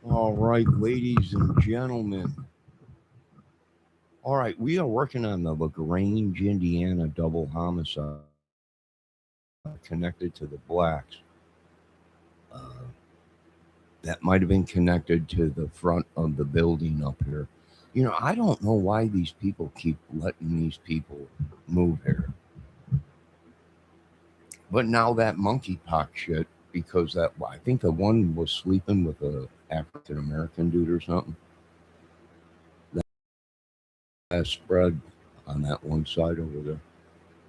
All right, ladies and gentlemen. All right, we are working on the Lagrange, Indiana double homicide connected to the blacks. Uh, that might have been connected to the front of the building up here. I don't know why these people keep letting these people move here. But now that monkeypox shit, because I think the one was sleeping with a African American dude or something, that spread on that one side over there.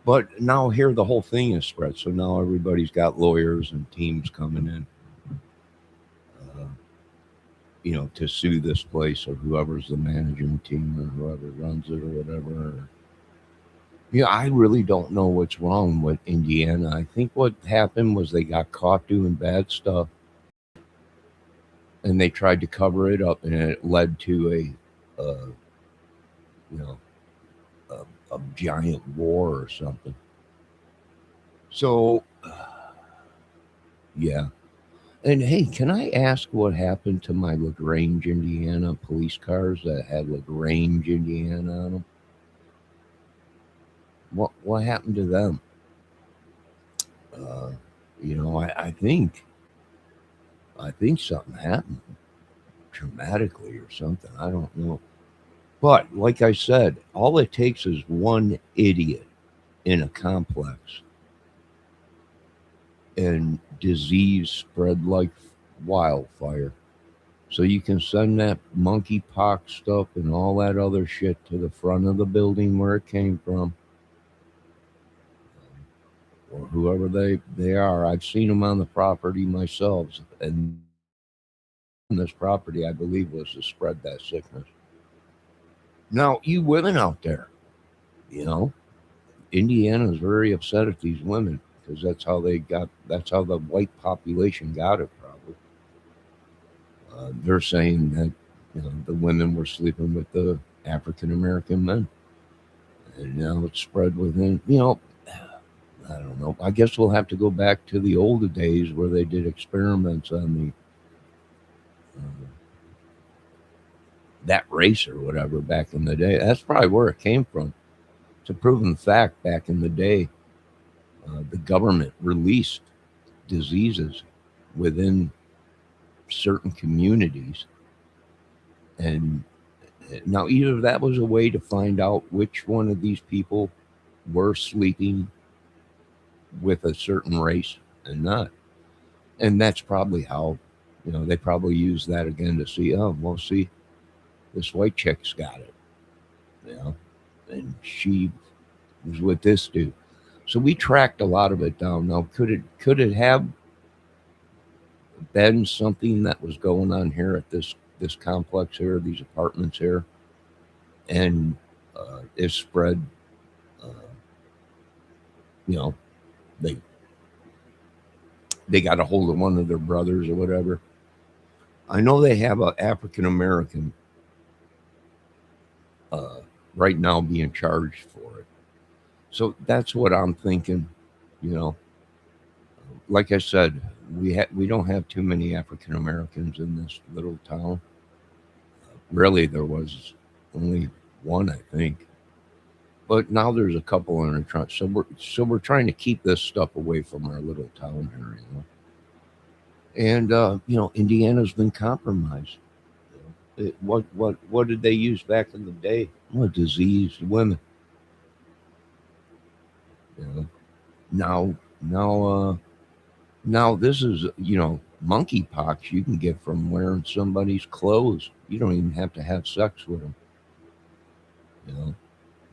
But now here the whole thing is spread. So now everybody's got lawyers and teams coming in, uh, to sue this place or whoever's the managing team or whoever runs it or whatever. Yeah, I really don't know what's wrong with Indiana. I think what happened was they got caught doing bad stuff and they tried to cover it up, and it led to you know, a giant war or something. So, yeah. And hey, can I ask what happened to my Lagrange, Indiana police cars that had Lagrange, Indiana on them? What happened to them? Uh, I think something happened dramatically or something. I don't know. But like I said, all it takes is one idiot in a complex, and disease spread like wildfire. So you can send that monkeypox stuff and all that other shit to the front of the building where it came from, or whoever they are. I've seen them on the property myself, and this property, I believe, was to spread that sickness. Now, you women out there, you know, Indiana is very upset at these women because that's how the white population got it, probably. They're saying that, the women were sleeping with the African American men, and now it's spread within. I don't know. I guess we'll have to go back to the older days where they did experiments on that race or whatever back in the day. That's probably where it came from. It's a proven fact. Back in the day, the government released diseases within certain communities, and now either that was a way to find out which one of these people were sleeping with a certain race and not. And that's probably how, they probably use that again to see, oh, well, see, this white chick's got it, you know, and she was with this dude. So we tracked a lot of it down. Now, could it have been something that was going on here at this complex here, these apartments here, and it spread? Uh, you know, they they got a hold of one of their brothers or whatever. I know they have an African American uh, right now being charged for it. So that's what I'm thinking. You know, like I said, we don't have too many African Americans in this little town. Really, there was only one, I think. But now there's a couple in the trunk. So we're trying to keep this stuff away from our little town here. And Indiana's been compromised. What did they use back in the day? Well, diseased women. You know, now this is monkeypox you can get from wearing somebody's clothes. You don't even have to have sex with them. You know,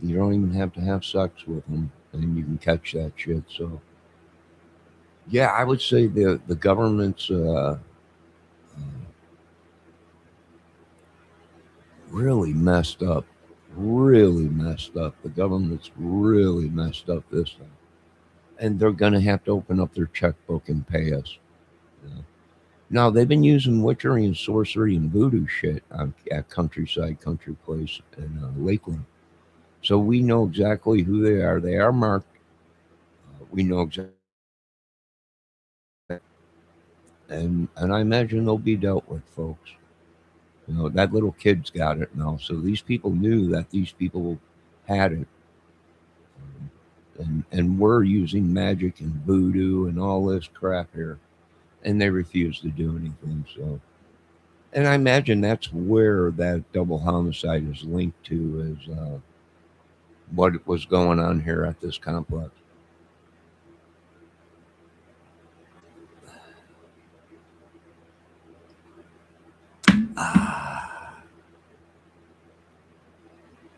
you don't even have to have sex with them, and you can catch that shit. So yeah, I would say the government's really messed up. Really messed up. The government's really messed up this time. and they're going to have to open up their checkbook and pay us. You know? Now, they've been using witchery and sorcery and voodoo shit at Countryside Country Place in Lakeland. So we know exactly who they are. They are marked. We know exactly. And I imagine they'll be dealt with, folks. You know, that little kid's got it now. So these people knew that these people had it. And we're using magic and voodoo and all this crap here. And they refuse to do anything. So, and I imagine that's where that double homicide is linked to, is what was going on here at this complex. Ah,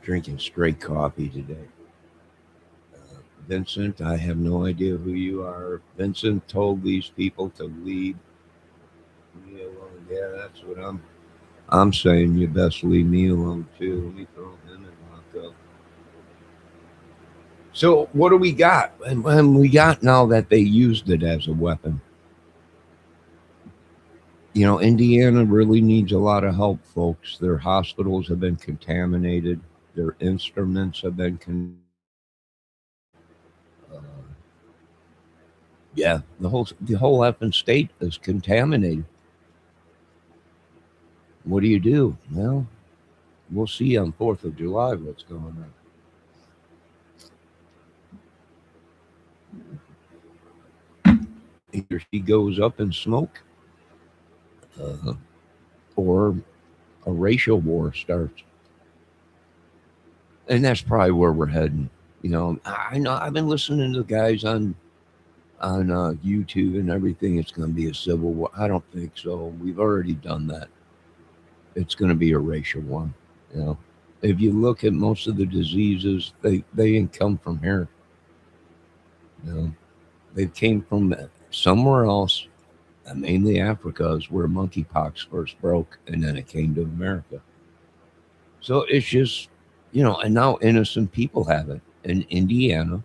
drinking straight coffee today. Vincent, I have no idea who you are. Vincent told these people to leave me alone. Yeah, that's what I'm saying. You best leave me alone too. Let me throw him in lock up. So what do we got? And we got, now that they used it as a weapon. You know, Indiana really needs a lot of help, folks. Their hospitals have been contaminated. Their instruments have been uh, yeah, the whole effing state is contaminated. What do you do? Well, we'll see on 4th of July what's going on. Either she goes up in smoke, uh, or a racial war starts. And that's probably where we're heading. You know, I know I've been listening to the guys on YouTube and everything. It's going to be a civil war. I don't think so. We've already done that. It's going to be a racial one. You know, if you look at most of the diseases, they didn't come from here. You know, they came from somewhere else. Mainly Africa is where monkeypox first broke, and then it came to America. So it's just, and now innocent people have it. In Indiana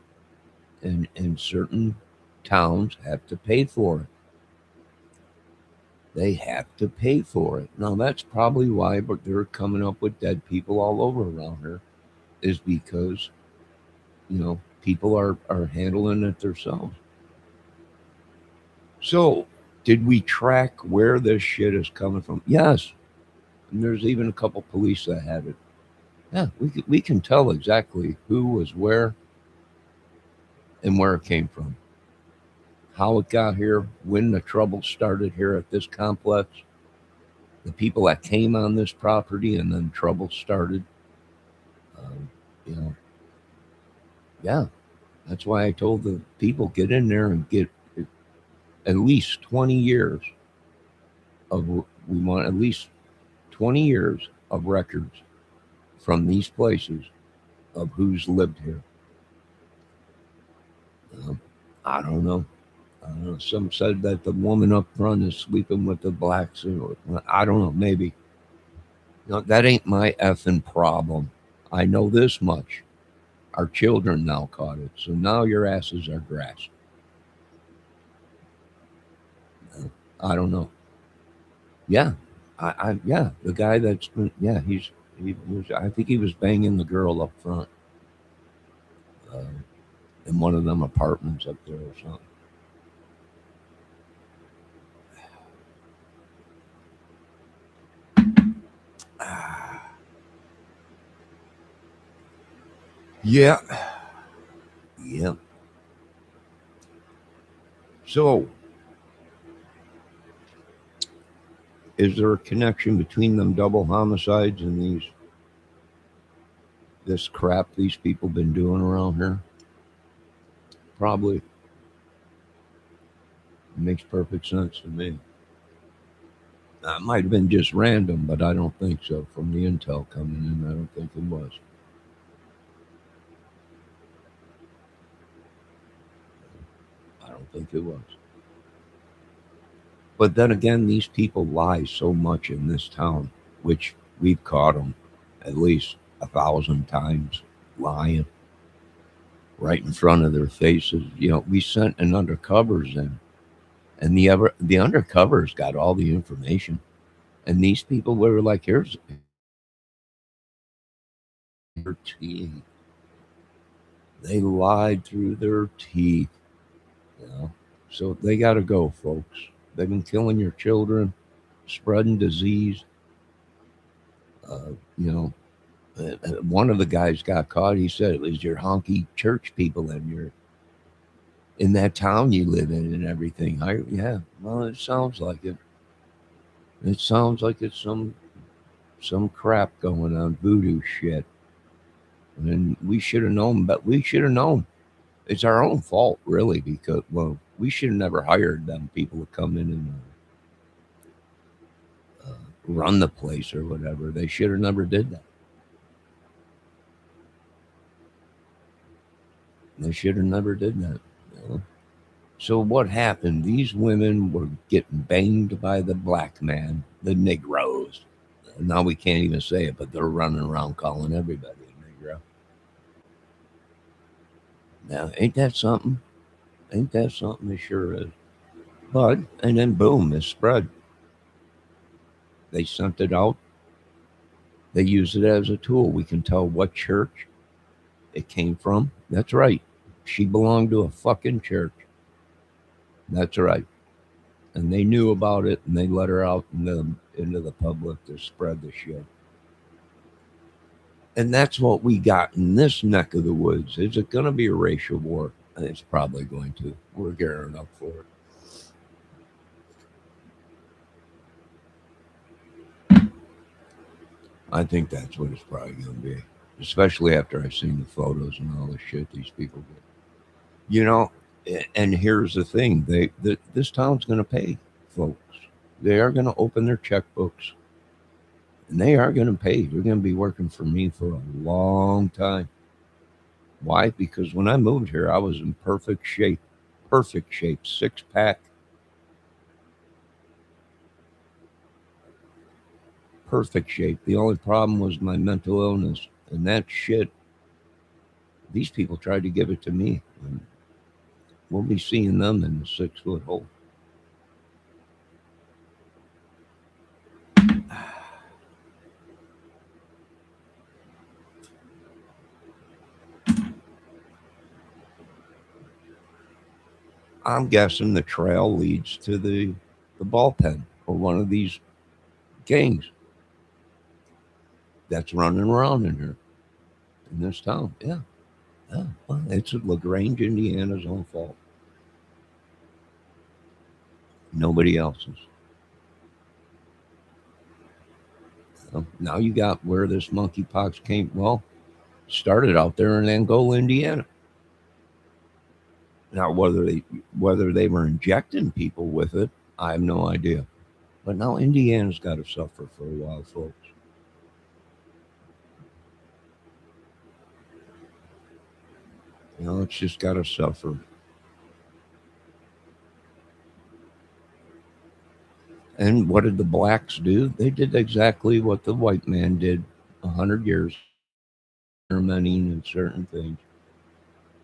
and certain towns have to pay for it. They have to pay for it. Now that's probably why, but they're coming up with dead people all over around here, is because people are handling it themselves. So did we track where this shit is coming from? Yes. And there's even a couple police that had it. Yeah, we can tell exactly who was where and where it came from, how it got here, when the trouble started here at this complex, the people that came on this property, and then trouble started. Um, you know, yeah, that's why I told the people, get in there and get at least 20 years of, we want at least 20 years of records from these places of who's lived here. Um, I don't know. I don't know. Some said that the woman up front is sleeping with the blacks. Or, I don't know. Maybe. No, that ain't my effing problem. I know this much. Our children now caught it. So now your asses are grass. I don't know. Yeah. Yeah. The guy that's been, yeah, he was, I think he was banging the girl up front, uh, in one of them apartments up there or something. Yeah. Yeah. So, is there a connection between them double homicides and this crap these people been doing around here? Probably. It makes perfect sense to me. It might have been just random, but I don't think so. From the intel coming in, I don't think it was. I don't think it was. But then again, these people lie so much in this town, which we've caught them at least 1,000 times lying. right in front of their faces. You know, we sent an undercovers in, and the undercovers got all the information. And these people were like, here's your teeth. They lied through their teeth, you know. So they got to go, folks. They've been killing your children, spreading disease. You know, one of the guys got caught. He said it was your honky church people and your in that town you live in and everything. Yeah, well, it sounds like it. It sounds like it's some crap going on, voodoo shit. And we should have known, but we should have known. It's our own fault, really, because well, we should have never hired them people to come in and run the place or whatever. They should have never did that. They should have never did that. You know? So what happened? These women were getting banged by the black man, the Negroes. Now we can't even say it, but they're running around calling everybody a Negro. Now, ain't that something? Ain't that something? It sure is. But, and then boom, it spread. They sent it out. They use it as a tool. We can tell what church it came from. That's right. She belonged to a fucking church. That's right. And they knew about it and they let her out into the public to spread the shit. And that's what we got in this neck of the woods. Is it going to be a racial war? It's probably going to. We're gearing up for it. I think that's what it's probably going to be, especially after I've seen the photos and all the shit these people do. You know, and here's the thing: this town's going to pay, folks. They are going to open their checkbooks, and they are going to pay. They're going to be working for me for a long time. Why? Because when I moved here, I was in perfect shape, six pack, perfect shape. The only problem was my mental illness, and that shit. These people tried to give it to me. And we'll be seeing them in the 6 foot hole. I'm guessing the trail leads to the ball pen or one of these gangs that's running around in here in this town. Yeah. Yeah. Well, it's Lagrange, Indiana's own fault. Nobody else's. So now you got where this monkeypox came. Well, started out there in Angola, Indiana. Now whether they were injecting people with it, I have no idea. But now Indiana's got to suffer for a while, folks. You know, it's just got to suffer. And what did the blacks do? They did exactly what the white man did 100 years, experimenting in certain things.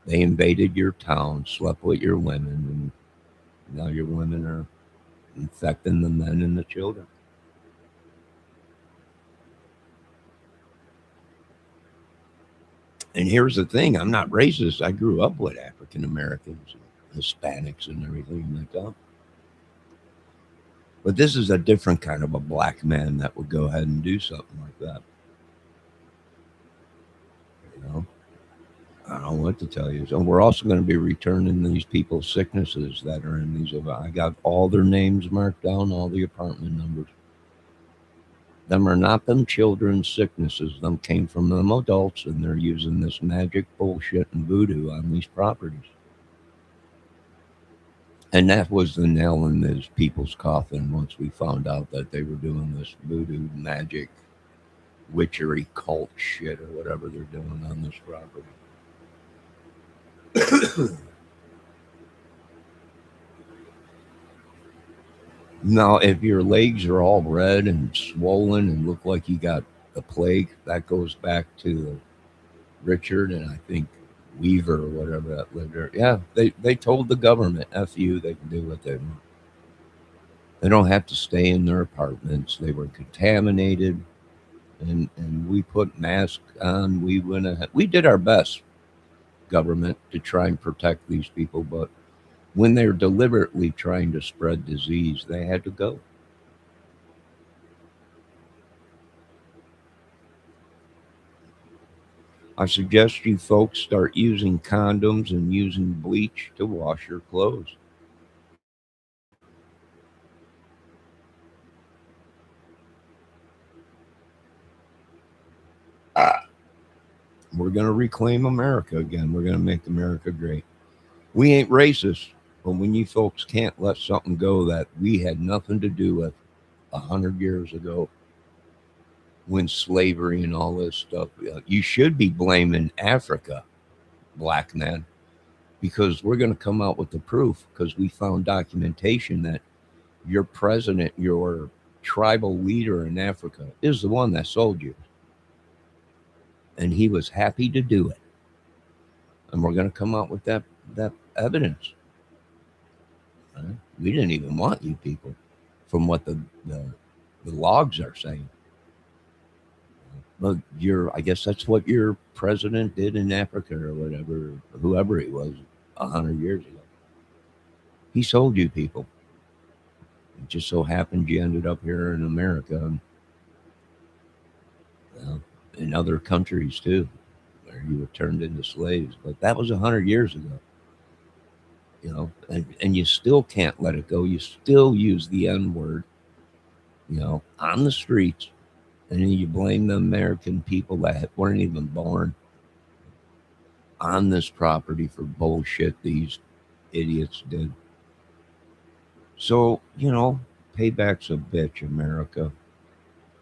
They invaded your town, slept with your women, and now your women are infecting the men and the children. And here's the thing: I'm not racist. I grew up with African Americans, Hispanics, and everything like that. But this is a different kind of a black man that would go ahead and do something like that. You know, I don't know what to tell you. So we're also going to be returning these people's sicknesses that are in these. I got all their names marked down, all the apartment numbers. Them are not them children's sicknesses. Them came from them adults, and they're using this magic bullshit and voodoo on these properties. And that was the nail in these people's coffin once we found out that they were doing this voodoo magic witchery cult shit or whatever they're doing on this property. Now, if your legs are all red and swollen and look like you got the plague, that goes back to Richard and I think Weaver or whatever that lived there. Yeah, they told the government, F you, they can do what they want. They don't have to stay in their apartments. They were contaminated, and we put masks on. We went ahead. We did our best, government, to try and protect these people, but when they're deliberately trying to spread disease, they had to go. I suggest you folks start using condoms and using bleach to wash your clothes. We're going to reclaim America again. We're going to make America great. We ain't racist, but when you folks can't let something go that we had nothing to do with 100 years ago, when slavery and all this stuff, you should be blaming Africa, black man, because we're going to come out with the proof because we found documentation that your president, your tribal leader in Africa, is the one that sold you. And he was happy to do it. And we're going to come out with that evidence. Right? We didn't even want you people, from what the logs are saying. Well, I guess that's what your president did in Africa or whatever, whoever he was 100 years ago. He sold you people. It just so happened you ended up here in America and, well, in other countries too, where you were turned into slaves. But that was 100 years ago, and you still can't let it go. You still use the N word, on the streets, and then you blame the American people that weren't even born on this property for bullshit these idiots did. So, payback's a bitch, America.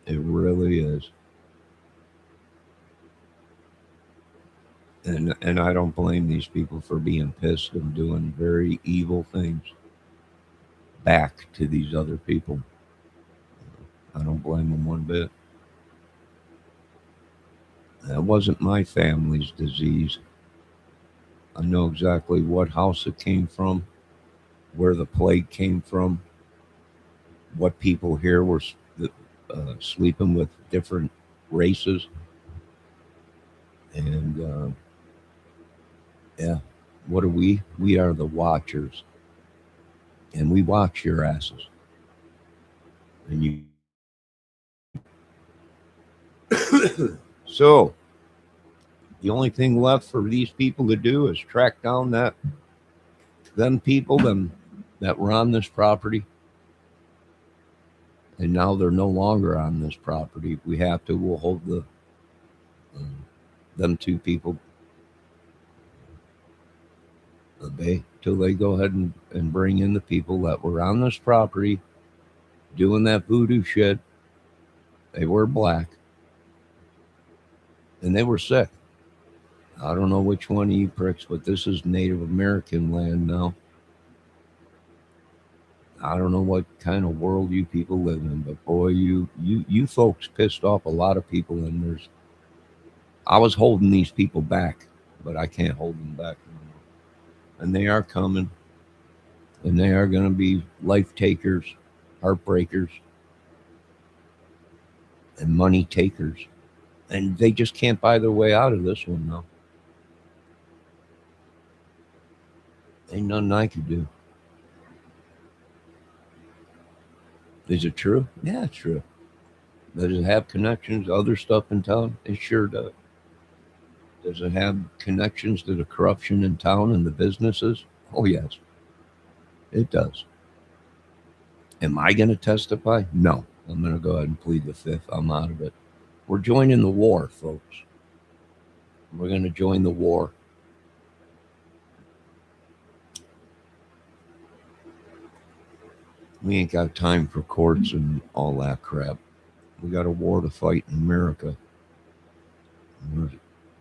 It really is. And I don't blame these people for being pissed and doing very evil things back to these other people. I don't blame them one bit. That wasn't my family's disease. I know exactly what house it came from, where the plague came from, what people here were sleeping with different races. And yeah, what are we? We are the watchers, and we watch your asses. And you. So the only thing left for these people to do is track down them people them that were on this property, and now they're no longer on this property. If we have to, we'll hold um, them two people at bay till they go ahead and bring in the people that were on this property doing that voodoo shit. They were black and they were sick. I don't know which one of you pricks, but this is Native American land now. I don't know what kind of world you people live in, but boy, you folks pissed off a lot of people, and I was holding these people back, but I can't hold them back anymore. And they are coming, and they are going to be life takers, heartbreakers, and money takers, and they just can't buy their way out of this one now. Ain't nothing I could do. Is it true? Yeah, it's true. Does it have connections to other stuff in town? It sure does. Does it have connections to the corruption in town and the businesses? Oh, yes, it does. Am I going to testify? No. I'm going to go ahead and plead the fifth. I'm out of it. We're joining the war, folks. We're going to join the war. We ain't got time for courts and all that crap. We got a war to fight in America.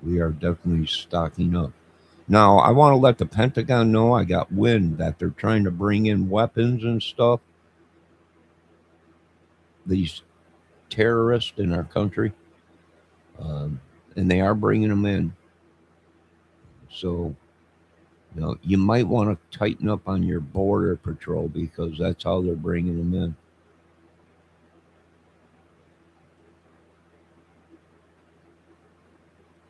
We are definitely stocking up. Now, I want to let the Pentagon know I got wind that they're trying to bring in weapons and stuff. These terrorists in our country, and they are bringing them in. So, you might want to tighten up on your border patrol because that's how they're bringing them in.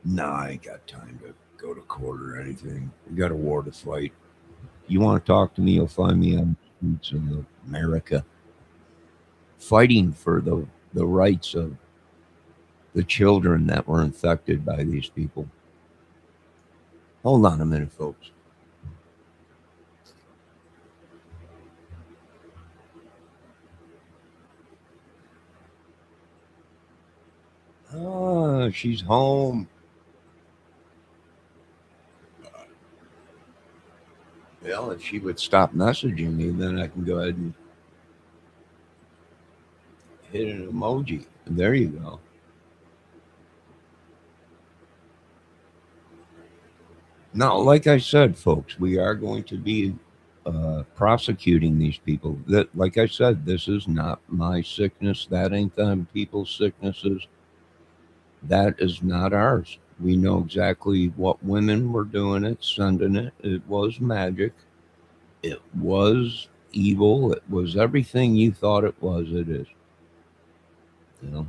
Nah, I ain't got time to go to court or anything. We got a war to fight. You want to talk to me, you'll find me on the streets of America fighting for the rights of the children that were infected by these people. Hold on a minute, folks. Ah, she's home. Well, if she would stop messaging me, then I can go ahead and hit an emoji. There you go. Now, like I said, folks, we are going to be prosecuting these people. That, like I said, this is not my sickness. That ain't them people's sicknesses. That is not ours. We know exactly what women were doing it, sending it. It was magic. It was evil. It was everything you thought it was. It is. You know.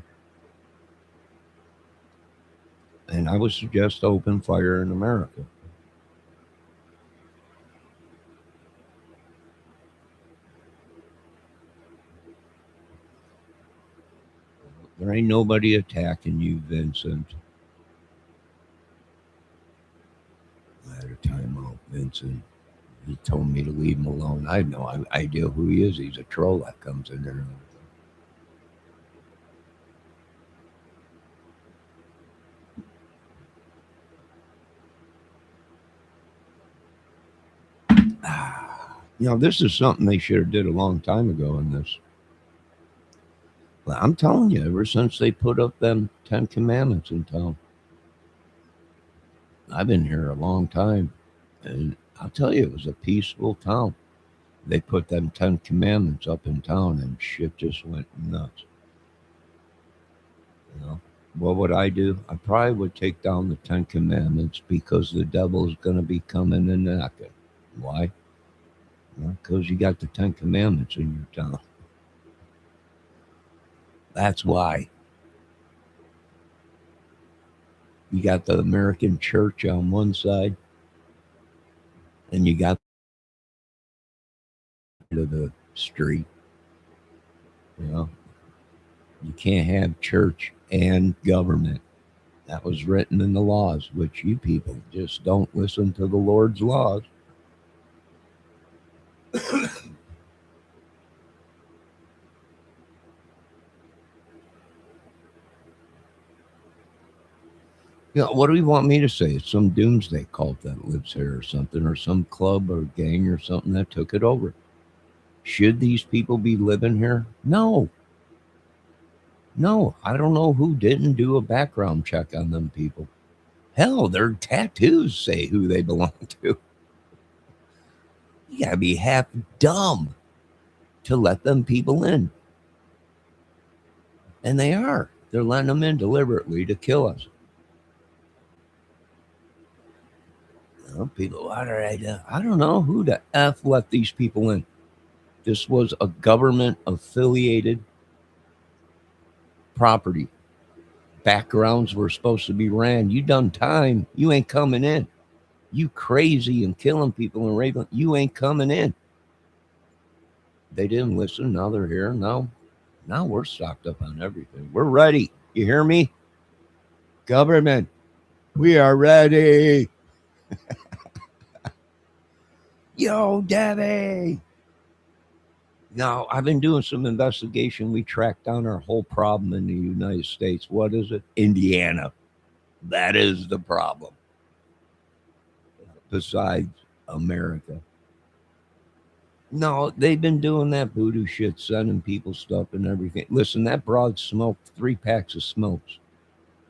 And I would suggest open fire in America. There ain't nobody attacking you, Vincent. I had a timeout, Vincent. He told me to leave him alone. I have no idea who he is. He's a troll that comes in there. This is something they should have did a long time ago in this. Well, I'm telling you, ever since they put up them 10 commandments in town, I've been here a long time. And I'll tell you, it was a peaceful town. They put them 10 commandments up in town and shit just went nuts. You know, what would I do? I probably would take down the 10 commandments because the devil's going to be coming and knocking. Why? Because you got the 10 commandments in your town. That's why. You got the American church on one side, and you got the street. You know, you can't have church and government. That was written in the laws, which you people just don't listen to the Lord's laws. What do you want me to say? It's some doomsday cult that lives here or something, or some club or gang or something that took it over. Should these people be living here? No. No, I don't know who didn't do a background check on them people. Hell, their tattoos say who they belong to. You gotta be half dumb to let them people in. And they are. They're letting them in deliberately to kill us. People, what are they doing? I don't know who the F let these people in. This was a government affiliated property. Backgrounds were supposed to be ran. You done time. You ain't coming in. You crazy and killing people and raping. You ain't coming in. They didn't listen. Now they're here. Now we're stocked up on everything. We're ready. You hear me? Government, we are ready. Yo, Debbie. Now, I've been doing some investigation. We tracked down our whole problem in the United States. What is it? Indiana. That is the problem. Besides America. No, they've been doing that voodoo shit, sending people stuff and everything. Listen, that broad smoked 3 packs of smokes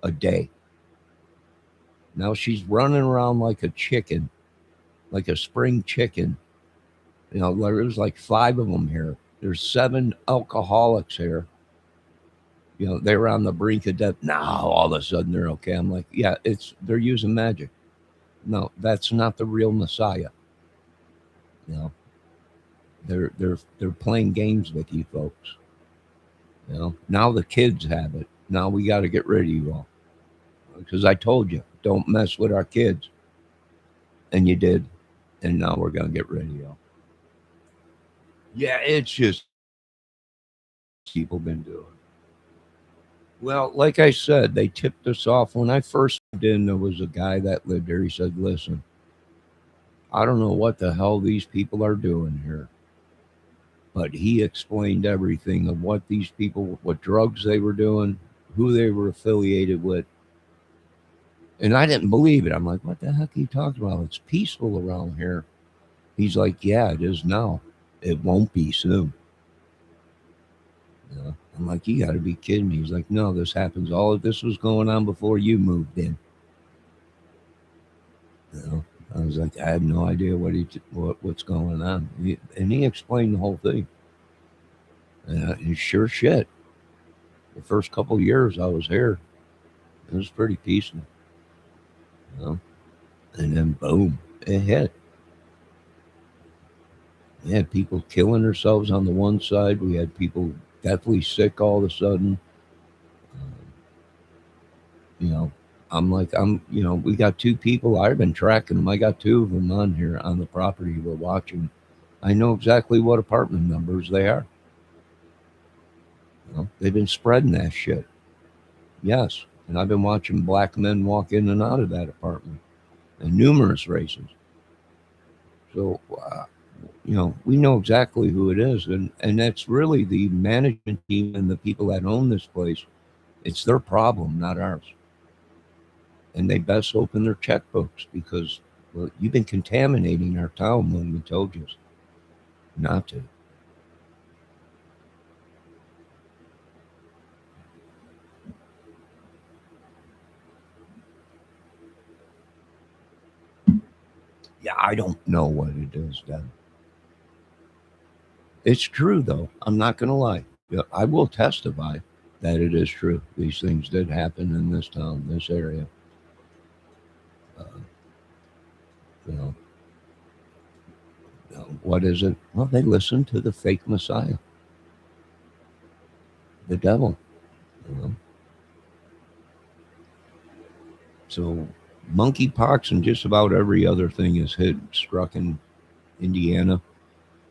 a day. Now she's running around like a chicken, like a spring chicken. There's like 5 of them here. There's 7 alcoholics here. They were on the brink of death. Now all of a sudden they're okay. I'm like, yeah, they're using magic. No, that's not the real Messiah. You know, they're playing games with you folks. You know, now the kids have it. Now we got to get rid of you all because I told you don't mess with our kids, and you did, and now we're gonna get rid of you all. Yeah, it's just people been doing. Well, like I said, they tipped us off when I first moved in. There was a guy that lived there. He said, "Listen, I don't know what the hell these people are doing here." But he explained everything of what these people, what drugs they were doing, who they were affiliated with. And I didn't believe it. I'm like, what the heck are you talking about? It's peaceful around here. He's like, yeah, it is now. It won't be soon. You know? I'm like, you got to be kidding me. He's like, no, this happens. All of this was going on before you moved in. You know? I was like, I had no idea what's going on. And he explained the whole thing. And sure shit. The first couple of years I was here, it was pretty peaceful. You know? And then boom, it hit. We had people killing themselves on the one side. We had people deathly sick all of a sudden. Um, you know, we got two people. I've been tracking them. I got two of them on here on the property we're watching. I know exactly what apartment numbers they are. You know, they've been spreading that shit. Yes. And I've been watching black men walk in and out of that apartment in numerous races. So, we know exactly who it is, and that's really the management team and the people that own this place. It's their problem, not ours. And they best open their checkbooks because, well, you've been contaminating our town when we told you not to. Yeah, I don't know what it is, Dan. It's true though. I'm not going to lie. Yeah, I will testify that it is true. These things did happen in this town, this area. Uh, you know, what is it? Well, they listened to the fake Messiah, the devil. You know? So monkeypox and just about every other thing is struck in Indiana.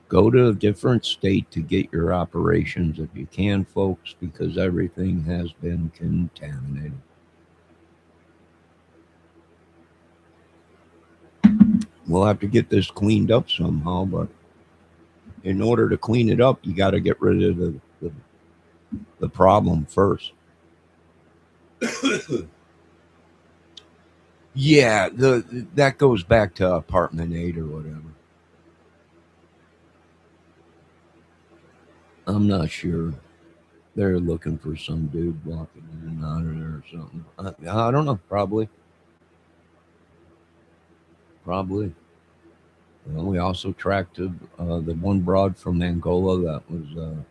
Go to a different state to get your operations if you can, folks, because everything has been contaminated. We'll have to get this cleaned up somehow, but in order to clean it up, you got to get rid of the problem first. Yeah, the that goes back to apartment 8 or whatever. I'm not sure. They're looking for some dude walking in and out of there or something. I don't know. Probably. Well, we also tracked the one broad from Angola that was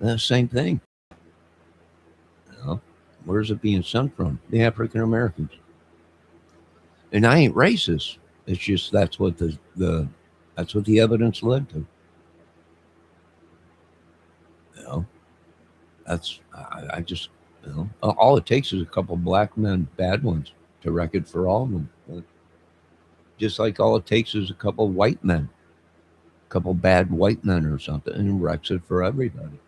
the same thing. You know? Where's it being sent from? The African Americans. And I ain't racist. It's just that's what the evidence led to. You know, I just all it takes is a couple black men, bad ones, to wreck it for all of them. Just like all it takes is a couple white men, a couple bad white men or something, and it wrecks it for everybody.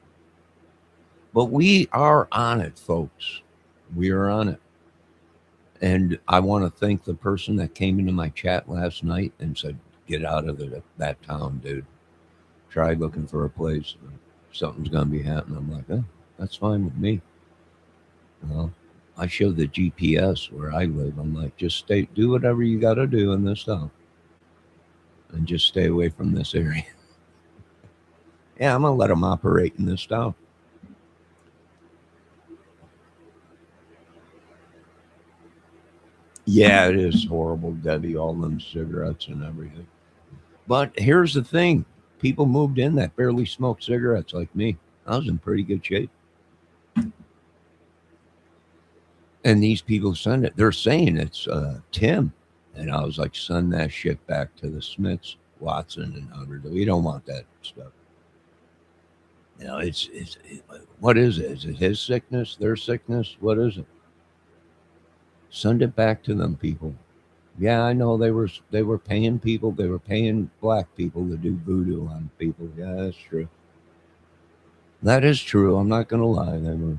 But we are on it, folks. We are on it. And I want to thank the person that came into my chat last night and said, "Get out of that town, dude. Try looking for a place. Something's gonna be happening." I'm like, "Oh, that's fine with me." Well, I show the GPS where I live. I'm like, just do whatever you got to do in this town, and just stay away from this area. Yeah, I'm gonna let them operate in this town. Yeah, it is horrible, Debbie. All them cigarettes and everything. But here's the thing: people moved in that barely smoked cigarettes like me. I was in pretty good shape. And these people send it. They're saying it's Tim. And I was like, send that shit back to the Smiths, Watson, and Hubbard. We don't want that stuff. What is it? Is it his sickness, their sickness? What is it? Send it back to them people. Yeah, I know they were paying people. They were paying black people to do voodoo on people. Yeah, that's true. That is true. I'm not gonna lie. They were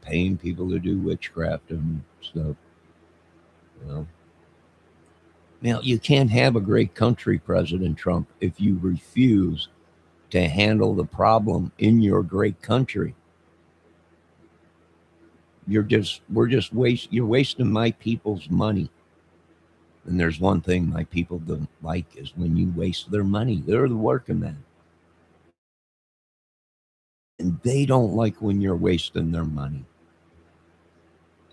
paying people to do witchcraft and stuff. You know. Now you can't have a great country, President Trump, if you refuse to handle the problem in your great country. You're wasting my people's money. And there's one thing my people don't like is when you waste their money. They're the working men. And they don't like when you're wasting their money.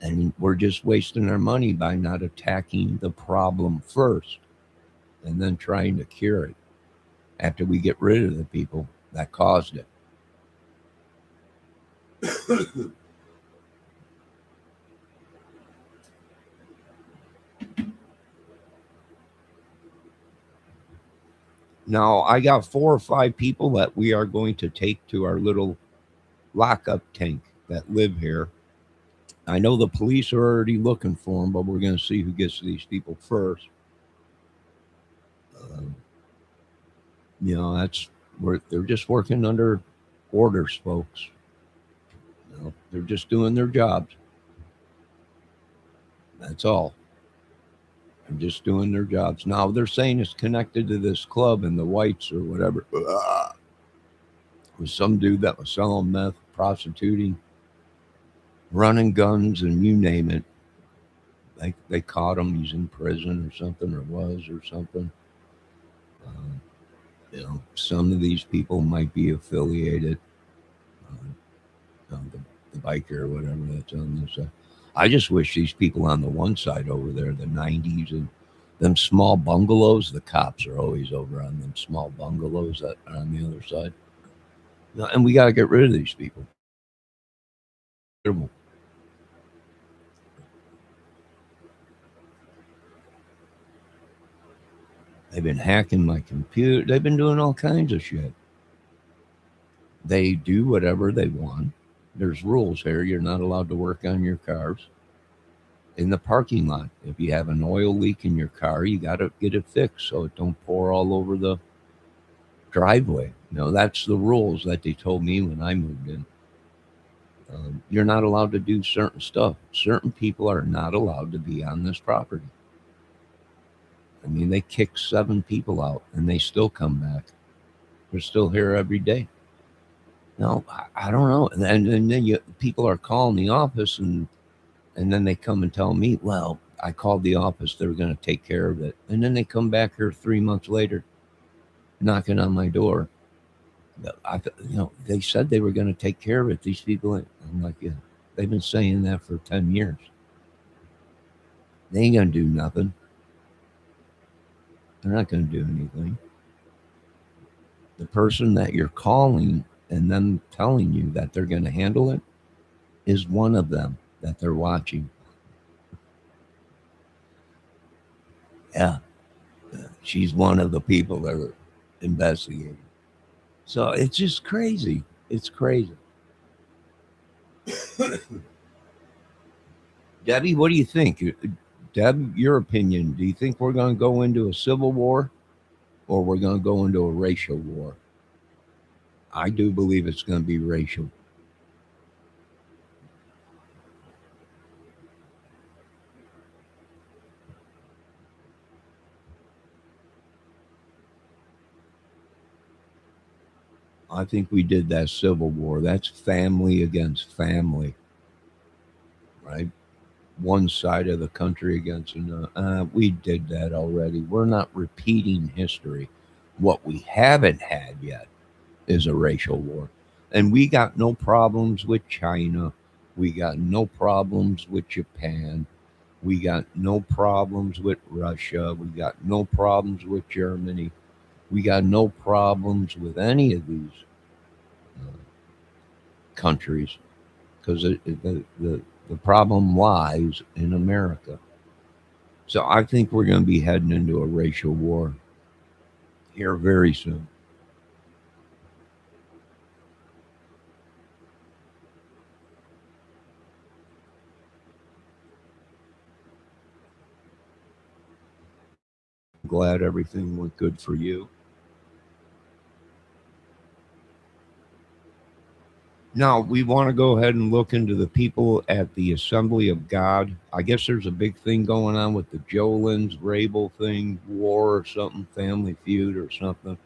And we're just wasting our money by not attacking the problem first and then trying to cure it after we get rid of the people that caused it. Now, I got 4 or 5 people that we are going to take to our little lockup tank that live here. I know the police are already looking for them, but we're going to see who gets to these people first. Um, that's where they're just working under orders, folks. They're just doing their jobs. That's all. They're just doing their jobs. Now they're saying it's connected to this club and the whites or whatever. It was some dude that was selling meth, prostituting, running guns, and you name it. They caught him. He's in prison or something, or was or something. Um, some of these people might be affiliated. The biker or whatever that's on this side. I just wish these people on the one side over there, the 90s, and them small bungalows, the cops are always over on them small bungalows that are on the other side. And we got to get rid of these people. They've been hacking my computer. They've been doing all kinds of shit. They do whatever they want. There's rules here. You're not allowed to work on your cars in the parking lot. If you have an oil leak in your car, you got to get it fixed so it don't pour all over the driveway. That's the rules that they told me when I moved in. You're not allowed to do certain stuff. Certain people are not allowed to be on this property. I mean, they kicked 7 people out and they still come back. They're still here every day. No, I don't know. And then people are calling the office and then they come and tell me, well, I called the office. They were going to take care of it. And then they come back here 3 months later, knocking on my door. They said they were going to take care of it. These people, I'm like, yeah, they've been saying that for 10 years. They ain't going to do nothing. They're not going to do anything. The person that you're calling and them telling you that they're going to handle it is one of them that they're watching. Yeah. She's one of the people that are investigating. So it's just crazy. It's crazy. Debbie, what do you think? Deb, your opinion. Do you think we're going to go into a civil war or we're going to go into a racial war? I do believe it's going to be racial. I think we did that civil war. That's family against family, right? One side of the country against another. We did that already. We're not repeating history. What we haven't had yet is a racial war. And we got no problems with China. We got no problems with Japan. We got no problems with Russia. We got no problems with Germany. We got no problems with any of these uh, countries because the problem lies in America. So I think we're going to be heading into a racial war here very soon. Glad everything went good for you. Now, we want to go ahead and look into the people at the Assembly of God. I guess there's a big thing going on with the Jolins, Rabel thing, war or something, family feud or something.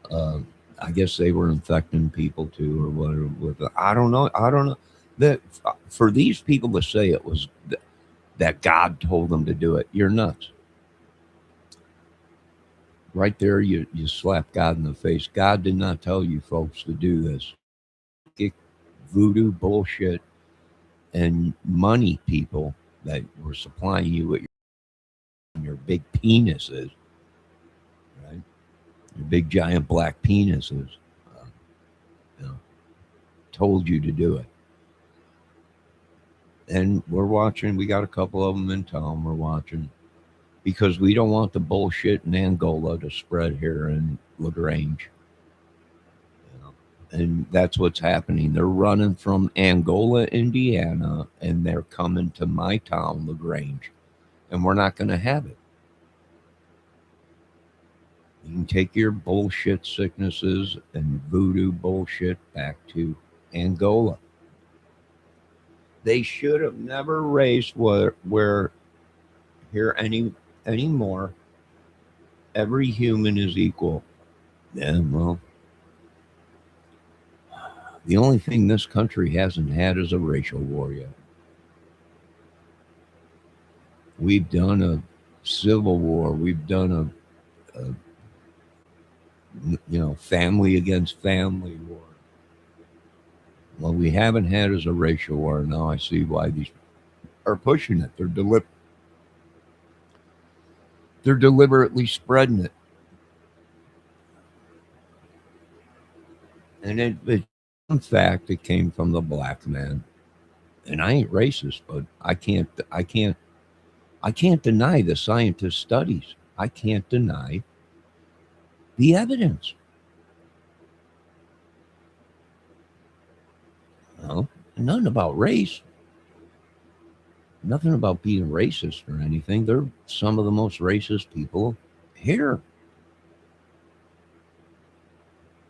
Uh, I guess they were infecting people too, or whatever. I don't know. I don't know. That for these people to say it was that God told them to do it, you're nuts. Right there, you slap God in the face. God did not tell you folks to do this. Voodoo bullshit and money people that were supplying you with your big penises, right? Your big giant black penises, uh, you know, told you to do it. And we're watching. We got a couple of them in town. We're watching because we don't want the bullshit in Angola to spread here in Lagrange. You know? And that's what's happening. They're running from Angola, Indiana, and they're coming to my town, Lagrange. And we're not going to have it. You can take your bullshit sicknesses and voodoo bullshit back to Angola. They should have never raised where here anymore. Every human is equal. Yeah, well, the only thing this country hasn't had is a racial war yet. We've done a civil war. We've done a family against family war. What we haven't had is a racial war. Now I see why these are pushing it. They're deliberately spreading it, and in fact it came from the black man. And I ain't racist, but I can't deny the scientist studies. I can't deny the evidence. No, nothing about race, nothing about being racist or anything. They're some of the most racist people here.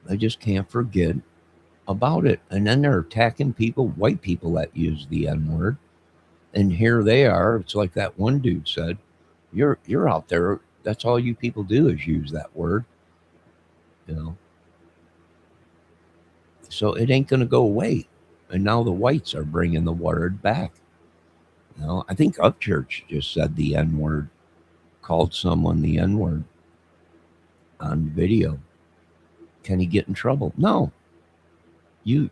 I just can't forget about it. And then they're attacking people, white people that use the N word. And here they are. It's like that one dude said, "You're out there. That's all you people do is use that word." You know, so it ain't gonna go away. And now the whites are bringing the word back. I think Upchurch just said the N word, called someone the N word on video. Can he get in trouble? No. You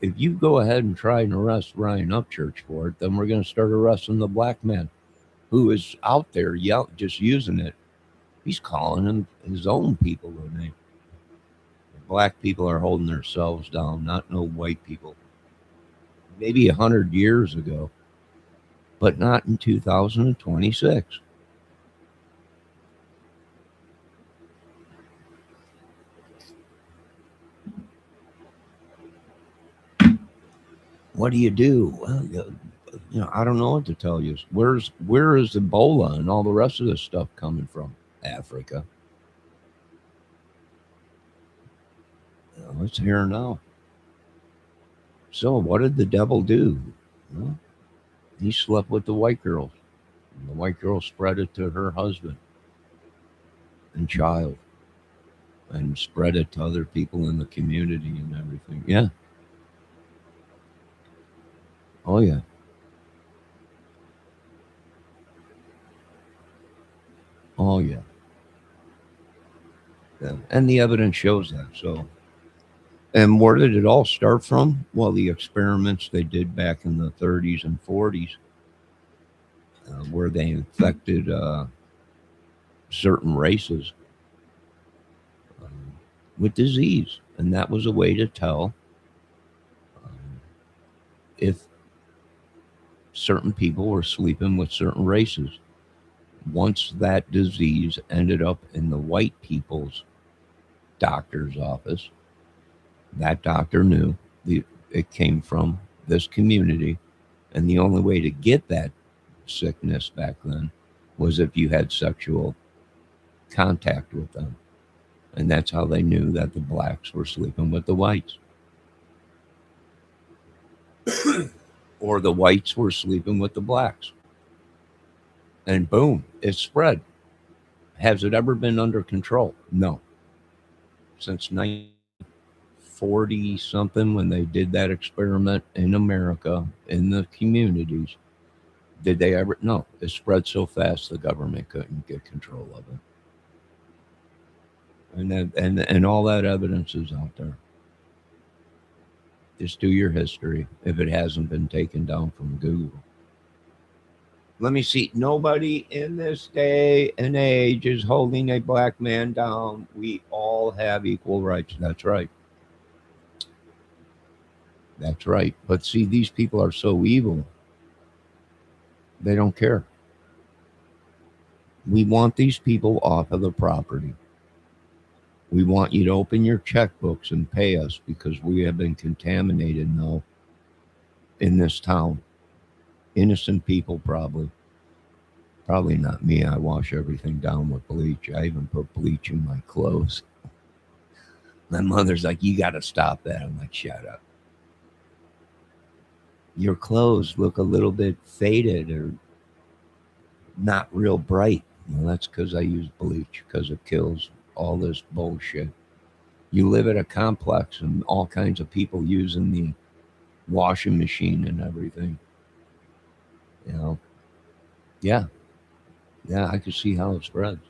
if you go ahead and try and arrest Ryan Upchurch for it, then we're going to start arresting the black man who is out there just using it. He's calling him his own people a name. Black people are holding themselves down, not no white people. Maybe 100 years ago, but not in 2026. What do you do? Well, I don't know what to tell you. Where is Ebola and all the rest of this stuff coming from? Africa. It's here now. So what did the devil do? Well, he slept with the white girls. And the white girl spread it to her husband and child, and spread it to other people in the community and everything. Yeah. Oh yeah. Oh yeah. Yeah. And the evidence shows that. So, and where did it all start from? Well, the experiments they did back in the 30s and 40s, where they infected certain races with disease, and that was a way to tell um, if certain people were sleeping with certain races. Once that disease ended up in the white people's doctor's office, that doctor knew it came from this community. And the only way to get that sickness back then was if you had sexual contact with them. And that's how they knew that the blacks were sleeping with the whites. Or the whites were sleeping with the blacks. And boom, it spread. Has it ever been under control? No. Since 1940 something, when they did that experiment in America, in the communities, did they ever? No. It spread so fast the government couldn't get control of it. And all that evidence is out there. Just do your history if it hasn't been taken down from Google. Let me see. Nobody in this day and age is holding a black man down. We all have equal rights. That's right. That's right. But see, these people are so evil. They don't care. We want these people off of the property. We want you to open your checkbooks and pay us because we have been contaminated now in this town. Innocent people, probably. Probably not me. I wash everything down with bleach. I even put bleach in my clothes. My mother's like, you got to stop that. I'm like, shut up. Your clothes look a little bit faded or not real bright. Well, that's because I use bleach because it kills all this bullshit. You live at a complex and all kinds of people using the washing machine and everything. You know, yeah, yeah, I can see how it spreads.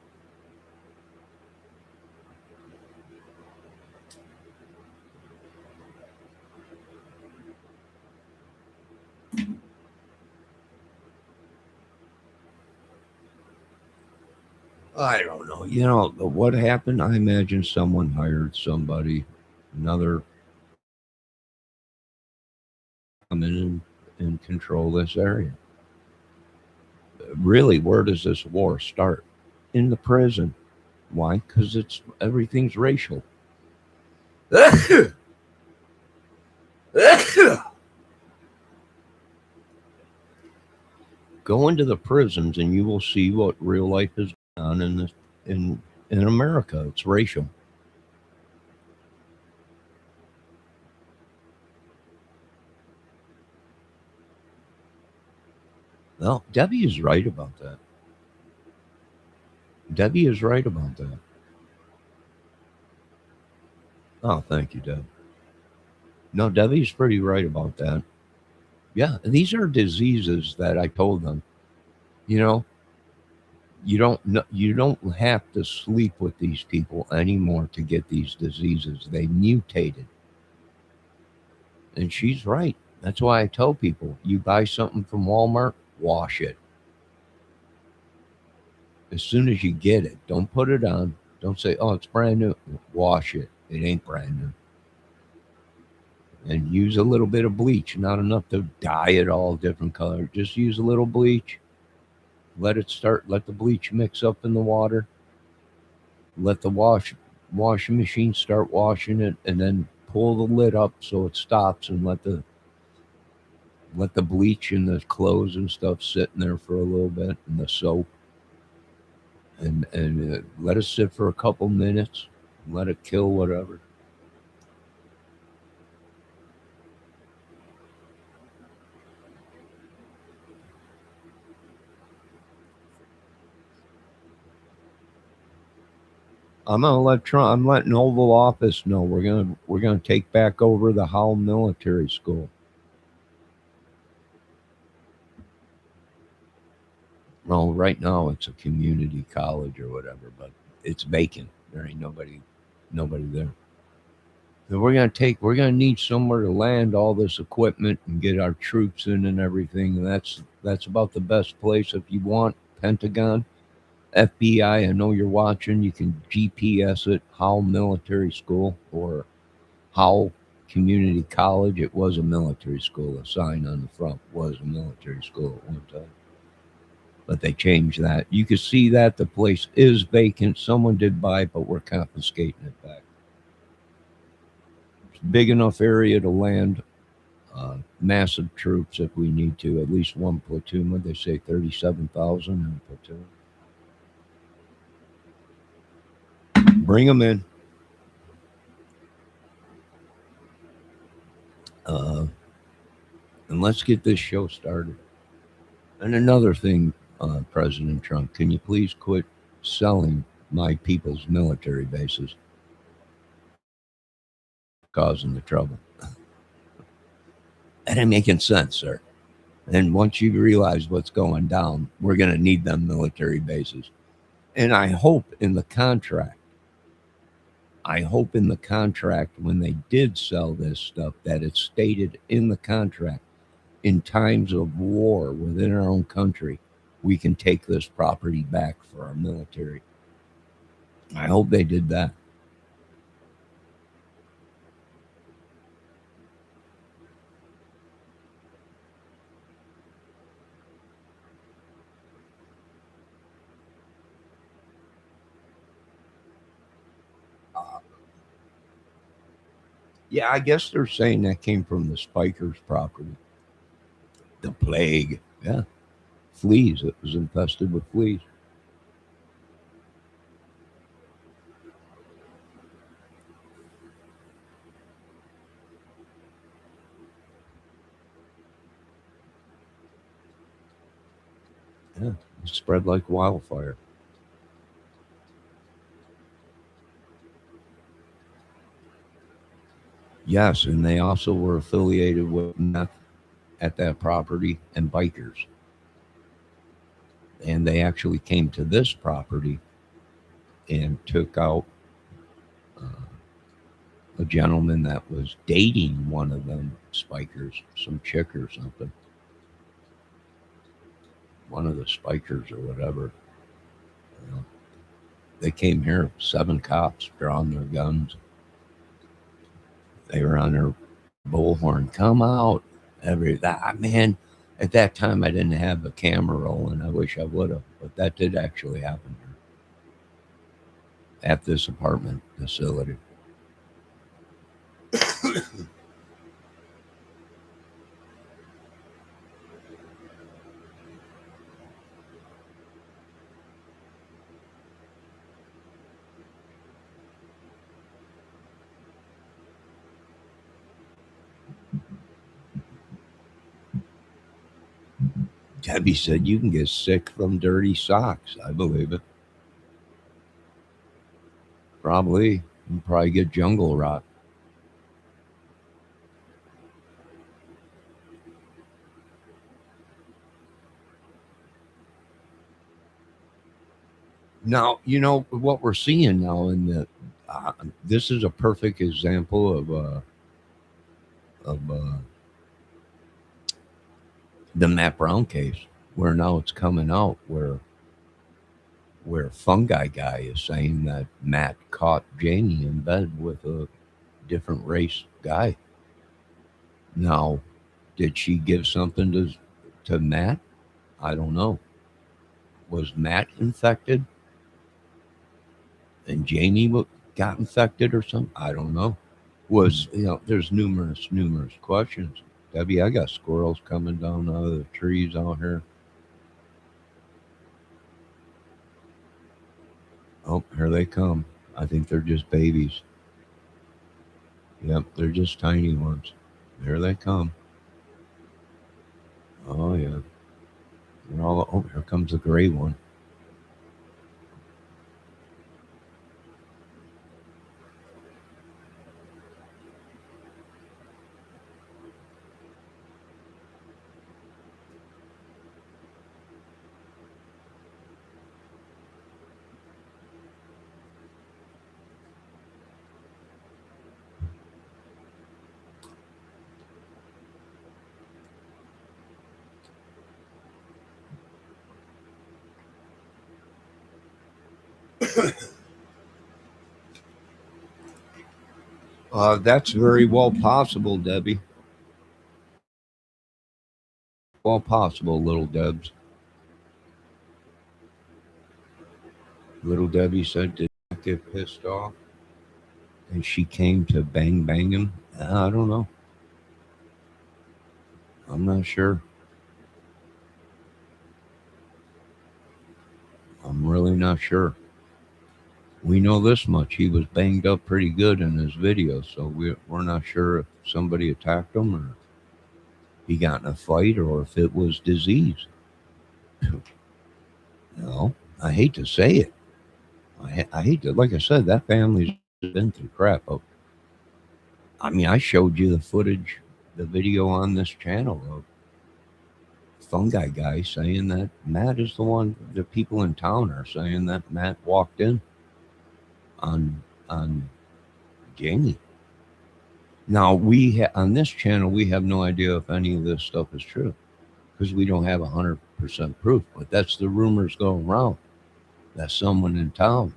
I don't know. You know, what happened? I imagine someone hired somebody, another come in and control this area. Really, where does this war start? In the prison. Why? Because it's everything's racial. Go into the prisons and you will see what real life is on in this in America. It's racial. Well, Debbie is right about that. Debbie is right about that. Oh, thank you, Deb. No, Debbie's pretty right about that. Yeah, these are diseases that I told them. You know, you don't have to sleep with these people anymore to get these diseases. They mutated, and she's right. That's why I tell people: you buy something from Walmart, wash it as soon as you get it. Don't put it on. Don't say, "Oh, it's brand new." Wash it. It ain't brand new. And use a little bit of bleach, not enough to dye it all different color. Just use a little bleach. Let the bleach mix up in the water. Let the washing machine start washing it, and then pull the lid up so it stops, and let the bleach and the clothes and stuff sit in there for a little bit, and the soap, and let it sit for a couple minutes. Let it kill whatever. I'm letting Oval Office know we're gonna take back over the Howell Military School. Well, right now it's a community college or whatever, but it's vacant. There ain't nobody there. So we're gonna need somewhere to land all this equipment and get our troops in and everything. And that's about the best place if you want. Pentagon, FBI. I know you're watching. You can GPS it. Howell Military School or Howell community college. It was a military school. A sign on the front was a military school at one time. But they changed that. You can see that the place is vacant. Someone did buy it, but we're confiscating it back. It's a big enough area to land massive troops if we need to. At least one platoon. What they say, 37,000 in a platoon. Bring them in. And let's get this show started. And another thing, President Trump, can you please quit selling my people's military bases? Causing the trouble. That ain't making sense, sir. And once you realize what's going down, we're going to need them military bases. And I hope in the contract, when they did sell this stuff, that it's stated in the contract, in times of war within our own country, we can take this property back for our military. I hope they did that. Yeah, I guess they're saying that came from the Spikers property. The plague. Yeah. Fleas. It was infested with fleas. Yeah. It spread like wildfire. Yes, and they also were affiliated with meth at that property and bikers. And they actually came to this property and took out uh, a gentleman that was dating one of them spikers, some chick or something, one of the spikers or whatever. You know, they came here, 7 cops drawing their guns. They were on their bullhorn, come out. Every that man, at that time I didn't have the camera rolling. I wish I would have, but that did actually happen here at this apartment facility. Debbie said you can get sick from dirty socks. I believe it. Probably. You probably get jungle rot. Now, you know what we're seeing now in the. This is a perfect example of the Matt Brown case, where now it's coming out where Fungi Guy is saying that Matt caught Jamie in bed with a different race guy. Now, did she give something to Matt? I don't know. Was Matt infected and Jamie got infected or something? I don't know. Was there's numerous questions. Debbie, I got squirrels coming down out of the trees out here. Oh, here they come. I think they're just babies. Yep, they're just tiny ones. Here they come. Oh yeah. They're all. Oh, here comes the gray one. That's very well possible, Debbie. Well possible, little Debs. Little Debbie said, did not get pissed off, and she came to bang him. I don't know. I'm not sure. I'm really not sure. We know this much. He was banged up pretty good in his video, so we're not sure if somebody attacked him or he got in a fight or if it was disease. No, I hate to say it. I hate to, like I said, that family's been through crap. I mean, I showed you the footage, the video on this channel of fungi guy saying that Matt is the one. The people in town are saying that Matt walked in on Jamie. Now on this channel we have no idea if any of this stuff is true because we don't have 100% proof. But that's the rumors going around that someone in town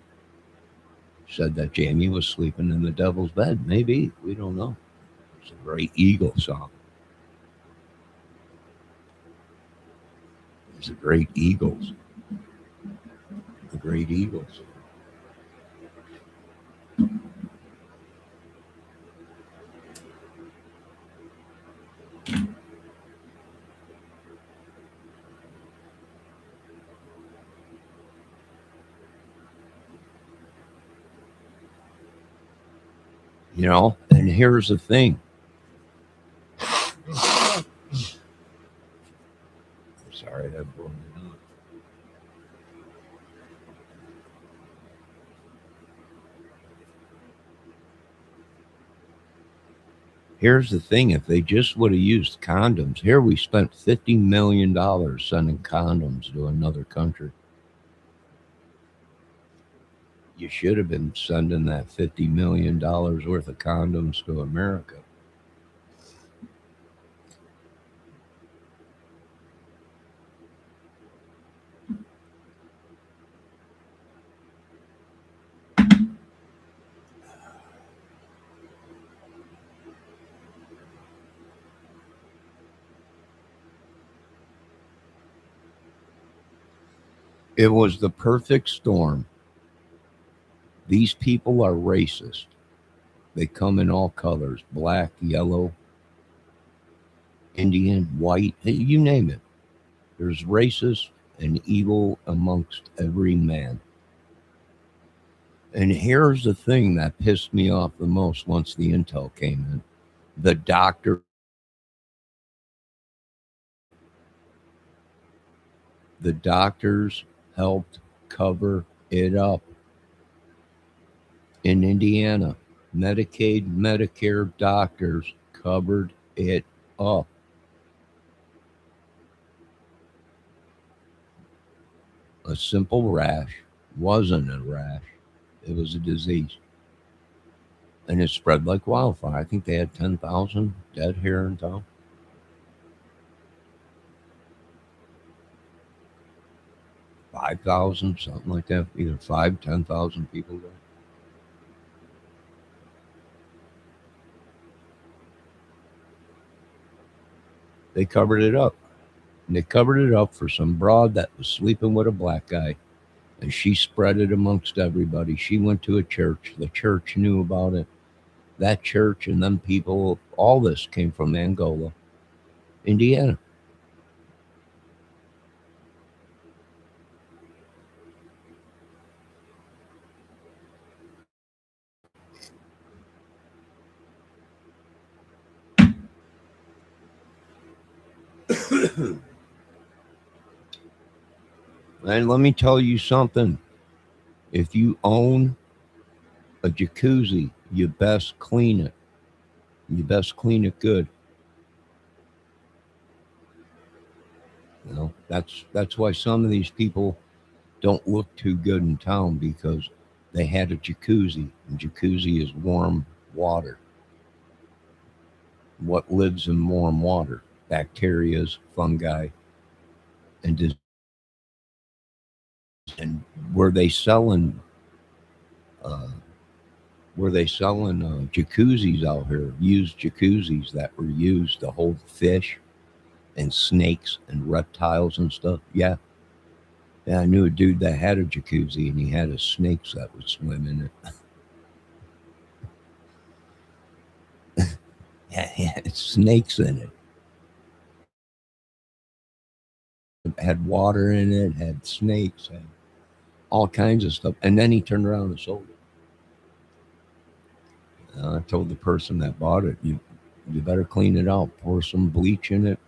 said that Jamie was sleeping in the devil's bed. Maybe, we don't know. It's a great Eagle song. It's a great Eagles. The Great Eagles. You know, and here's the thing. I'm sorry, that blew me up. Here's the thing, if they just would have used condoms, here we spent $50 million sending condoms to another country. You should have been sending that $50 million worth of condoms to America. It was the perfect storm. These people are racist. They come in all colors, black, yellow, Indian, white, you name it. There's racist and evil amongst every man. And here's the thing that pissed me off the most once the intel came in. The doctors helped cover it up. In Indiana, Medicaid, Medicare doctors covered it up. A simple rash wasn't a rash, it was a disease. And it spread like wildfire. I think they had 10,000 dead here in town. 5,000, something like that. Either 10,000 people died. They covered it up. And they covered it up for some broad that was sleeping with a black guy. And she spread it amongst everybody. She went to a church. The church knew about it. That church and them people, all this came from Angola, Indiana. And let me tell you something. If you own a jacuzzi, you best clean it. You best clean it good. You know, that's why some of these people don't look too good in town because they had a jacuzzi. And jacuzzi is warm water. What lives in warm water? Bacterias, fungi, and disease. And were they selling were they selling jacuzzis out here, used jacuzzis that were used to hold fish and snakes and reptiles and stuff. Yeah. Yeah, I knew a dude that had a jacuzzi and he had a snakes that would swim in it. Yeah, he had snakes in it. It had water in it, had snakes, had all kinds of stuff. And then he turned around and sold it. I told the person that bought it, you better clean it out, pour some bleach in it,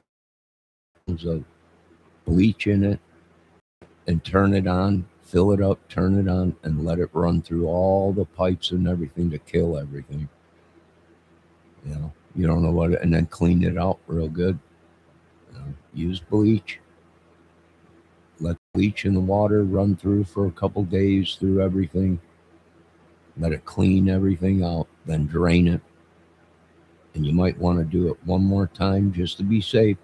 of bleach in it, and turn it on, fill it up, turn it on, and let it run through all the pipes and everything to kill everything. You don't know what, and then clean it out real good. Use bleach, let bleach in the water run through for a couple days through everything, let it clean everything out, then drain it. And you might want to do it one more time just to be safe.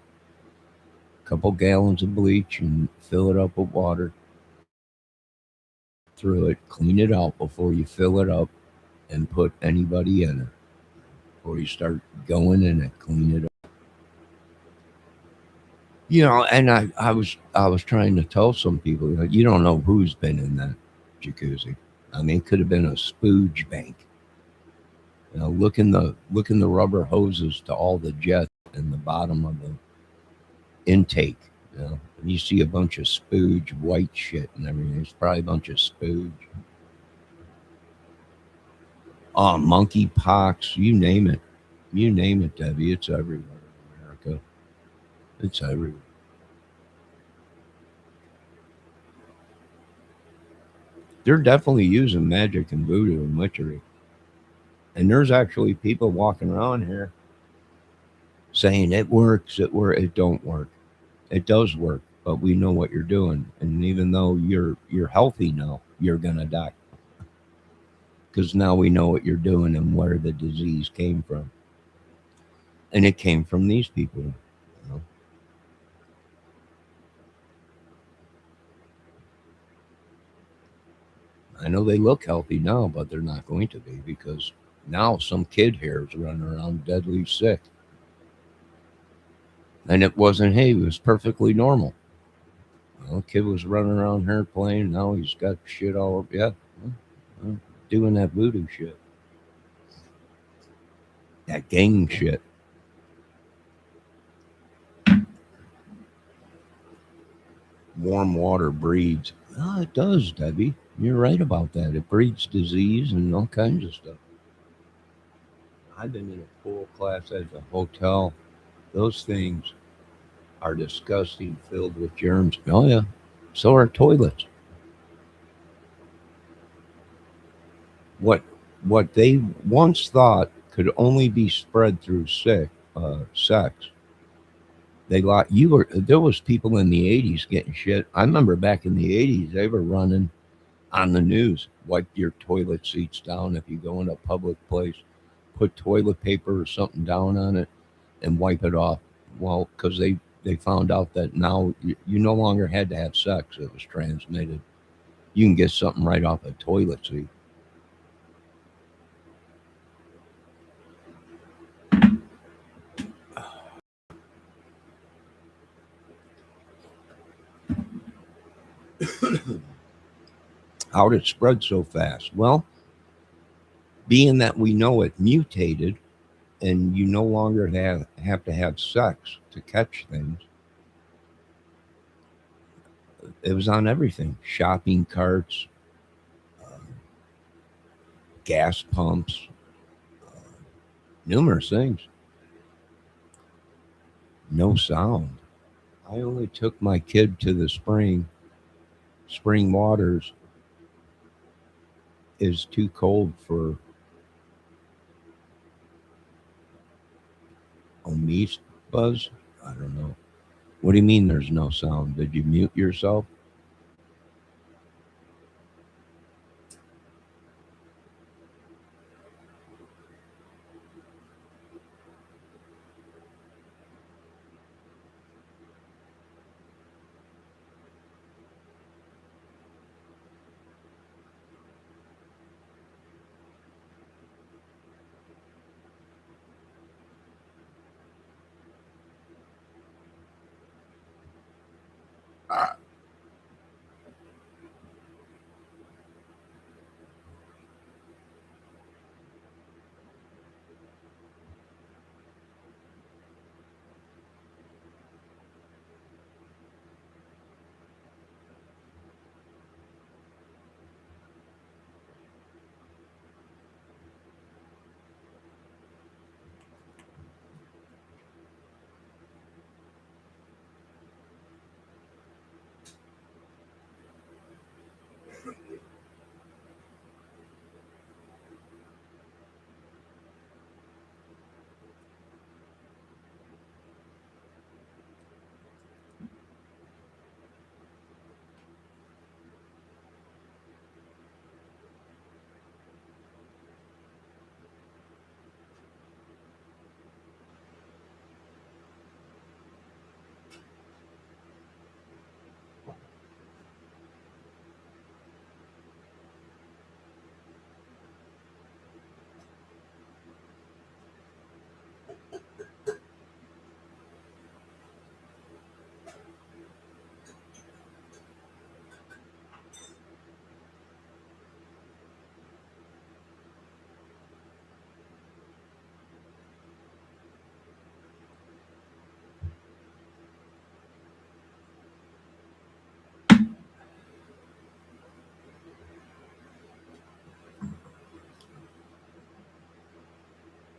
A couple gallons of bleach and fill it up with water through it, clean it out before you fill it up and put anybody in it. Before you start going in it, clean it up. And I was trying to tell some people, you don't know who's been in that jacuzzi. I mean, it could have been a spooge bank. Look in the rubber hoses to all the jets in the bottom of the intake. And you see a bunch of spooge white shit and everything. It's probably a bunch of spooge. Oh, monkey pox, you name it. You name it, Debbie. It's everywhere in America. It's everywhere. They're definitely using magic and voodoo and witchery. And there's actually people walking around here saying it works, it don't work. It does work, but we know what you're doing. And even though you're healthy now, you're gonna die. Because now we know what you're doing and where the disease came from. And it came from these people. know. I know they look healthy now, but they're not going to be because now some kid here is running around deadly sick. And it wasn't, hey, it was perfectly normal. Kid was running around here playing. Now he's got shit all over. Yeah, well, doing that voodoo shit, that gang shit. Warm water breeds. Oh, it does, Debbie. You're right about that. It breeds disease and all kinds of stuff. I've been in a pool class at a hotel. Those things are disgusting, filled with germs. Oh yeah, so are toilets. What what they once thought could only be spread through sex. They lot you were there was people in the '80s getting shit. I remember back in the '80s they were running on the news. Wipe your toilet seats down if you go in a public place. Put toilet paper or something down on it and wipe it off. Well, because they found out that now you no longer had to have sex. It was transmitted. You can get something right off a toilet seat. How did it spread so fast? Well, being that we know it mutated and you no longer have to have sex to catch things, it was on everything: shopping carts, gas pumps, numerous things. No sound. I only took my kid to the spring waters is too cold for Omise buzz. I don't know. What do you mean there's no sound? Did you mute yourself?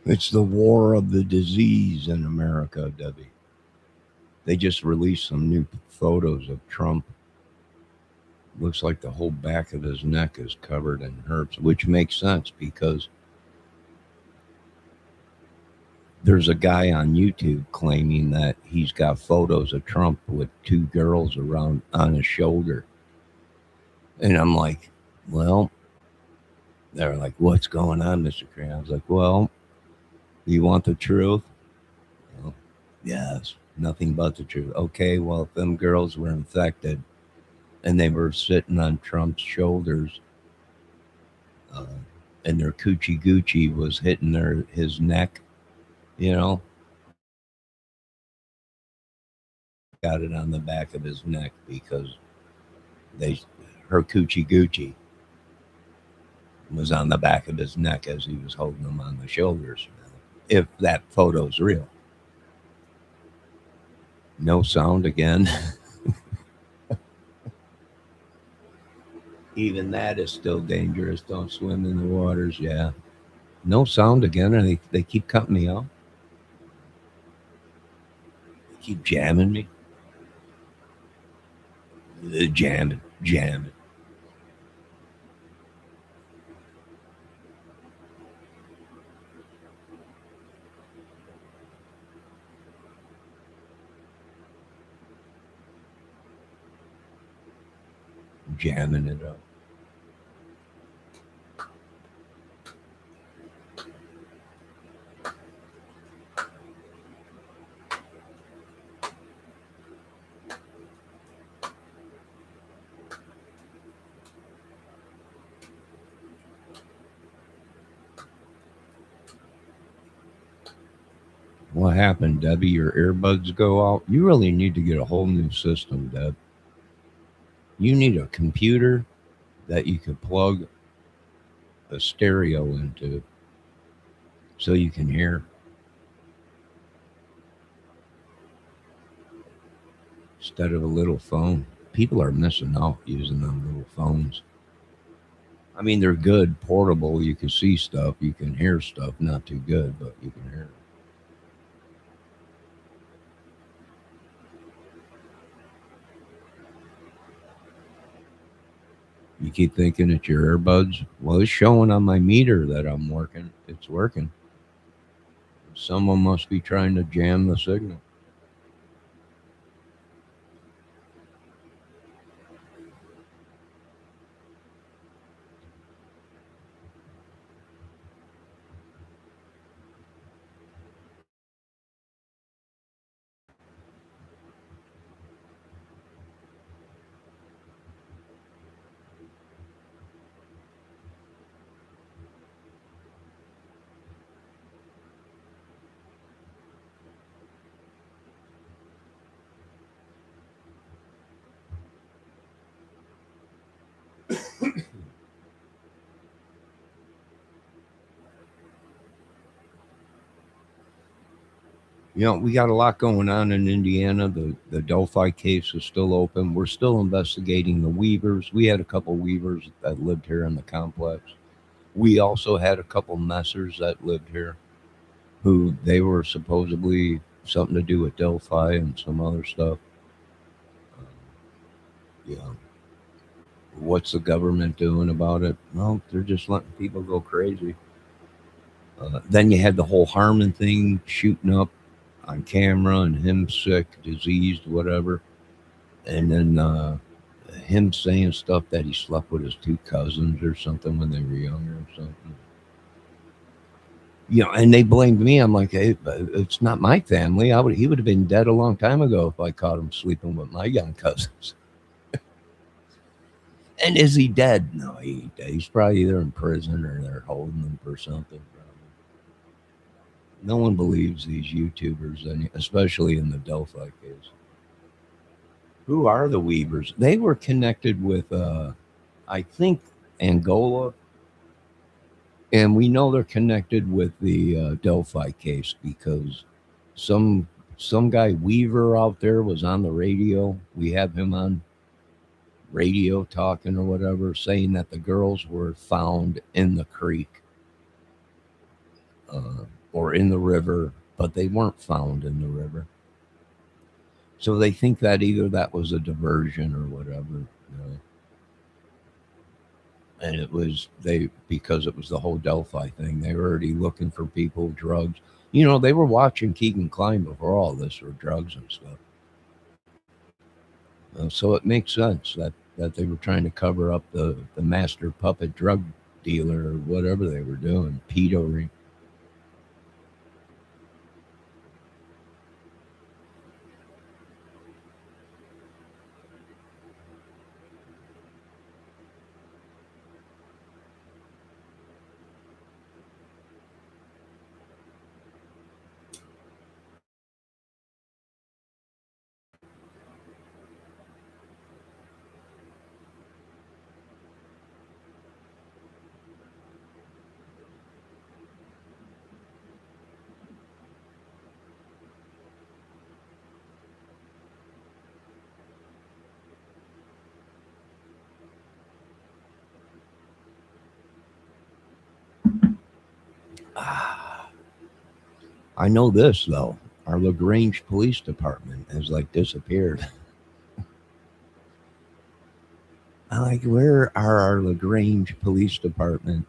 It's the war of the disease in America, Debbie. They just released some new photos of Trump. Looks like the whole back of his neck is covered in herpes, which makes sense because there's a guy on YouTube claiming that he's got photos of Trump with two girls around on his shoulder. And I'm like, well, they're like, what's going on, Mr. Crane? I was like, well, do you want the truth? Well, yes, nothing but the truth. Okay, well, if them girls were infected and they were sitting on Trump's shoulders, uh, and their coochie Gucci was hitting his neck, you know, got it on the back of his neck because they her coochie Gucci was on the back of his neck as he was holding them on the shoulders. If that photo's real. No sound again. Even that is still dangerous. Don't swim in the waters. Yeah. No sound again. And they keep cutting me off. They keep jamming me. Jamming, jamming, jamming it up. What happened, Debbie? Your earbuds go out? You really need to get a whole new system, Deb. You need a computer that you could plug a stereo into so you can hear instead of a little phone. People are missing out using them little phones. I mean, they're good, portable. You can see stuff, you can hear stuff. Not too good, but you can hear. You keep thinking it's your earbuds. Well, it's showing on my meter that I'm working. It's working. Someone must be trying to jam the signal. We got a lot going on in Indiana. The Delphi case is still open. We're still investigating the Weavers. We had a couple Weavers that lived here in the complex. We also had a couple Messers that lived here who they were supposedly something to do with Delphi and some other stuff. Um, yeah. What's the government doing about it? Well, they're just letting people go crazy. Then you had the whole Harmon thing shooting up on camera and him sick, diseased, whatever. And then him saying stuff that he slept with his two cousins or something when they were younger or something. And they blamed me. I'm like, hey, it's not my family. He would have been dead a long time ago if I caught him sleeping with my young cousins. And is he dead? No, he ain't dead. He's probably either in prison or they're holding him for something. Probably. No one believes these YouTubers, especially in the Delphi case. Who are the Weavers? They were connected with, I think, Angola, and we know they're connected with the Delphi case because some some guy Weaver out there was on the radio. We have him on radio talking or whatever, saying that the girls were found in the creek or in the river, but they weren't found in the river. So they think that either that was a diversion or whatever. And it was they because it was the whole Delphi thing. They were already looking for people, drugs. They were watching Keegan Klein before all this for drugs and stuff. So it makes sense that they were trying to cover up the master puppet drug dealer or whatever they were doing, pedo ring. Ah, I know this though. Our Lagrange Police Department has like disappeared. I'm like, where are our Lagrange Police Department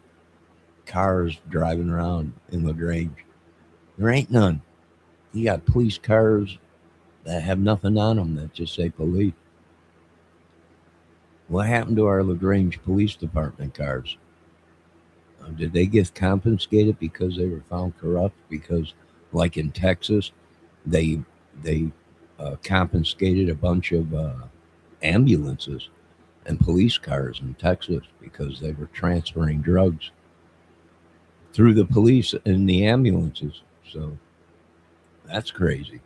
cars driving around in Lagrange? There ain't none. You got police cars that have nothing on them that just say police. What happened to our Lagrange Police Department cars? Did they get confiscated because they were found corrupt? Because, like in Texas, they they confiscated a bunch of ambulances and police cars in Texas because they were transferring drugs through the police in the ambulances. So that's crazy.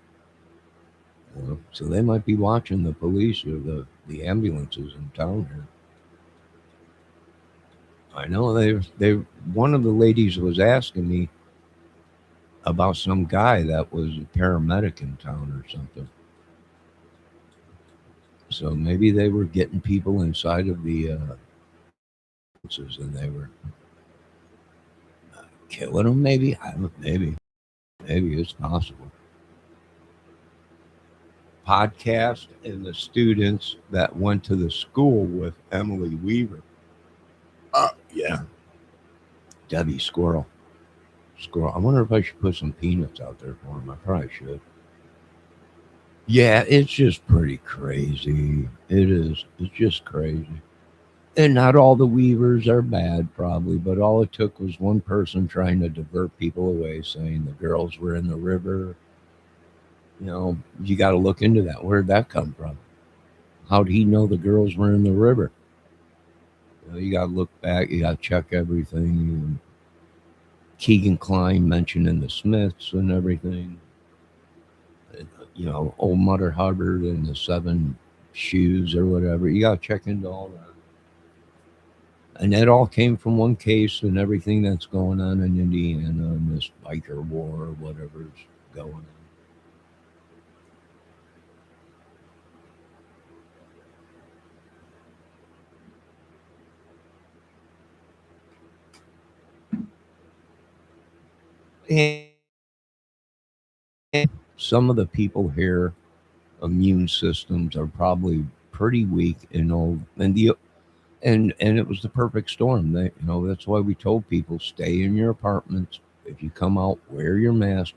So they might be watching the police or the ambulances in town here. I know they one of the ladies was asking me about some guy that was a paramedic in town or something. So maybe they were getting people inside of the ambulances and they were killing them. Maybe I don't. Maybe it's possible. Podcast and the students that went to the school with Emily Weaver. Yeah, Debbie Squirrel. Squirrel. I wonder if I should put some peanuts out there for him. I probably should. Yeah, it's just pretty crazy. It is. It's just crazy. And not all the Weavers are bad, probably, but all it took was one person trying to divert people away, saying the girls were in the river. You got to look into that. Where'd that come from? How'd he know the girls were in the river? You got to look back. You got to check everything. And Keegan Klein mentioning the Smiths and everything. Old Mother Hubbard and the seven shoes or whatever. You got to check into all that. And that all came from one case and everything that's going on in Indiana and this biker war or whatever's going on. And some of the people here, immune systems are probably pretty weak and old, and it was the perfect storm. That's why we told people stay in your apartments. If you come out, wear your mask,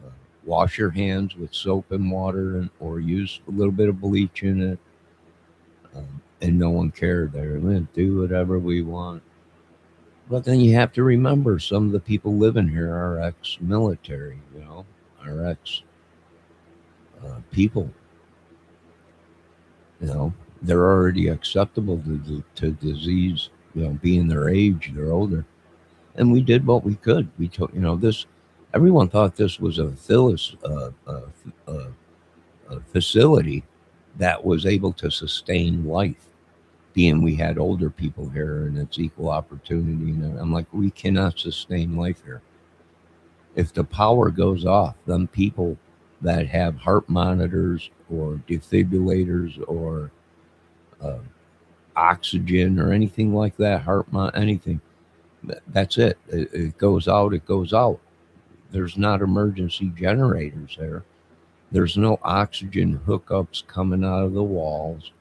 uh, wash your hands with soap and water, or use a little bit of bleach in it. And no one cared. They were going to do whatever we want. But then you have to remember some of the people living here are ex-military, are ex people. You know, they're already acceptable to disease. Being their age, they're older, and we did what we could. We took, this. Everyone thought this was a facility that was able to sustain life. Being we had older people here and it's equal opportunity, and I'm like, we cannot sustain life here. If the power goes off, then people that have heart monitors or defibrillators or uh, oxygen or anything like that, anything, that's it. It goes out, it goes out. There's not emergency generators there. There's no oxygen hookups coming out of the walls.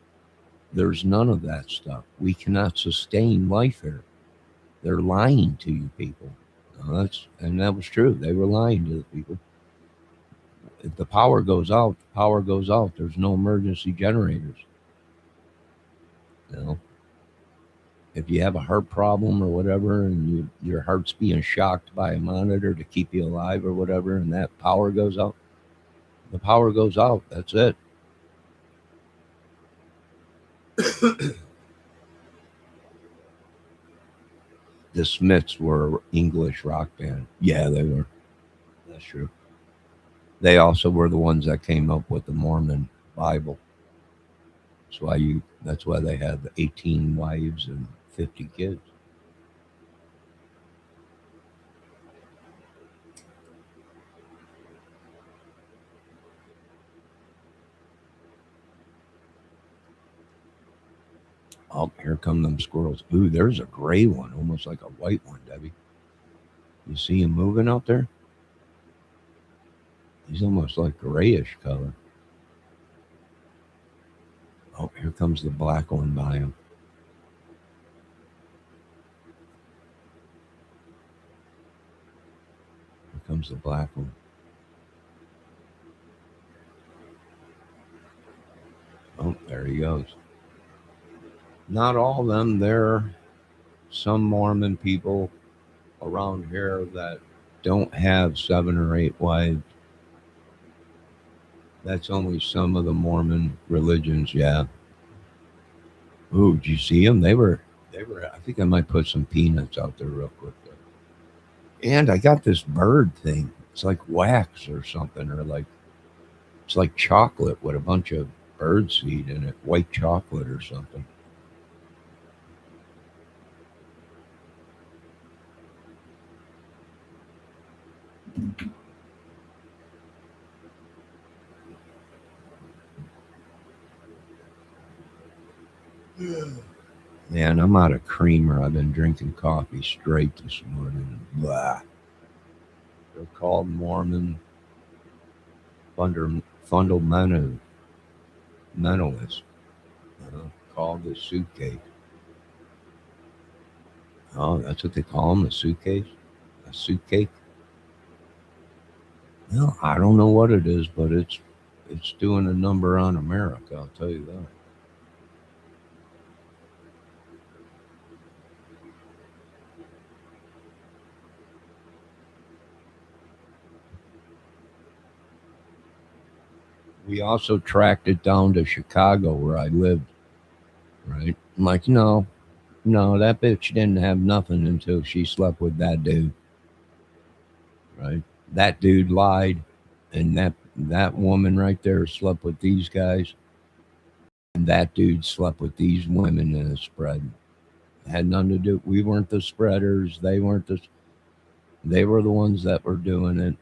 There's none of that stuff. We cannot sustain life here. They're lying to you people. And that was true. They were lying to the people. If the power goes out, the power goes out. There's no emergency generators. You know, if you have a heart problem or whatever, and your heart's being shocked by a monitor to keep you alive or whatever, and that power goes out, the power goes out. That's it. The Smiths were an English rock band. Yeah, they were. That's true. They also were the ones that came up with the Mormon Bible. That's why they had 18 wives and 50 kids. Oh, here come them squirrels. Ooh, there's a gray one, almost like a white one, Debbie. You see him moving out there? He's almost like grayish color. Oh, here comes the black one by him. Here comes the black one. Oh, there he goes. Not all of them. There are some Mormon people around here that don't have 7 or 8 wives. That's only some of the Mormon religions. Yeah. Ooh, did you see them? They were. I think I might put some peanuts out there real quick. And I got this bird thing. It's like wax or something, or like it's like chocolate with a bunch of bird seed in it, white chocolate or something. Man, I'm out of creamer. I've been drinking coffee straight this morning. Blah. They're called Mormon fundamental mentalists. Called the suitcase. Oh, that's what they call them, a suitcase, a suitcase. Well, I don't know what it is, but it's doing a number on America. I'll tell you that. We also tracked it down to Chicago where I lived. Right? I'm like, no, no, that bitch didn't have nothing until she slept with that dude. Right? That dude lied, and that woman right there slept with these guys, and that dude slept with these women in a spread. It had nothing to do. We weren't the spreaders. They weren't the. They were the ones that were doing it,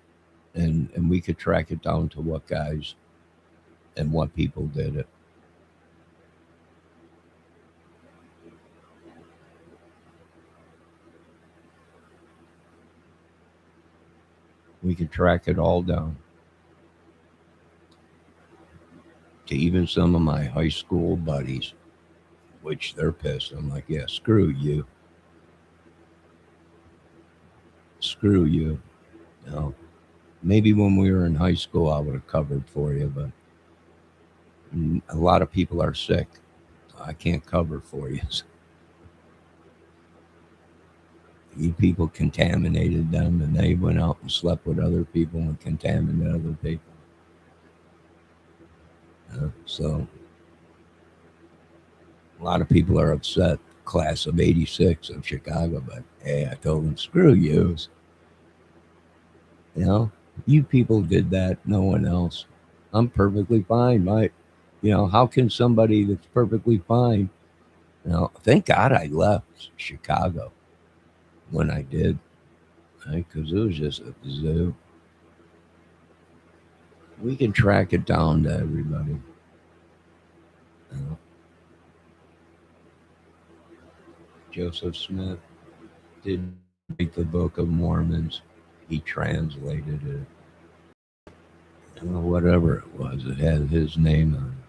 and we could track it down to what guys and what people did it. We could track it all down to even some of my high school buddies, which they're pissed. I'm like, yeah, screw you. Screw you. You know, maybe when we were in high school, I would have covered for you, but a lot of people are sick. I can't cover for you. You people contaminated them, and they went out and slept with other people and contaminated other people. So a lot of people are upset. Class of '86 of Chicago, but hey, I told them, screw you. You know, you people did that. No one else. I'm perfectly fine. How can somebody that's perfectly fine? Thank God I left Chicago when I did, right? Because it was just a zoo. We can track it down to everybody. You know, Joseph Smith did write the Book of Mormons. He translated it. Whatever it was, it had his name on it.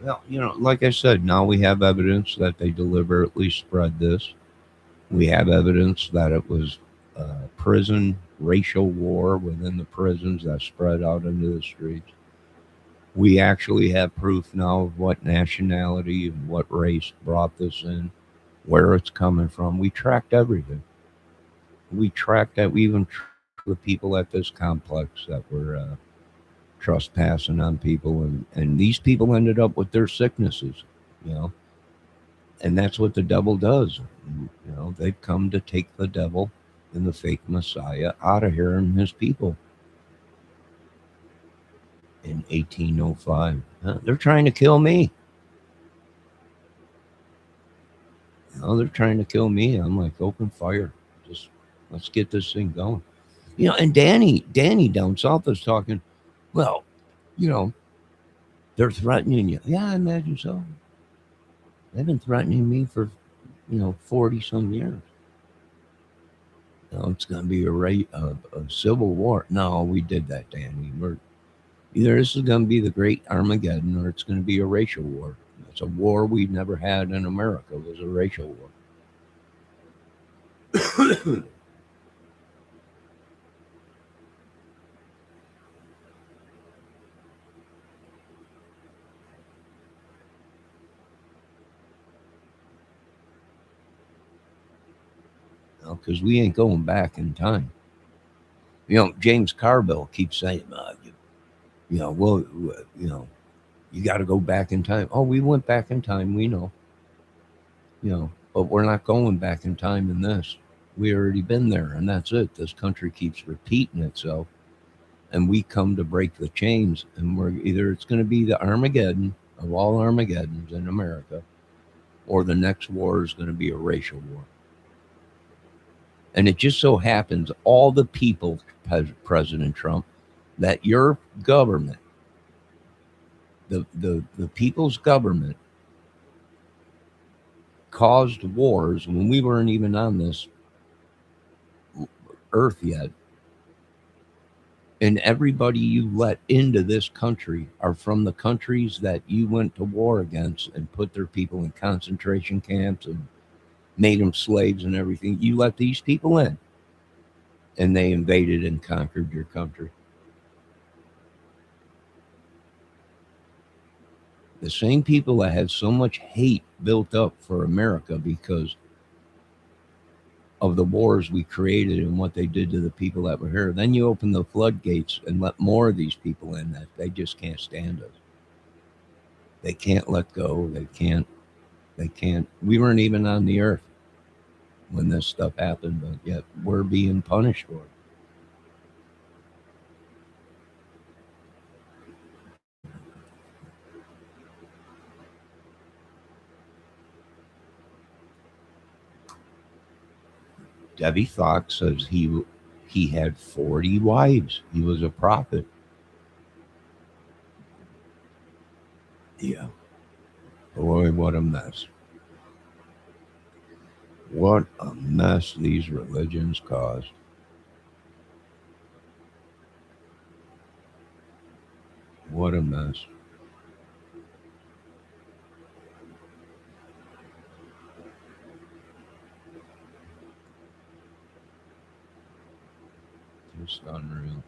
Well, like I said, now we have evidence that they deliberately spread this. We have evidence that it was prison racial war within the prisons that spread out into the streets. We actually have proof now of what nationality and what race brought this in, where it's coming from. We tracked everything. We tracked that. We even tracked the people at this complex that were trespassing on people, and these people ended up with their sicknesses, you know, and that's what the devil does. They've come to take the devil and the fake Messiah out of here and his people in 1805. They're trying to kill me. They're trying to kill me. I'm like, open fire. Just let's get this thing going. And Danny down south is talking. Well, you know, they're threatening you. Yeah, I imagine so. They've been threatening me for 40 some years. It's going to be a civil war. No, we did that, Danny. Either this is going to be the great Armageddon or it's going to be a racial war. It's a war we never had in America. It was a racial war. Because we ain't going back in time. James Carville keeps saying, well, you got to go back in time. Oh, we went back in time. We know, but we're not going back in time in this. We already been there, and that's it. This country keeps repeating itself, and we come to break the chains. And we're either it's going to be the Armageddon of all Armageddons in America, or the next war is going to be a racial war. And it just so happens all the people, President Trump, that your government, the people's government, caused wars when we weren't even on this earth yet. And everybody you let into this country are from the countries that you went to war against and put their people in concentration camps and made them slaves and everything. You let these people in, and they invaded and conquered your country. The same people that had so much hate built up for America because of the wars we created and what they did to the people that were here. Then you open the floodgates and let more of these people in that they just can't stand us. They can't let go. They can't. We weren't even on the earth when this stuff happened, but yet we're being punished for it. Debbie Fox says he had 40 wives. He was a prophet. Yeah. Boy, what a mess. What a mess these religions caused. What a mess. Just unreal.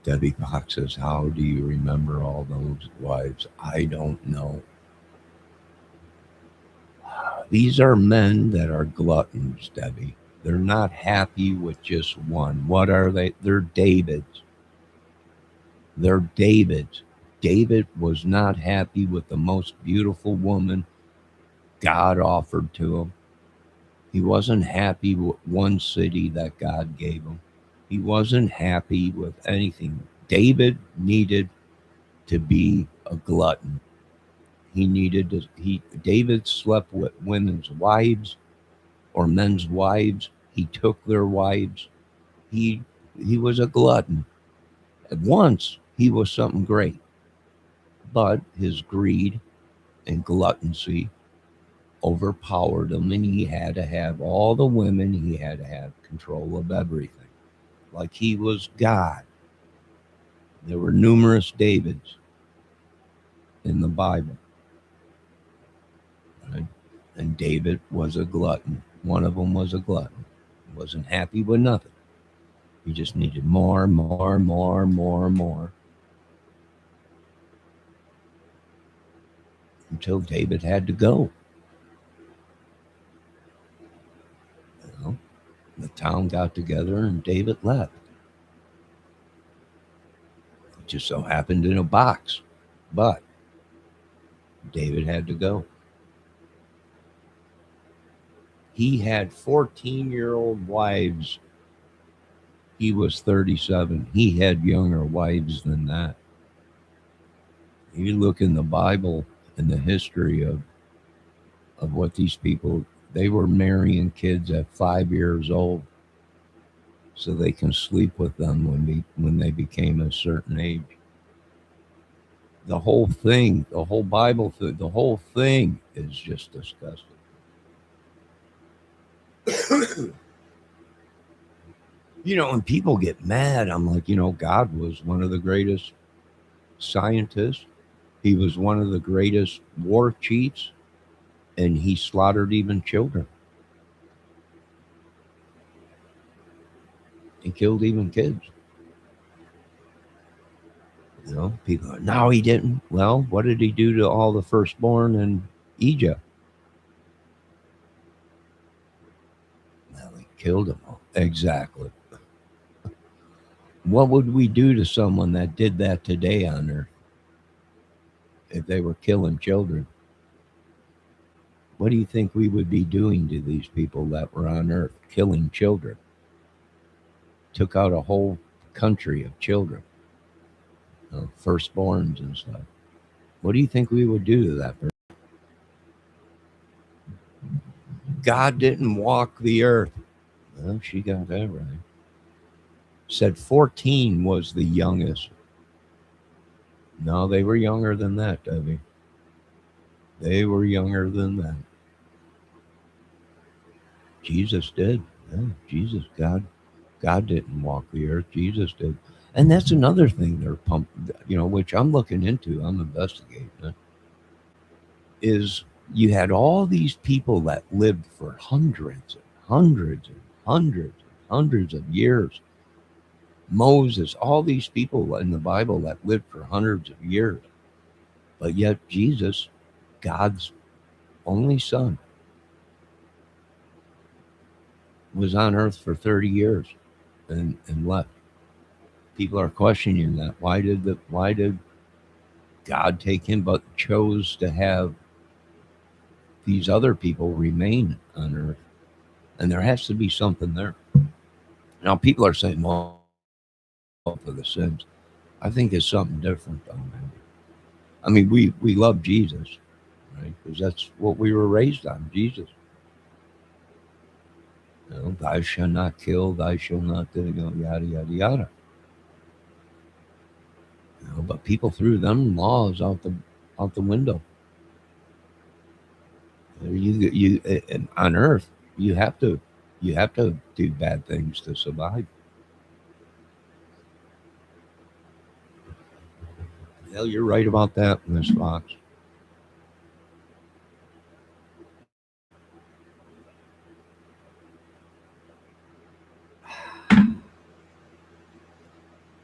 Debbie Fox says, how do you remember all those wives? I don't know. These are men that are gluttons, Debbie. They're not happy with just one. What are they? They're Davids. They're Davids. David was not happy with the most beautiful woman God offered to him. He wasn't happy with one city that God gave him. He wasn't happy with anything. David needed to be a glutton. David slept with women's wives or men's wives. He took their wives. He he was a glutton. At once he was something great, but his greed and gluttoncy overpowered him, and he had to have all the women. He had to have control of everything, like he was God. There were numerous Davids in the Bible, right? And David was a glutton. One of them was a glutton. He wasn't happy with nothing. He just needed more, more, more, more, more. Until David had to go. You know, the town got together and David left. It just so happened in a box. But David had to go. He had 14-year-old wives. He was 37. He had younger wives than that. You look in the Bible and the history of what these people, they were marrying kids at 5 years old so they can sleep with them when they became a certain age. The whole thing, the whole Bible, the whole thing is just disgusting. When people get mad, I'm like, God was one of the greatest scientists. He was one of the greatest war chiefs, and he slaughtered even children. He killed even kids. People are, no, he didn't. Well, what did he do to all the firstborn in Egypt? Well, he killed them all. Exactly. What would we do to someone that did that today on Earth if they were killing children? What do you think we would be doing to these people that were on Earth killing children? Took out a whole country of children, firstborns and stuff. What do you think we would do to that person? God didn't walk the earth. Well, she got that right. Said 14 was the youngest. No, they were younger than that, Debbie. They were younger than that. Jesus did. Yeah, Jesus, God didn't walk the earth. Jesus did. And that's another thing they're pumped, which I'm looking into. I'm investigating it. Is you had all these people that lived for hundreds and hundreds and hundreds and hundreds of years. Moses, all these people in the Bible that lived for hundreds of years. But yet Jesus, God's only son, was on earth for 30 years and left. People are questioning that. Why did God take him but chose to have these other people remain on earth? And there has to be something there. Now, people are saying, well, for the sins. I think it's something different, though, man. I mean, we love Jesus, right? Because that's what we were raised on, Jesus. You know, thou shalt not kill, thou shalt not, yada, yada, yada. You know, but people threw them laws out the window. On Earth, you have to you have to do bad things to survive. Hell, you're right about that, Miss Fox.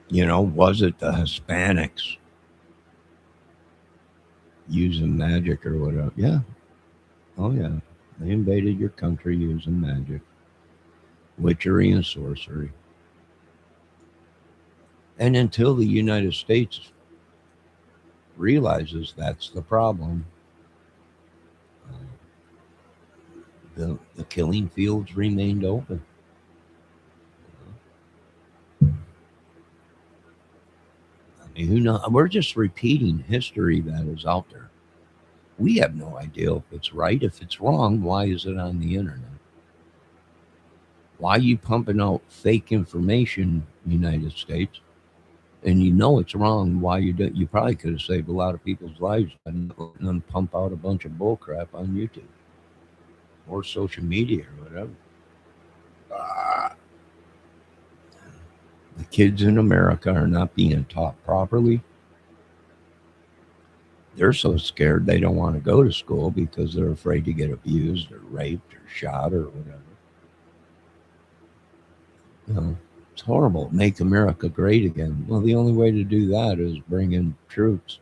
You know, was it the Hispanics using magic or whatever? Yeah. Oh yeah. They invaded your country using magic, witchery, and sorcery. And until the United States realizes that's the problem, uh, the killing fields remained open. I mean, who knows? We're just repeating history that is out there. We have no idea if it's right. If it's wrong, why is it on the internet? Why are you pumping out fake information, United States? And you know it's wrong. Why you do? You probably could have saved a lot of people's lives by not letting them pump out a bunch of bullcrap on YouTube or social media or whatever. Ah, the kids in America are not being taught properly. They're so scared they don't want to go to school because they're afraid to get abused or raped or shot or whatever. You know, it's horrible. Make America great again. Well, the only way to do that is bring in troops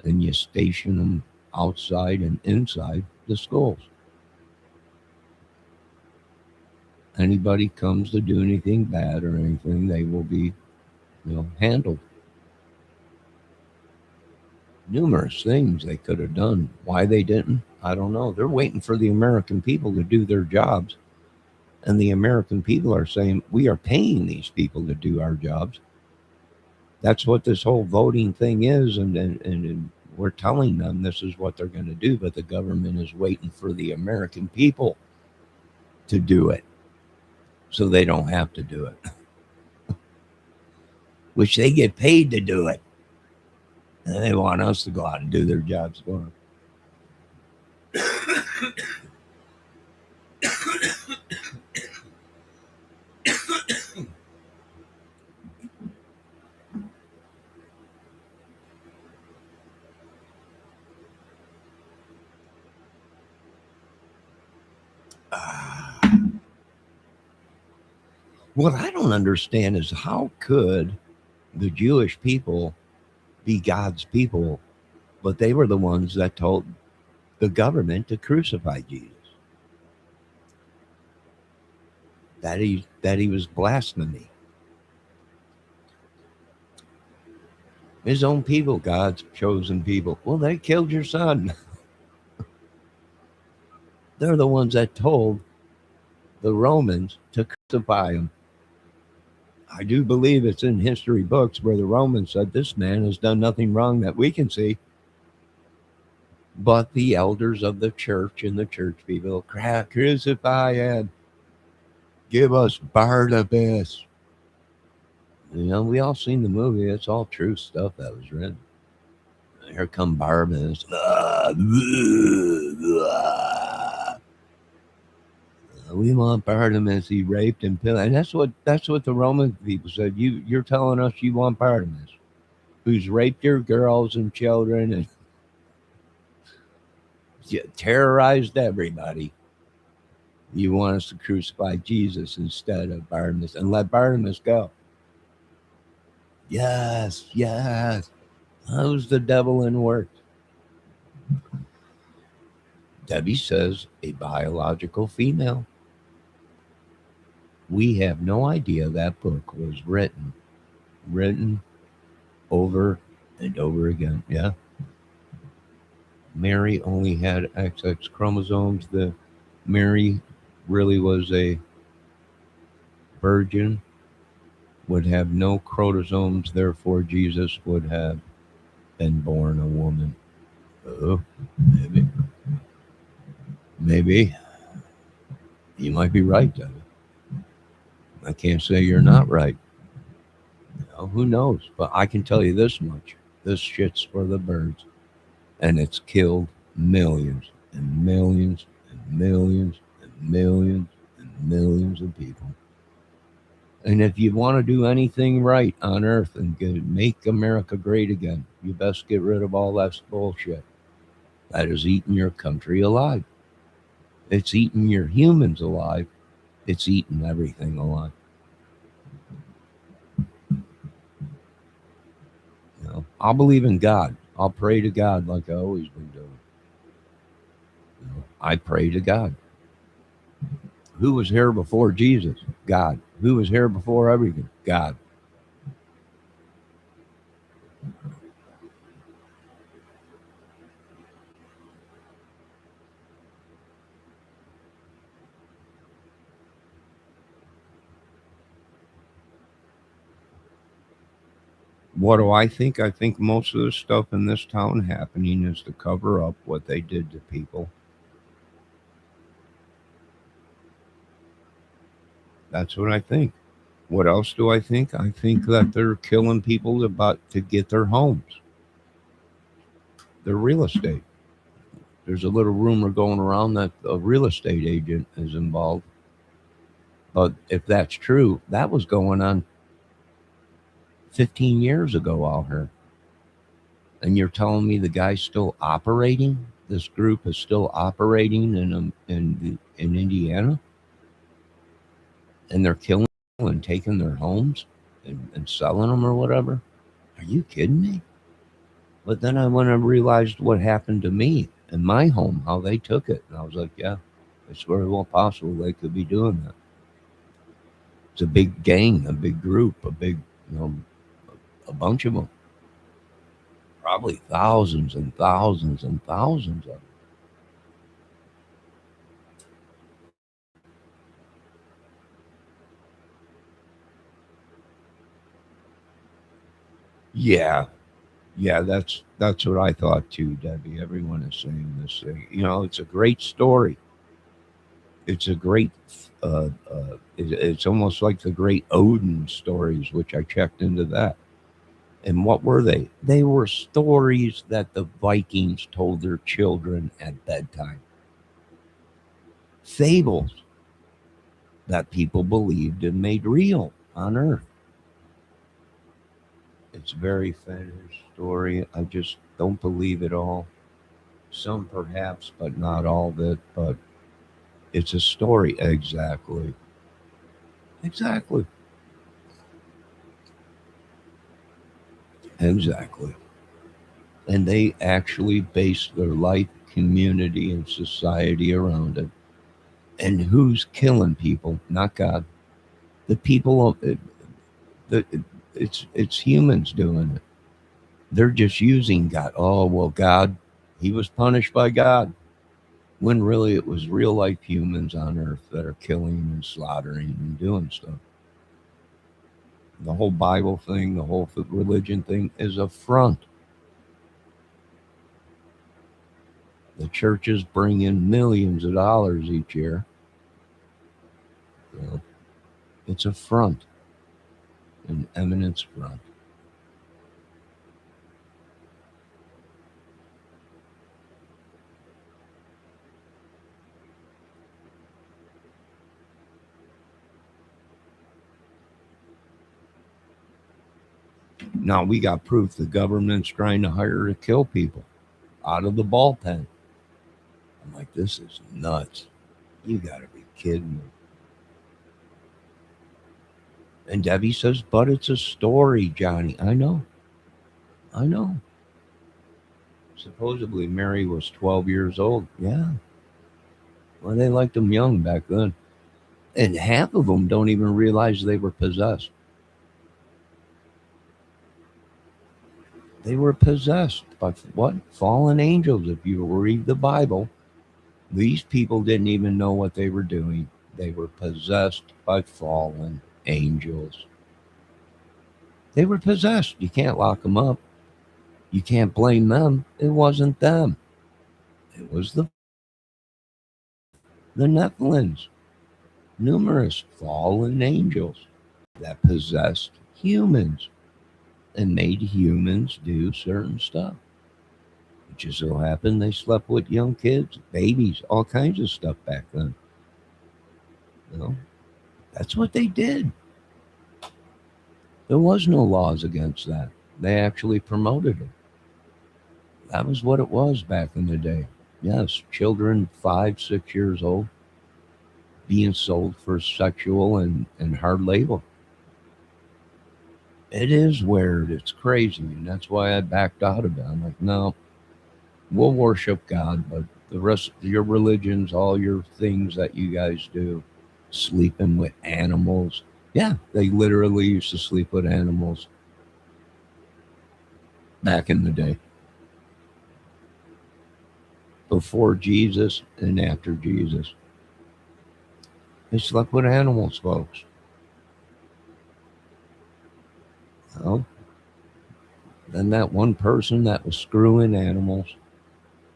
and you station them outside and inside the schools. Anybody comes to do anything bad or anything, they will be, handled. Numerous things they could have done. Why they didn't, I don't know. They're waiting for the American people to do their jobs. And the American people are saying, we are paying these people to do our jobs. That's what this whole voting thing is. And we're telling them this is what they're going to do. But the government is waiting for the American people to do it so they don't have to do it, which they get paid to do it. And they want us to go out and do their jobs for them. What I don't understand is how could the Jewish people be God's people, but they were the ones that told the government to crucify Jesus. That he was blasphemy. His own people, God's chosen people. Well, they killed your son. They're the ones that told the Romans to crucify him. I do believe it's in history books where the Romans said this man has done nothing wrong that we can see. But the elders of the church and the church people crucify him. Give us Barnabas. We all seen the movie. It's all true stuff that was written. Here come Barnabas. We want Barnabas. He raped and killed, and that's what the Roman people said. You're telling us you want Barnabas, who's raped your girls and children and terrorized everybody. You want us to crucify Jesus instead of Barnabas and let Barnabas go. Yes, yes. How's the devil in work? Debbie says a biological female. We have no idea that book was written over and over again. Yeah. Mary only had XX chromosomes. The Mary really was a virgin would have no chromosomes, therefore Jesus would have been born a woman. Oh, maybe. Maybe. You might be right, Debbie. I can't say you're not right. Who knows? But I can tell you this much. This shit's for the birds. And it's killed millions and millions and millions and millions and millions of people. And if you want to do anything right on earth and make America great again, you best get rid of all that bullshit. That is eating your country alive. It's eating your humans alive. It's eating everything alive. I'll believe in God. I'll pray to God like I always been doing. I pray to God. Who was here before Jesus? God. Who was here before everything? God. What do I think? I think most of the stuff in this town happening is to cover up what they did to people. That's what I think. What else do I think? I think that they're killing people to get their homes, their real estate. There's a little rumor going around that a real estate agent is involved. But if that's true, that was going on 15 years ago out here. And you're telling me the guy's still operating? This group is still operating in Indiana? And they're killing people and taking their homes and selling them or whatever? Are you kidding me? But then I went and realized what happened to me in my home, how they took it. And I was like, yeah, it's very well possible they could be doing that. It's a big gang, a big group, a bunch of them. Probably thousands and thousands and thousands of them. Yeah, yeah, that's what I thought too, Debbie. Everyone is saying this thing. It's a great story. It's a great. It's almost like the great Odin stories, which I checked into that. And what were they? They were stories that the Vikings told their children at bedtime. Fables that people believed and made real on Earth. It's a very fantasy story. I just don't believe it all. Some perhaps, but not all of it. But it's a story. Exactly. Exactly. Exactly. And they actually base their life, community, and society around it. And who's killing people? Not God. The people. It's humans doing it. They're just using God. Oh well, God, he was punished by God. When really it was real life humans on Earth that are killing and slaughtering and doing stuff. The whole Bible thing, the whole religion thing is a front. The churches bring in millions of dollars each year. It's a front, an eminence front. Now we got proof the government's trying to hire to kill people out of the ball pen. I'm like, this is nuts. You got to be kidding me. And Debbie says, but it's a story, Johnny. I know. I know. Supposedly Mary was 12 years old. Yeah. Well, they liked them young back then. And half of them don't even realize they were possessed. They were possessed by what? Fallen angels. If you read the Bible, these people didn't even know what they were doing. They were possessed by fallen angels. They were possessed. You can't lock them up. You can't blame them. It wasn't them. It was the Nephilims, numerous fallen angels that possessed humans and made humans do certain stuff. It just so happened they slept with young kids, babies, all kinds of stuff back then. You know, that's what they did. There was no laws against that. They actually promoted it. That was what it was back in the day. Yes, children 5, 6 years old being sold for sexual and hard labor. It is weird. It's crazy. And that's why I backed out of it. I'm like, no, we'll worship God, but the rest of your religions, all your things that you guys do, sleeping with animals. Yeah, they literally used to sleep with animals back in the day. Before Jesus and after Jesus. They slept with animals, folks. Well, then that one person that was screwing animals,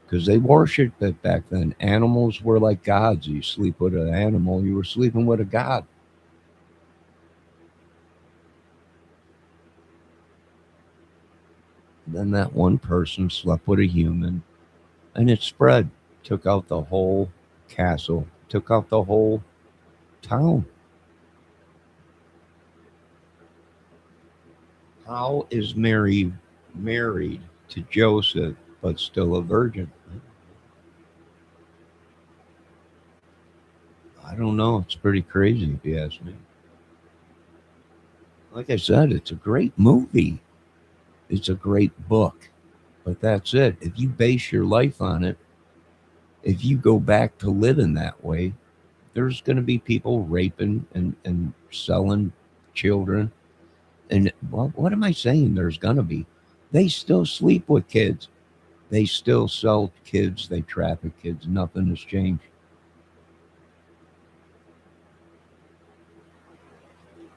because they worshipped it back then. Animals were like gods. You sleep with an animal, you were sleeping with a god. Then that one person slept with a human, and it spread, took out the whole castle, took out the whole town. How is Mary married to Joseph but still a virgin? I don't know. It's pretty crazy if you ask me. Like I said, it's a great movie. It's a great book. But that's it. If you base your life on it, if you go back to living that way, there's going to be people raping and selling children. And well, what am I saying? There's going to be. They still sleep with kids. They still sell kids. They traffic kids. Nothing has changed.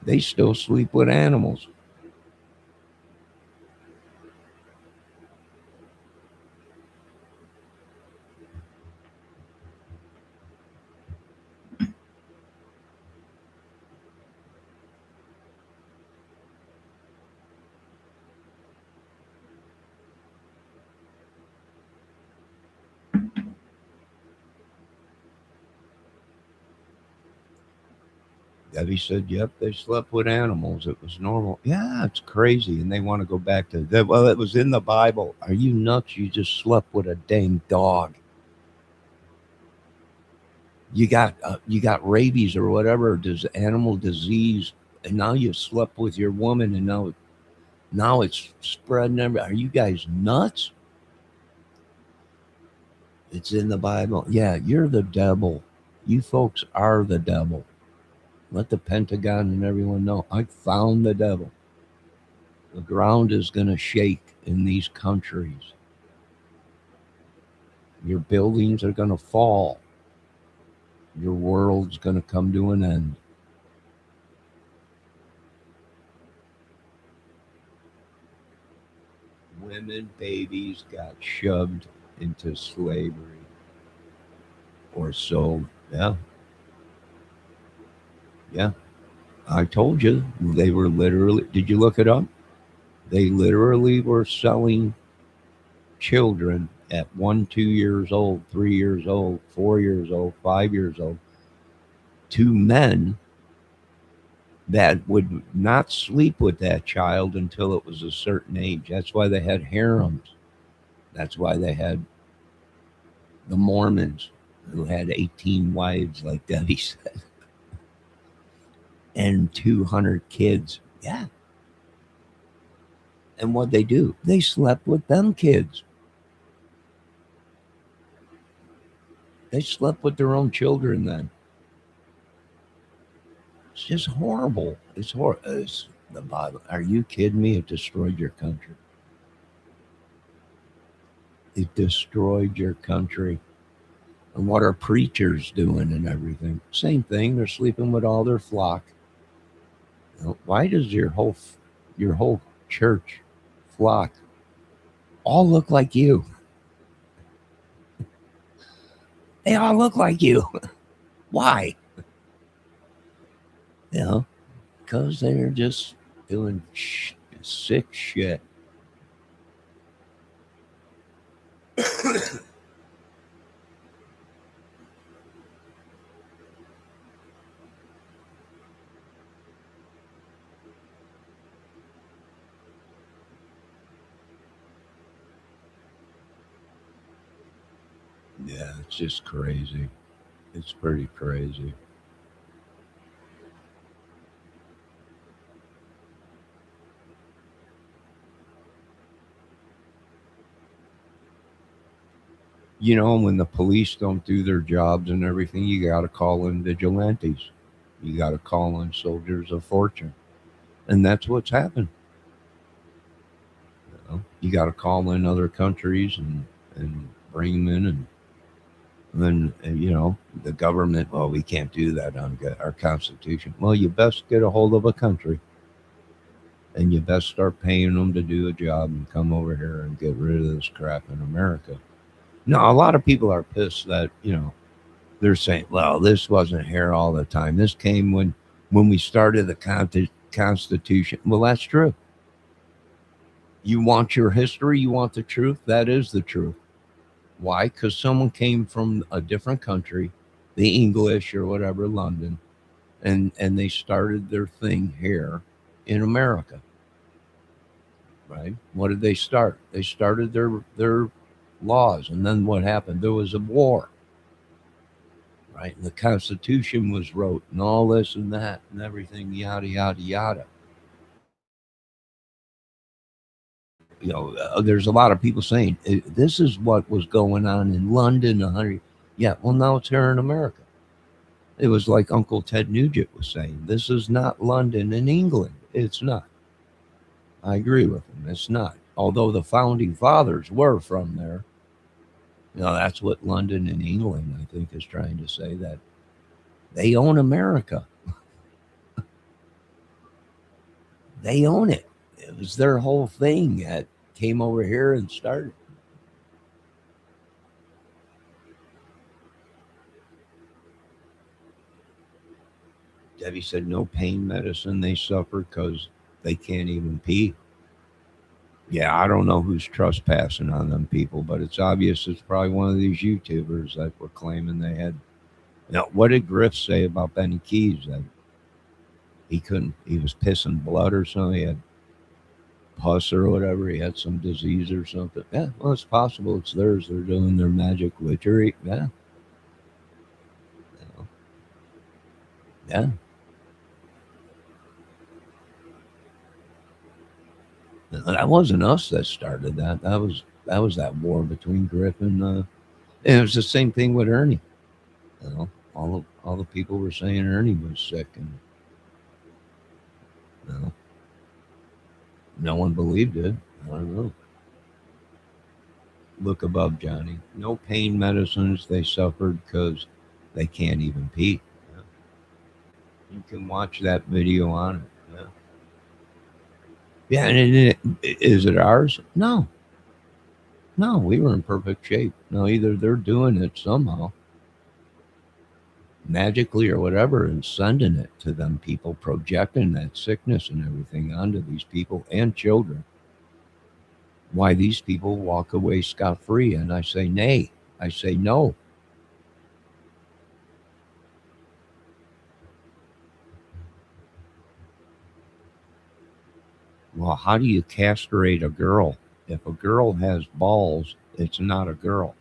They still sleep with animals. Debbie said, yep, they slept with animals. It was normal. Yeah, it's crazy. And they want to go back to that. Well, it was in the Bible. Are you nuts? You just slept with a dang dog. You got rabies or whatever, animal disease, and now you slept with your woman, and now it's spreading everywhere. Are you guys nuts? It's in the Bible. Yeah, you're the devil. You folks are the devil. Let the Pentagon and everyone know. I found the devil. The ground is going to shake in these countries. Your buildings are going to fall. Your world's going to come to an end. Women, babies got shoved into slavery or sold. Yeah. Yeah. I told you they were literally, did you look it up? They literally were selling children at 1, 2 years old, 3 years old, 4 years old, 5 years old to men that would not sleep with that child until it was a certain age. That's why they had harems. That's why they had the Mormons who had 18 wives, like Debbie said, and 200 kids. Yeah. And what they do? They slept with them kids. They slept with their own children then. It's just horrible. It's horrible. It's the Bible. Are you kidding me? It destroyed your country. It destroyed your country. And what are preachers doing and everything? Same thing. They're sleeping with all their flock. Why does your whole church flock all look like you? They all look like you. Why? You know, because they're just doing sick shit. Yeah, it's just crazy. It's pretty crazy. When the police don't do their jobs and everything, you got to call in vigilantes. You got to call in soldiers of fortune. And that's what's happened. You got to call in other countries and bring them in. And then, the government, well, we can't do that on our Constitution. Well, you best get a hold of a country and you best start paying them to do a job and come over here and get rid of this crap in America. No, a lot of people are pissed that, they're saying, well, this wasn't here all the time. This came when we started the Constitution. Well, that's true. You want your history, you want the truth. That is the truth. Why? Because someone came from a different country, the English or whatever, London, and they started their thing here in America. Right? What did they start? They started their laws, and then what happened? There was a war. Right? And the Constitution was wrote, and all this and that and everything, yada yada yada. There's a lot of people saying this is what was going on in London 100. Yeah, well, now it's here in America. It was like Uncle Ted Nugent was saying, this is not London in England. It's not. I agree with him. It's not. Although the founding fathers were from there. That's what London in England, I think, is trying to say, that they own America. They own it. It was their whole thing that came over here and started. Debbie said no pain medicine they suffer because they can't even pee. Yeah, I don't know who's trespassing on them people, but it's obvious it's probably one of these YouTubers that were claiming they had. What did Griff say about Benny Keys? That he was pissing blood or something. He had pus or whatever. He had some disease or something. Yeah, well, it's possible it's theirs. They're doing their magic witchery. Yeah. Yeah. That wasn't us that started that. That was that war between Griff and it was the same thing with Ernie. All the people were saying Ernie was sick, and you know, no one believed it. I don't know. Look above, Johnny. No pain medicines they suffered because they can't even pee. Yeah. You can watch that video on it. Yeah. Yeah, and is it ours? No, no, we were in perfect shape. No, either they're doing it somehow, magically or whatever, and sending it to them people, projecting that sickness and everything onto these people and children. Why these people walk away scot free? And I say, nay. I say, no. Well, how do you castrate a girl? If a girl has balls, it's not a girl.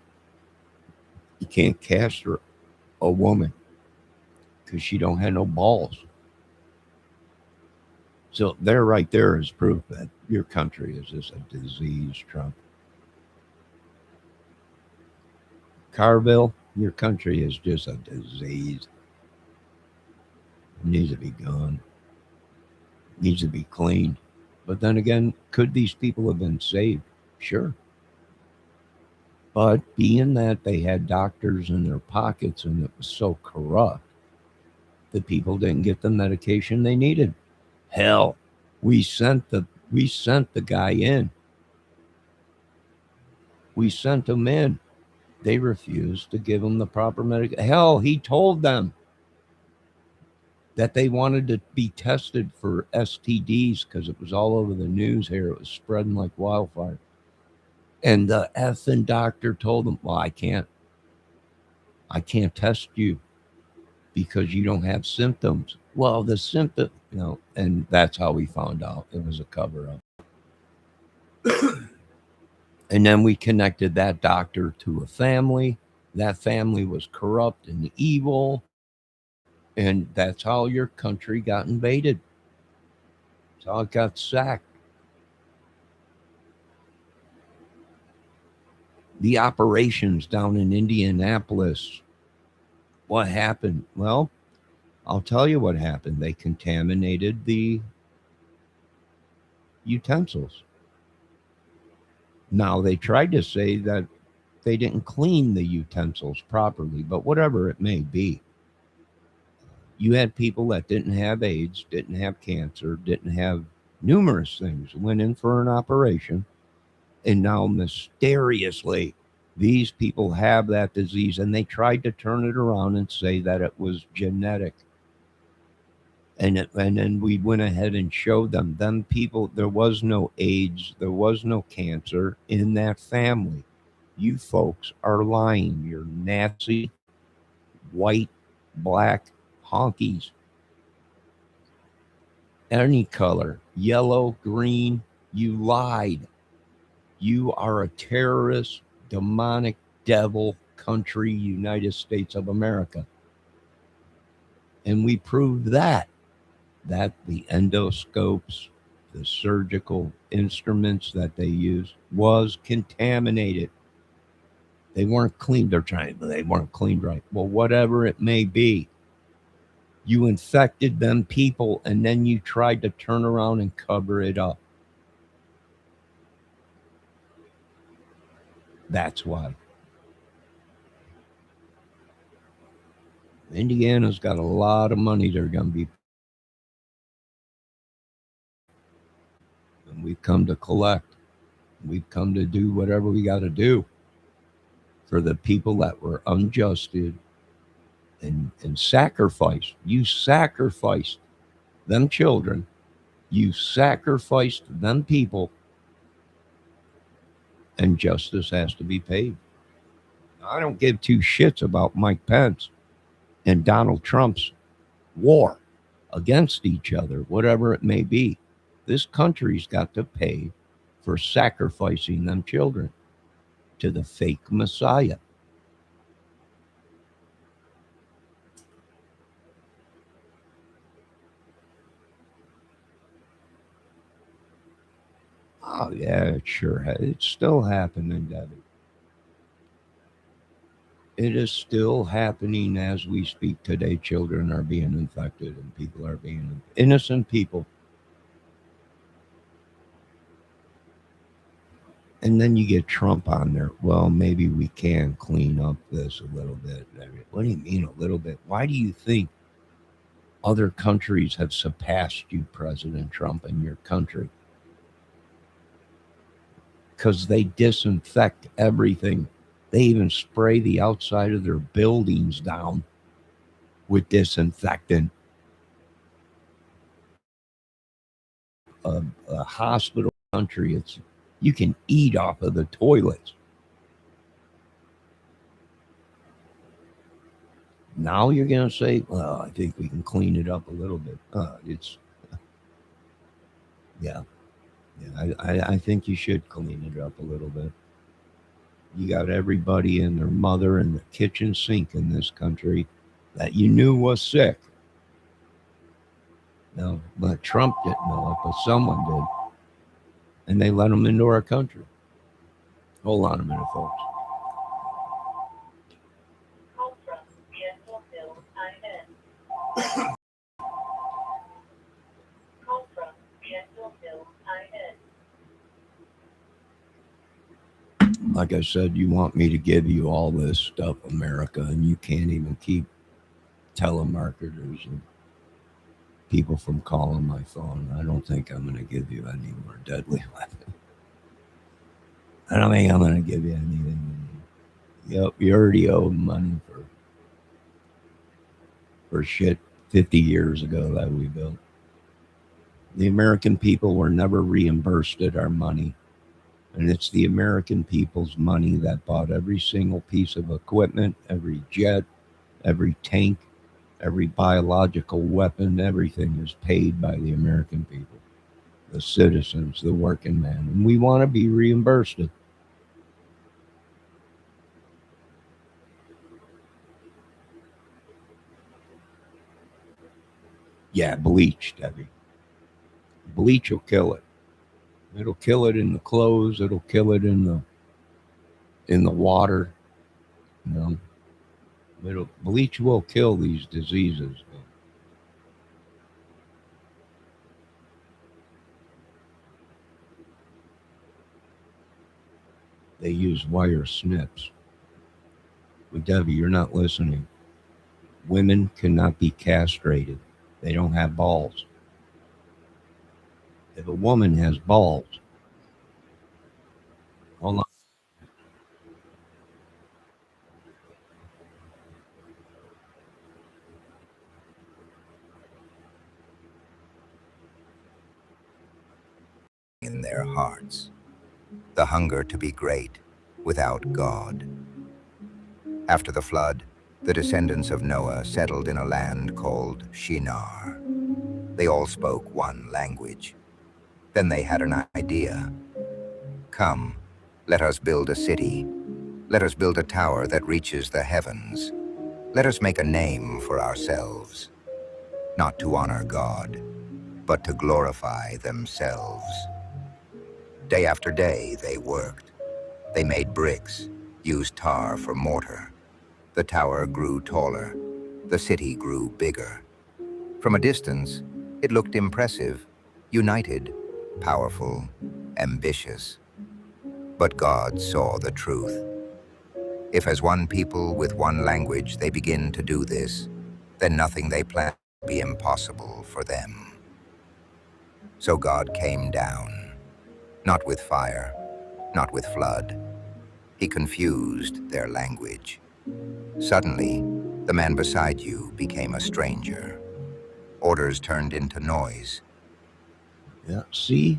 You can't castrate a woman because she don't have no balls. So there, right there, is proof that your country is just a disease, Trump. Carville, your country is just a disease. It needs to be gone. It needs to be cleaned. But then again, could these people have been saved? Sure. But being that they had doctors in their pockets and it was so corrupt, the people didn't get the medication they needed. Hell, we sent the guy in. We sent him in. They refused to give him the proper medical. Hell, he told them that they wanted to be tested for STDs because it was all over the news here. It was spreading like wildfire. And the effing doctor told them, well, I can't test you because you don't have symptoms. Well, the symptom, and that's how we found out it was a cover up. And then we connected that doctor to a family. That family was corrupt and evil. And that's how your country got invaded. That's how it got sacked. The operations down in Indianapolis, what happened? Well, I'll tell you what happened. They contaminated the utensils. Now, they tried to say that they didn't clean the utensils properly, but whatever it may be, you had people that didn't have AIDS, didn't have cancer, didn't have numerous things, went in for an operation, and now mysteriously, these people have that disease, and they tried to turn it around and say that it was genetic. And then we went ahead and showed them people, there was no AIDS, there was no cancer in that family. You folks are lying. You're Nazi, white, black honkies. Any color, yellow, green, you lied. You are a terrorist, demonic devil country, United States of America. And we proved that the endoscopes, the surgical instruments that they used was contaminated. They weren't cleaned. They weren't cleaned right. Well, whatever it may be, you infected them people and then you tried to turn around and cover it up. That's why. Indiana's got a lot of money they're going to be. And we've come to collect. We've come to do whatever we got to do for the people that were unjusted and sacrificed. You sacrificed them children. You sacrificed them people. And justice has to be paid. I don't give two shits about Mike Pence and Donald Trump's war against each other, whatever it may be. This country's got to pay for sacrificing them children to the fake Messiah. Oh, yeah, it's still happening, Debbie. It is still happening as we speak today. Children are being infected and people are being innocent people. And then you get Trump on there. Well, maybe we can clean up this a little bit. What do you mean a little bit? Why do you think other countries have surpassed you, President Trump, in your country? Because they disinfect everything. They even spray the outside of their buildings down with disinfectant. A hospital country, you can eat off of the toilets. Now you're going to say, well, I think we can clean it up a little bit. I think you should clean it up a little bit. You got everybody and their mother in the kitchen sink in this country that you knew was sick. No, but Trump didn't know it, but someone did. And they let them into our country. Hold on a minute, folks. Like I said, you want me to give you all this stuff, America, and you can't even keep telemarketers. people from calling my phone. I don't think I'm going to give you any more deadly weapons. I don't think I'm going to give you anything. Yep, you already owe money for shit 50 years ago that we built. The American people were never reimbursed at our money. And it's the American people's money that bought every single piece of equipment, every jet, every tank, every biological weapon. Everything is paid by the American people, the citizens, the working man. And we want to be reimbursed. Yeah, bleach, Debbie. Bleach will kill it. It'll kill it in the clothes. It'll kill it in the water. You know, bleach will kill these diseases. They use wire snips. But Debbie, you're not listening. Women cannot be castrated. They don't have balls. If a woman has balls, hold on. In their hearts, the hunger to be great without God. After the flood, the descendants of Noah settled in a land called Shinar. They all spoke one language. Then they had an idea. Come, let us build a city. Let us build a tower that reaches the heavens. Let us make a name for ourselves, not to honor God, but to glorify themselves. Day after day, they worked. They made bricks, used tar for mortar. The tower grew taller. The city grew bigger. From a distance, it looked impressive, united, powerful, ambitious. But God saw the truth. If as one people with one language they begin to do this, then nothing they plan will be impossible for them. So God came down, not with fire, not with flood. He confused their language. Suddenly, the man beside you became a stranger. Orders turned into noise. Yeah, see,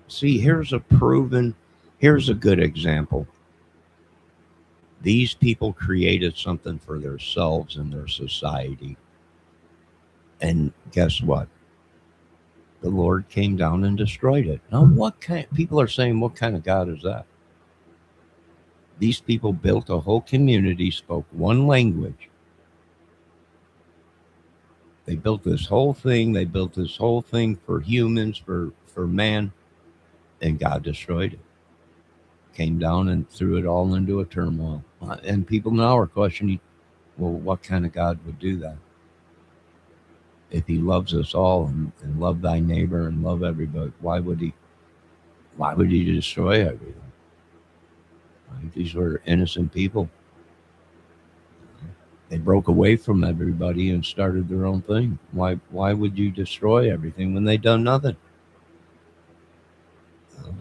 here's a good example. These people created something for themselves and their society. And guess what? The Lord came down and destroyed it. Now, people are saying, what kind of God is that? These people built a whole community, spoke one language. They built this whole thing. They built this whole thing for humans, for man, and God destroyed it. Came down and threw it all into a turmoil. And people now are questioning, well, what kind of God would do that? If he loves us all and love thy neighbor and love everybody, why would he destroy everything? Right? These were innocent people. They broke away from everybody and started their own thing. Why would you destroy everything when they done nothing?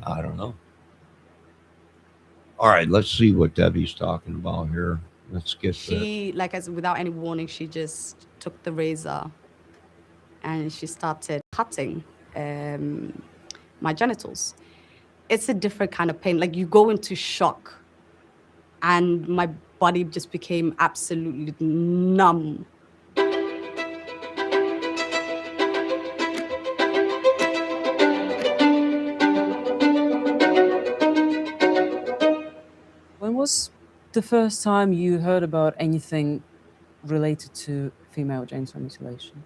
I don't know. All right, let's see what Debbie's talking about here. Let's get the She, like as without any warning, she just took the razor and she started cutting my genitals. It's a different kind of pain. Like you go into shock, and my body just became absolutely numb. When was the first time you heard about anything related to female genital mutilation?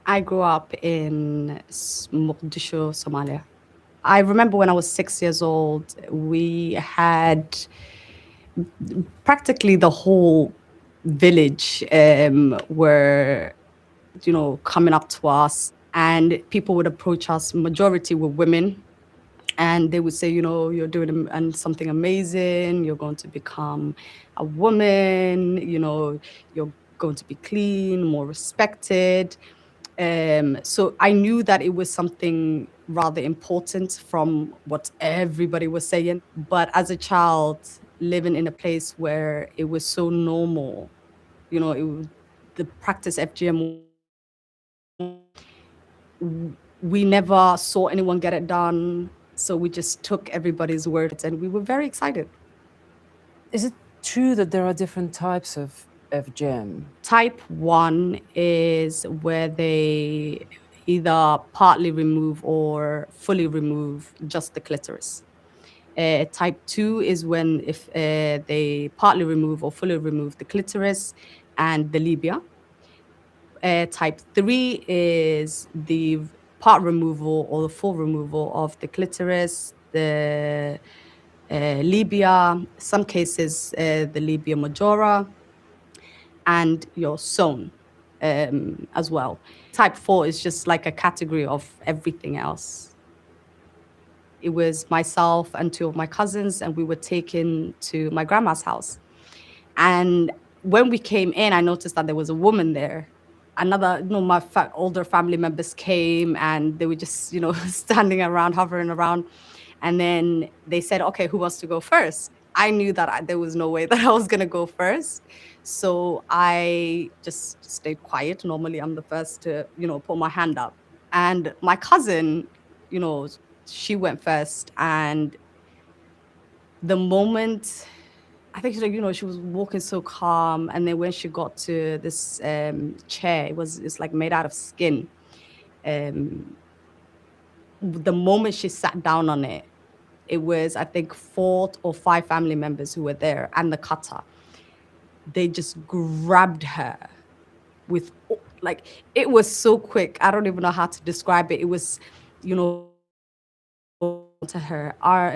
I grew up in Mogadishu, Somalia. I remember when I was 6 years old, we had practically the whole village were, coming up to us, and people would approach us. Majority were women, and they would say, you're doing something amazing. You're going to become a woman. You're going to be clean, more respected. So I knew that it was something rather important from what everybody was saying. But as a child, living in a place where it was so normal, the practice FGM, we never saw anyone get it done. So we just took everybody's word and we were very excited. Is it true that there are different types of FGM? Type 1 is where they either partly remove or fully remove just the clitoris. Type 2 is when if they partly remove or fully remove the clitoris and the labia. Type 3 is the part removal or the full removal of the clitoris, the labia, some cases the labia majora, and your zone as well. Type 4 is just like a category of everything else. It was myself and 2 of my cousins, and we were taken to my grandma's house. And when we came in, I noticed that there was a woman there. Another, my older family members came, and they were just, standing around, hovering around. And then they said, okay, who wants to go first? I knew that there was no way that I was going to go first. So I just stayed quiet. Normally, I'm the first to, put my hand up. And my cousin, she went first. And the moment, I think, she was walking so calm. And then when she got to this chair, it's like made out of skin. The moment she sat down on it, it was, I think, 4 or 5 family members who were there and the cutter. They just grabbed her with, it was so quick. I don't even know how to describe it. It was, to her, our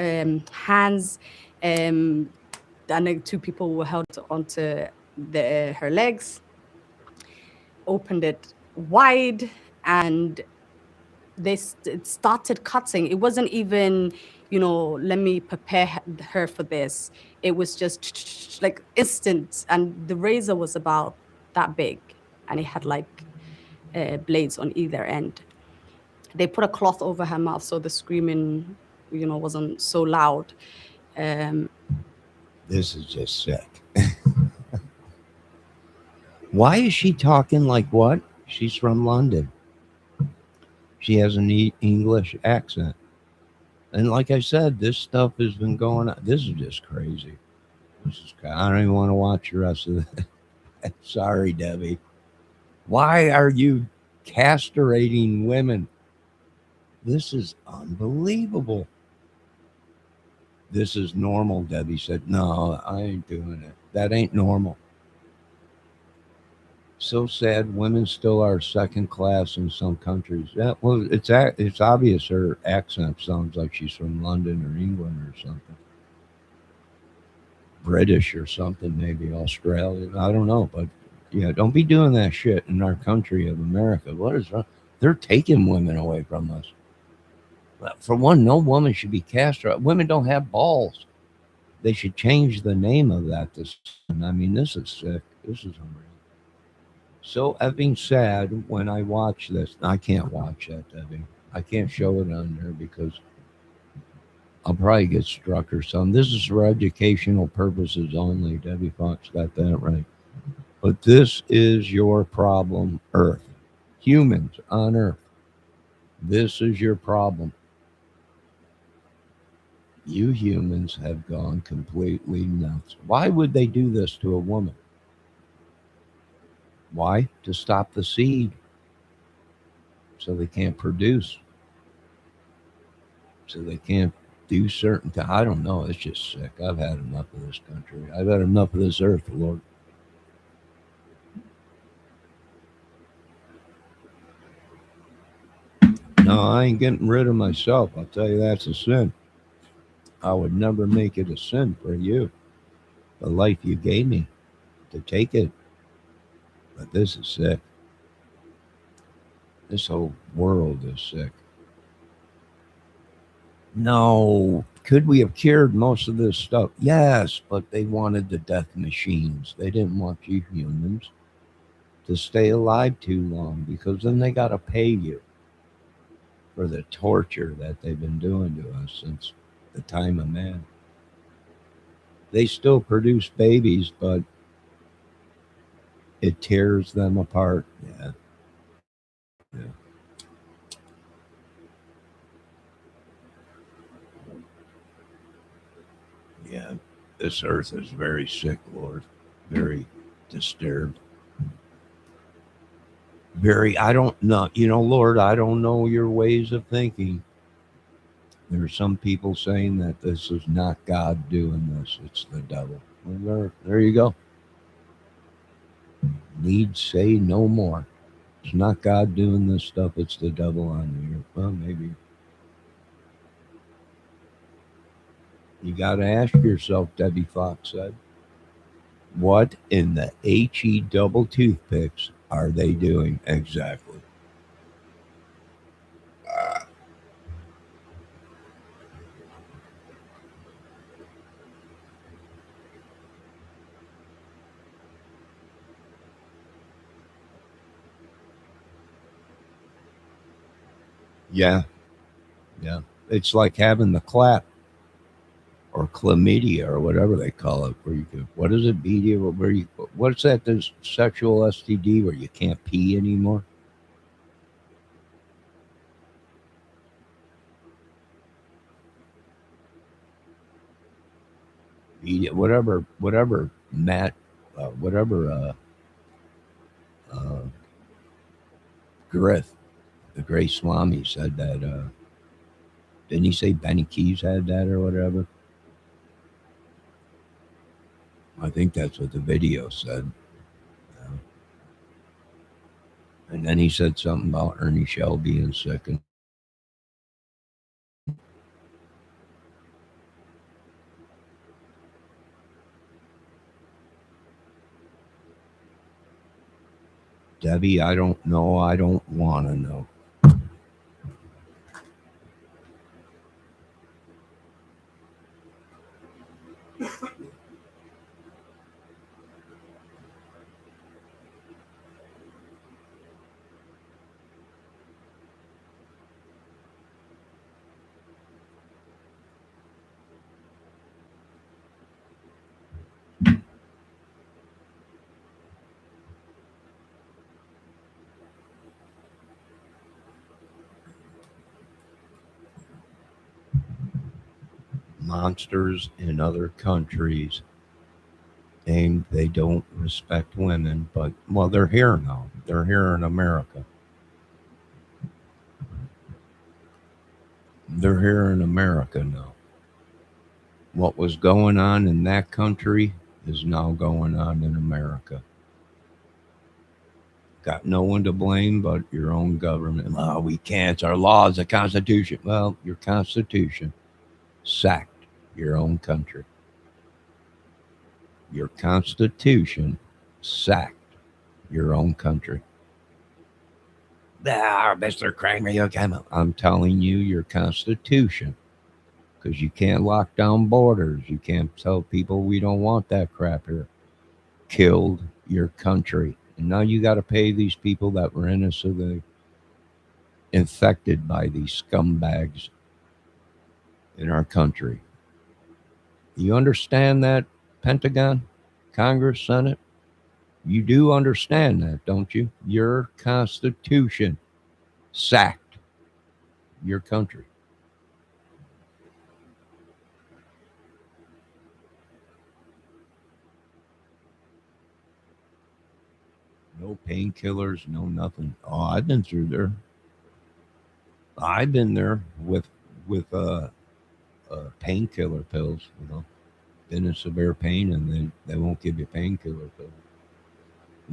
hands, and then 2 people were held onto her legs, opened it wide, and it started cutting. It wasn't even, let me prepare her for this. It was just like instant. And the razor was about that big, and it had like blades on either end. They put a cloth over her mouth so the screaming, wasn't so loud. This is just sick. Why is she talking like what? She's from London. She has an English accent. And like I said, this stuff has been going on. This is just crazy. I don't even want to watch the rest of it. Sorry, Debbie. Why are you castrating women? This is unbelievable. This is normal, Debbie said. No, I ain't doing it. That ain't normal. So sad. Women still are second class in some countries. Yeah, well, it's obvious her accent sounds like she's from London or England or something. British or something, maybe Australian. I don't know, but yeah, don't be doing that shit in our country of America. What is wrong? They're taking women away from us. For one, no woman should be castrated. Women don't have balls. They should change the name of that. I mean, this is sick. This is unreal. So effing sad when I watch this. I can't watch that, Debbie. I can't show it on there because I'll probably get struck or something. This is for educational purposes only. Debbie Fox got that right. But this is your problem, Earth. Humans on Earth. This is your problem. You humans have gone completely nuts. Why would they do this to a woman? Why? To stop the seed. So they can't produce. So they can't do certain things. I don't know. It's just sick. I've had enough of this country. I've had enough of this earth, Lord. No, I ain't getting rid of myself. I'll tell you that's a sin. I would never make it a sin for you. The life you gave me to take it. But this is sick. This whole world is sick. No. Could we have cured most of this stuff? Yes, but they wanted the death machines. They didn't want you humans. to stay alive too long, because then they got to pay you for the torture that they've been doing to us since the time of man. They still produce babies, but it tears them apart. Yeah. Yeah. Yeah. This earth is very sick, Lord. Very disturbed. Very, I don't know, Lord, I don't know your ways of thinking. There are some people saying that this is not God doing this, it's the devil. Well, there you go. Need say no more. It's not God doing this stuff, it's the devil on the earth. Well, maybe. You got to ask yourself, Debbie Fox said, what in the HE double toothpicks are they doing exactly? Yeah, yeah. It's like having the clap or chlamydia or whatever they call it, where you can, what is it, media, where you, what's that, this sexual STD where you can't pee anymore? Media, whatever, Matt, whatever, uh, Griff, the Gray Swami said that, didn't he say Benny Keys had that or whatever? I think that's what the video said. Uh, and then he said something about Ernie Shell being sick. And Debbie, I don't know. I don't want to know. Monsters in other countries, and they don't respect women, but, well, they're here now. They're here in America. They're here in America now. What was going on in that country is now going on in America. Got no one to blame but your own government. Oh, we can't. It's our laws, the Constitution. Well, your Constitution sacked your own country. Your Constitution sacked your own country. Ah, Mr. Kramer, you can. I'm telling you, your Constitution, because you can't lock down borders. You can't tell people we don't want that crap here. Killed your country. And now you got to pay these people that were innocently infected by these scumbags in our country. You understand that, Pentagon, Congress, Senate? You do understand that, don't you? Your Constitution sacked your country. No painkillers, no nothing. Oh, I've been through there. I've been there with painkiller pills. Been in severe pain, and they won't give you painkiller pills.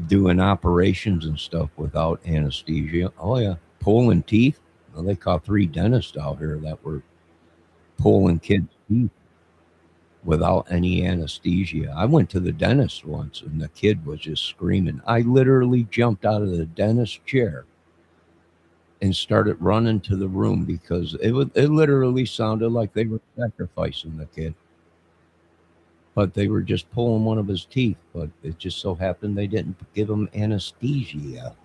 Doing operations and stuff without anesthesia. Oh yeah, pulling teeth. Well, they caught 3 dentists out here that were pulling kids' teeth without any anesthesia. I went to the dentist once, and the kid was just screaming. I literally jumped out of the dentist chair and started running to the room because it literally sounded like they were sacrificing the kid. but they were just pulling one of his teeth. But it just so happened they didn't give him anesthesia.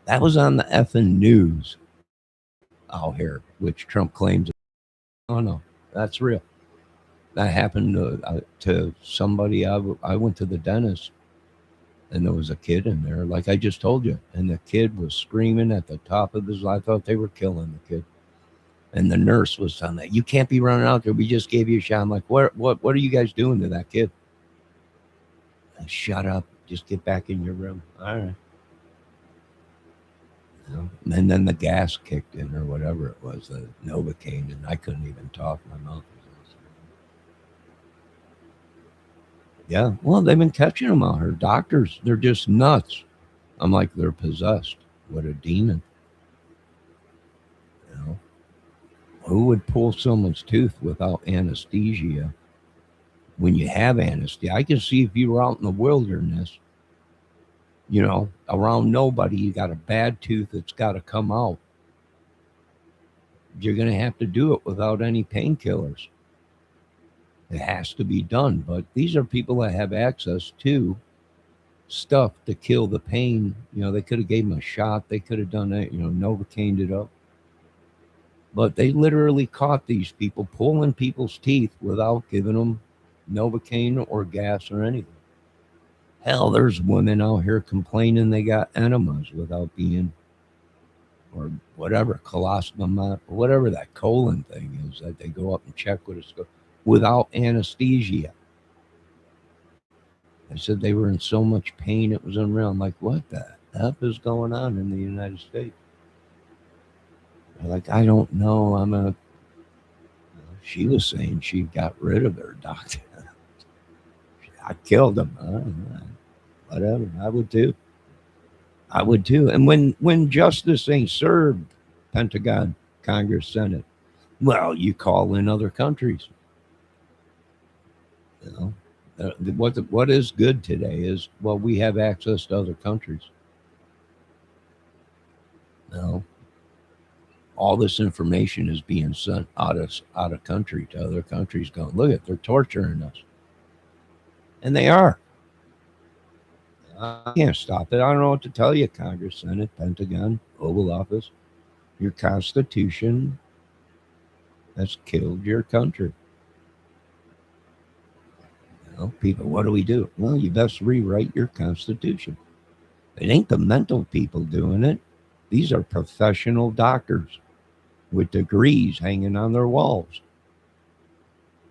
That was on the effing news out here, which Trump claims. Oh no, that's real. That happened to somebody. I went to the dentist, and there was a kid in there, like I just told you, and the kid was screaming at the top of his. I thought they were killing the kid, and the nurse was telling that you can't be running out there. We just gave you a shot. I'm like, what are you guys doing to that kid? Shut up. Just get back in your room. All right. You know? And then the gas kicked in or whatever it was, the Novocaine, and I couldn't even talk. My mouth was. Yeah, well, they've been catching them out here. Doctors, they're just nuts. I'm like, they're possessed. What a demon. You know, who would pull someone's tooth without anesthesia? When you have anesthesia, I can see if you were out in the wilderness, you know, around nobody, you got a bad tooth that's got to come out. You're going to have to do it without any painkillers. It has to be done. But these are people that have access to stuff to kill the pain. You know, they could have gave them a shot. They could have done that, you know, Novocaine it up. But they literally caught these people pulling people's teeth without giving them Novocaine or gas or anything. Hell, there's women out here complaining they got enemas without being, or whatever, colostrum, or whatever that colon thing is that they go up and check with a scope without anesthesia. They said they were in so much pain it was unreal. I'm like, what the F is going on in the United States? They're like, I don't know. She was saying she got rid of her doctor. I killed him. Whatever. I would too. And when justice ain't served, Pentagon, Congress, Senate, well, you call in other countries. You know, what is good today is, well, we have access to other countries. You know, all this information is being sent out of country to other countries. Going, look at, they're torturing us, and they are. I can't stop it. I don't know what to tell you, Congress, Senate, Pentagon, Oval Office. Your Constitution has killed your country. You know, people, what do we do? Well, you best rewrite your Constitution. It ain't the mental people doing it. These are professional doctors with degrees hanging on their walls.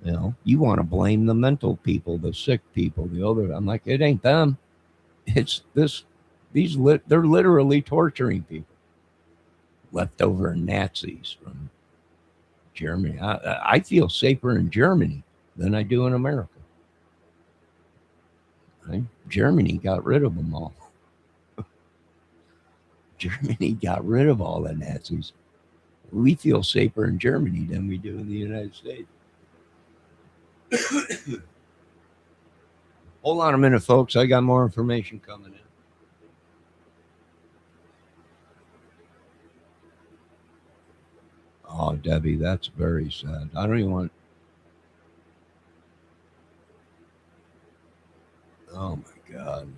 You know, you want to blame the mental people, the sick people, the other. I'm like, it ain't them. It's this. They're literally torturing people. Leftover Nazis from Germany. I feel safer in Germany than I do in America. Right? Germany got rid of them all. Germany got rid of all the Nazis. We feel safer in Germany than we do in the United States. Hold on a minute, folks. I got more information coming in. Oh, Debbie, that's very sad. I don't even want. Oh my God,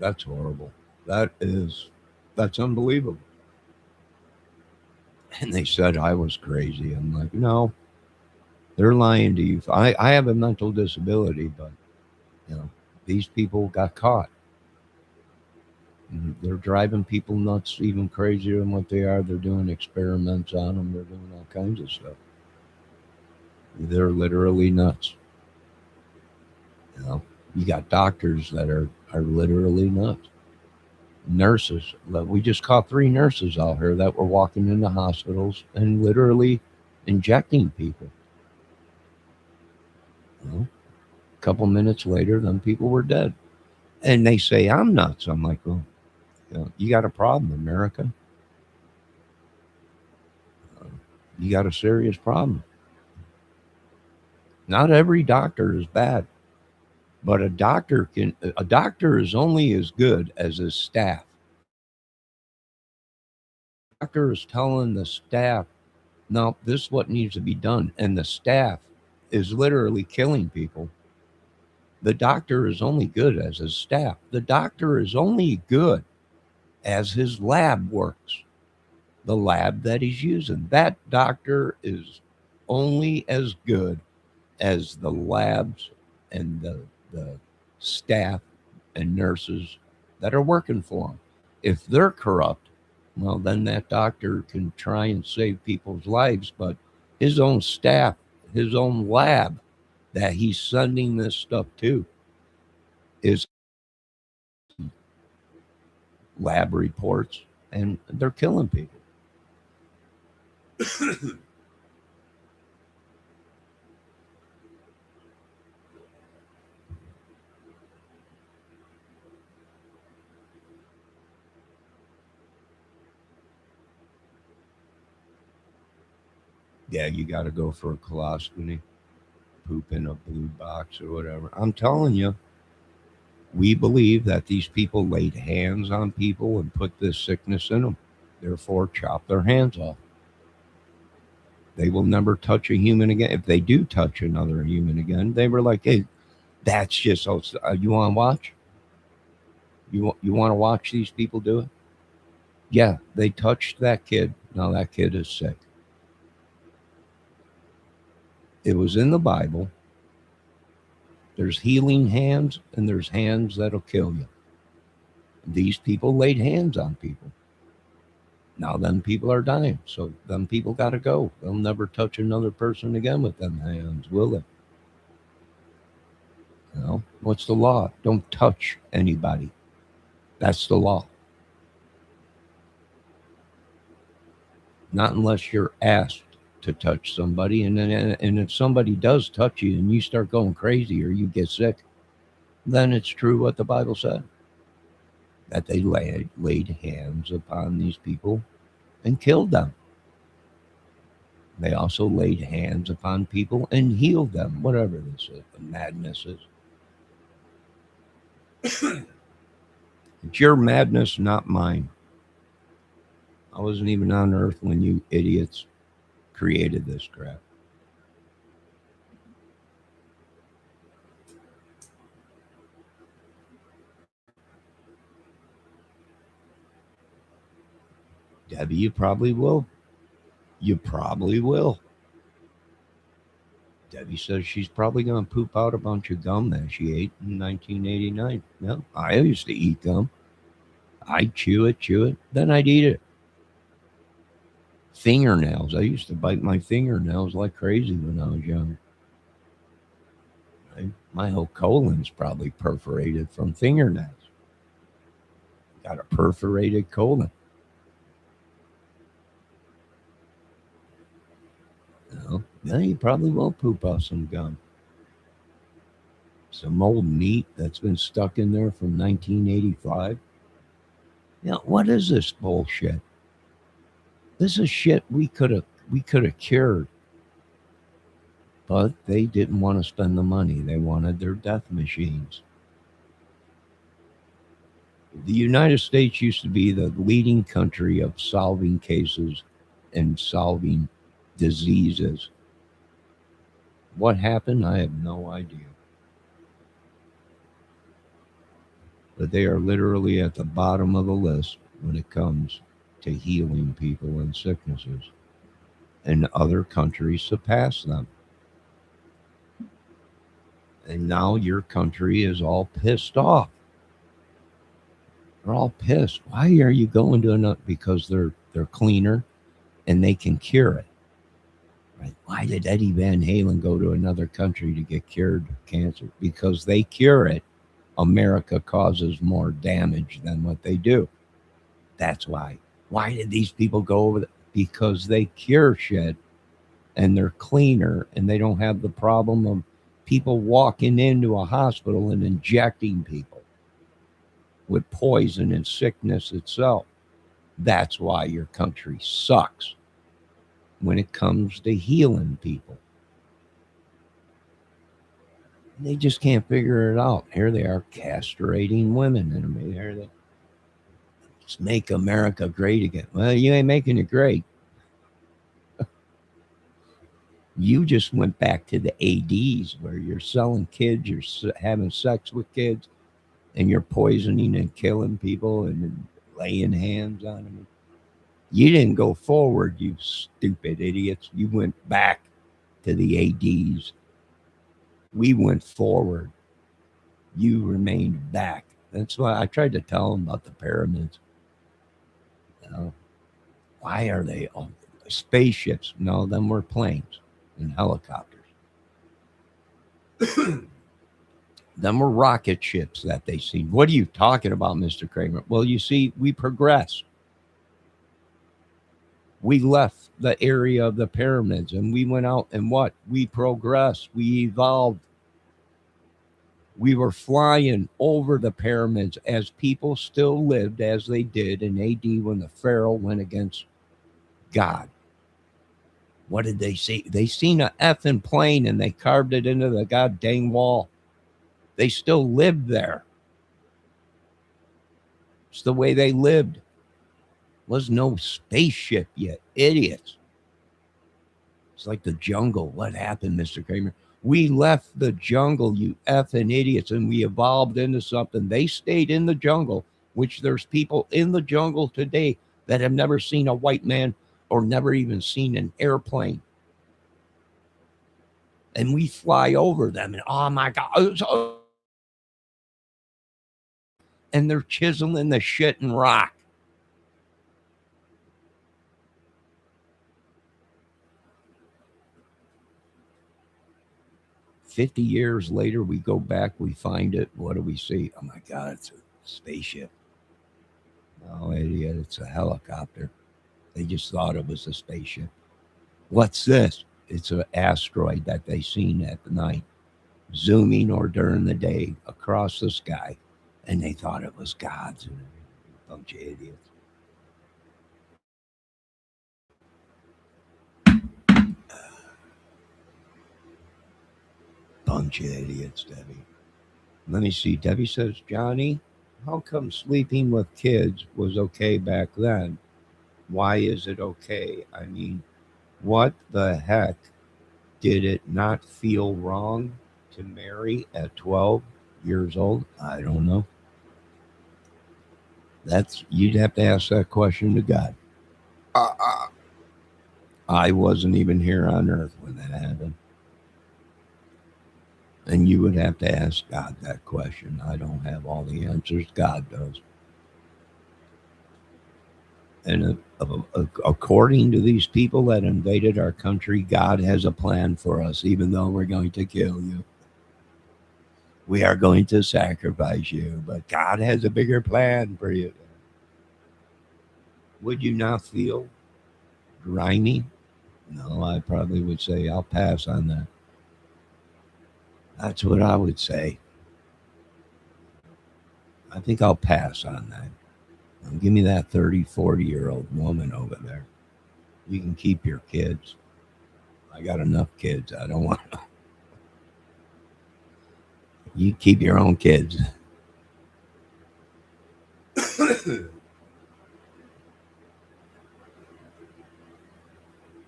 that's horrible. That's unbelievable. And they said I was crazy. I'm like, no, they're lying to you. I have a mental disability, but you know, these people got caught. And they're driving people nuts, even crazier than what they are. They're doing experiments on them. They're doing all kinds of stuff. They're literally nuts. You know, you got doctors that are literally nuts. Nurses. We just caught 3 nurses out here that were walking into hospitals and literally injecting people. You know, a couple minutes later, them people were dead. And they say I'm nuts. I'm like, well, you got a problem, America. You got a serious problem. Not every doctor is bad, but a doctor is only as good as his staff. The doctor is telling the staff, no, this is what needs to be done, and the staff is literally killing people, the doctor is only good as his staff. The doctor is only good as his lab works, the lab that he's using. That doctor is only as good as the labs and the staff and nurses that are working for him. If they're corrupt, well, then that doctor can try and save people's lives, but his own staff, his own lab that he's sending this stuff to is lab reports, and they're killing people. Yeah, you got to go for a colostomy, poop in a blue box or whatever. I'm telling you, we believe that these people laid hands on people and put this sickness in them. Therefore, chop their hands off. They will never touch a human again. If they do touch another human again, they were like, hey, that's just, you want to watch? You want to watch these people do it? Yeah, they touched that kid. Now that kid is sick. It was in the Bible. There's healing hands and there's hands that'll kill you. These people laid hands on people. Now them people are dying. So them people got to go. They'll never touch another person again with them hands, will they? You know, what's the law? Don't touch anybody. That's the law. Not unless you're asked to touch somebody. And if somebody does touch you and you start going crazy or you get sick, then it's true what the Bible said. That they laid hands upon these people and killed them. They also laid hands upon people and healed them, whatever this is, the madness is. It's your madness, not mine. I wasn't even on earth when you idiots created this crap. Debbie, you probably will. You probably will. Debbie says she's probably going to poop out a bunch of gum that she ate in 1989. No, I used to eat gum. I'd chew it, then I'd eat it. Fingernails. I used to bite my fingernails like crazy when I was young. My whole colon's probably perforated from fingernails. Got a perforated colon. Yeah, you probably will poop out some gum. Some old meat that's been stuck in there from 1985. Yeah, what is this bullshit? This is shit we could have cured. But they didn't want to spend the money. They wanted their death machines. The United States used to be the leading country of solving cases and solving diseases. What happened? I have no idea. But they are literally at the bottom of the list when it comes to healing people and sicknesses. And other countries surpass them. And now your country is all pissed off. They're all pissed. Why are you going to another? Because they're cleaner and they can cure it. Right? Why did Eddie Van Halen go to another country to get cured of cancer? Because they cure it. America causes more damage than what they do. That's why. Why did these people go over there? Because they cure shit and they're cleaner and they don't have the problem of people walking into a hospital and injecting people with poison and sickness itself. That's why your country sucks when it comes to healing people. They just can't figure it out. Here they are castrating women. And here they just make America great again. Well, you ain't making it great. You just went back to the ADs where you're selling kids, you're having sex with kids, and you're poisoning and killing people and laying hands on them. You didn't go forward, you stupid idiots. You went back to the ADs. We went forward. You remained back. That's why I tried to tell them about the pyramids. You know, why are they spaceships? No, them were planes and helicopters. Them were rocket ships that they seen. What are you talking about, Mr. Kramer? Well, you see, we progressed. We left the area of the pyramids and we went out and what? We progressed. We evolved. We were flying over the pyramids as people still lived as they did in AD when the Pharaoh went against God. What did they see? They seen a effing plane and they carved it into the goddamn wall. They still lived there. It's the way they lived. Was no spaceship yet, idiots. It's like the jungle. What happened, Mr. Kramer? We left the jungle, you effing idiots, and we evolved into something. They stayed in the jungle, which there's people in the jungle today that have never seen a white man or never even seen an airplane. And we fly over them, and oh my God. And they're chiseling the shit and rock. "50 years later, we go back, we find it. What do we see? Oh my God, it's a spaceship. No, idiot, it's a helicopter. They just thought it was a spaceship. What's this? It's an asteroid that they seen at the night, zooming or during the day across the sky, and they thought it was God's. Bunch of idiots. Bunch of idiots, Debbie. Let me see. Debbie says, Johnny, how come sleeping with kids was okay back then? Why is it okay? I mean, what the heck? Did it not feel wrong to marry at 12 years old? I don't know. You'd have to ask that question to God. I wasn't even here on earth when that happened. And you would have to ask God that question. I don't have all the answers. God does. And according to these people that invaded our country, God has a plan for us, even though we're going to kill you. We are going to sacrifice you, but God has a bigger plan for you. Would you not feel grimy? No, I probably would say I'll pass on that. That's what I would say. I think I'll pass on that. Now, give me that 30, 40-year-old woman over there. You can keep your kids. I got enough kids. I don't want to. You keep your own kids.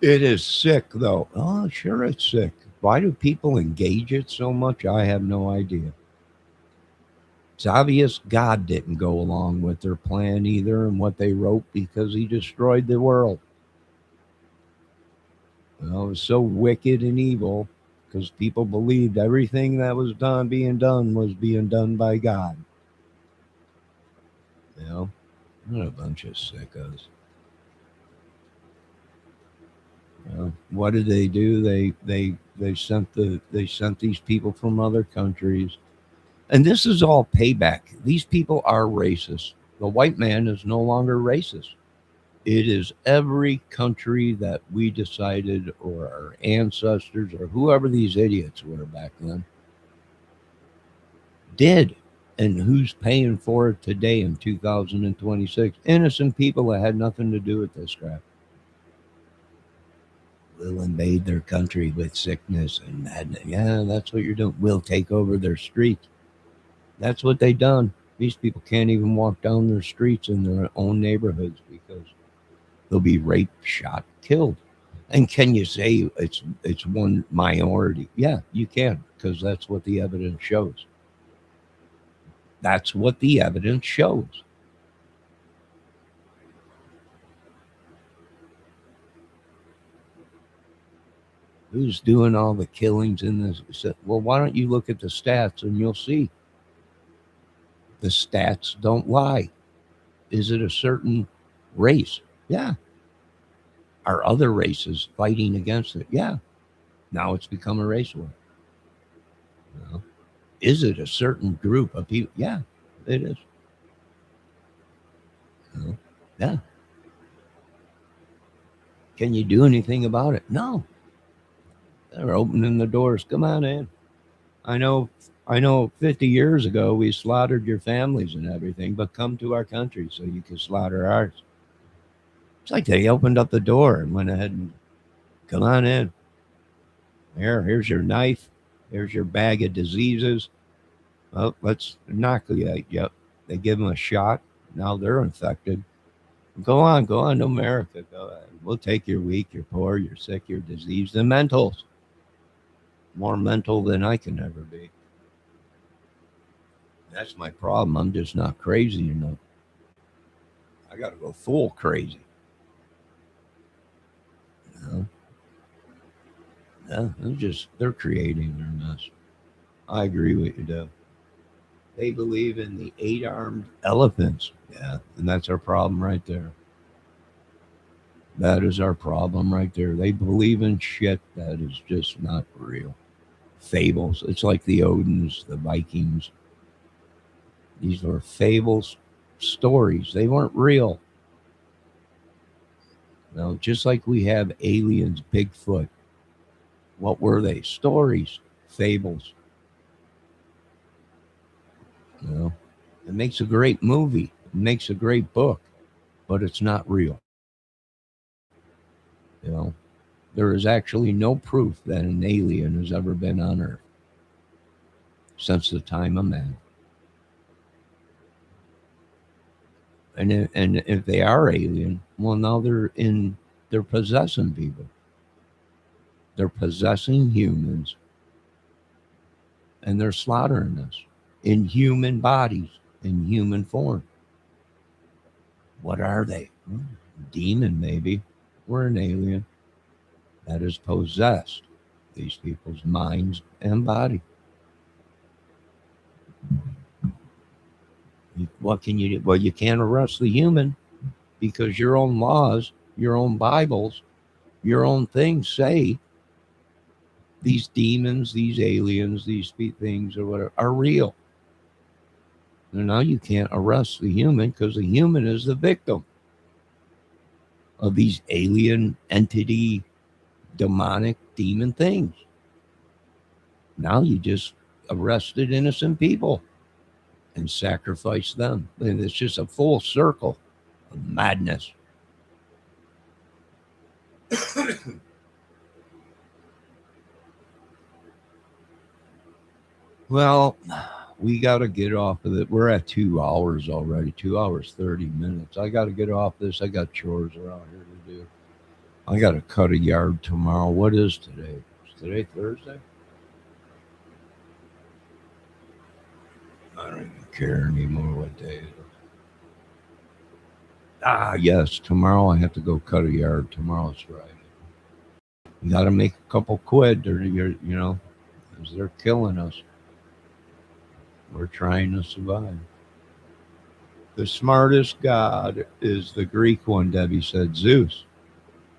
It is sick, though. Oh, sure, it's sick. Why do people engage it so much? I have no idea. It's obvious God didn't go along with their plan either and what they wrote because he destroyed the world. Well, it was so wicked and evil because people believed everything that was being done by God. You know, what a bunch of sickos. What did they do? They sent these people from other countries, and this is all payback. These people are racist. The white man is no longer racist. It is every country that we decided, or our ancestors, or whoever these idiots were back then, did. And who's paying for it today in 2026? Innocent people that had nothing to do with this crap. We'll invade their country with sickness and madness. Yeah, that's what you're doing. We'll take over their streets. That's what they done. These people can't even walk down their streets in their own neighborhoods because they'll be raped, shot, killed. And can you say it's one minority? Yeah, you can, because that's what the evidence shows. That's what the evidence shows. Who's doing all the killings in this? Well, why don't you look at the stats and you'll see the stats don't lie. Is it a certain race? Yeah. Are other races fighting against it? Yeah. Now it's become a race war. You know? Is it a certain group of people? Yeah, it is. You know? Yeah. Can you do anything about it? No. They're opening the doors. Come on in. I know I know 50 years ago we slaughtered your families and everything, but come to our country so you can slaughter ours. It's like they opened up the door and went ahead and come on in. Here's your knife. Here's your bag of diseases. Well, let's inoculate you. They give them a shot. Now they're infected. Go on to America. Go ahead. We'll take you're weak, you're poor, you're sick, you're diseased, and mentals. More mental than I can ever be. That's my problem. I'm just not crazy enough. I got to go full crazy. You know? Yeah, they're creating their mess. I agree with you, Deb. They believe in the 8-armed elephants. Yeah, and that's our problem right there. That is our problem right there. They believe in shit that is just not real. Fables. It's like the Odins, the Vikings. These were fables, stories. They weren't real. Now, just like we have aliens, Bigfoot. What were they? Stories, fables. You know, it makes a great movie. It makes a great book, but it's not real. You know, there is actually no proof that an alien has ever been on Earth since the time of man. And if they are alien, well, now they're possessing people. They're possessing humans, and they're slaughtering us in human bodies, in human form. What are they? Demon, maybe. We're an alien that has possessed these people's minds and body. What can you do? Well, you can't arrest the human because your own laws, your own Bibles, your own things say these demons, these aliens, these things or whatever are real. And now you can't arrest the human because the human is the victim of these alien entity, demonic demon things. Now you just arrested innocent people and sacrifice them. And it's just a full circle of madness. Well, we got to get off of it. We're at 2 hours already, 2 hours, 30 minutes. I got to get off this. I got chores around here to do. I got to cut a yard tomorrow. What is today? Is today Thursday? I don't even care anymore what day it is. Yes, tomorrow I have to go cut a yard. Tomorrow's Friday. You got to make a couple quid, or because they're killing us. We're trying to survive. The smartest god is the Greek one, Debbie said, Zeus.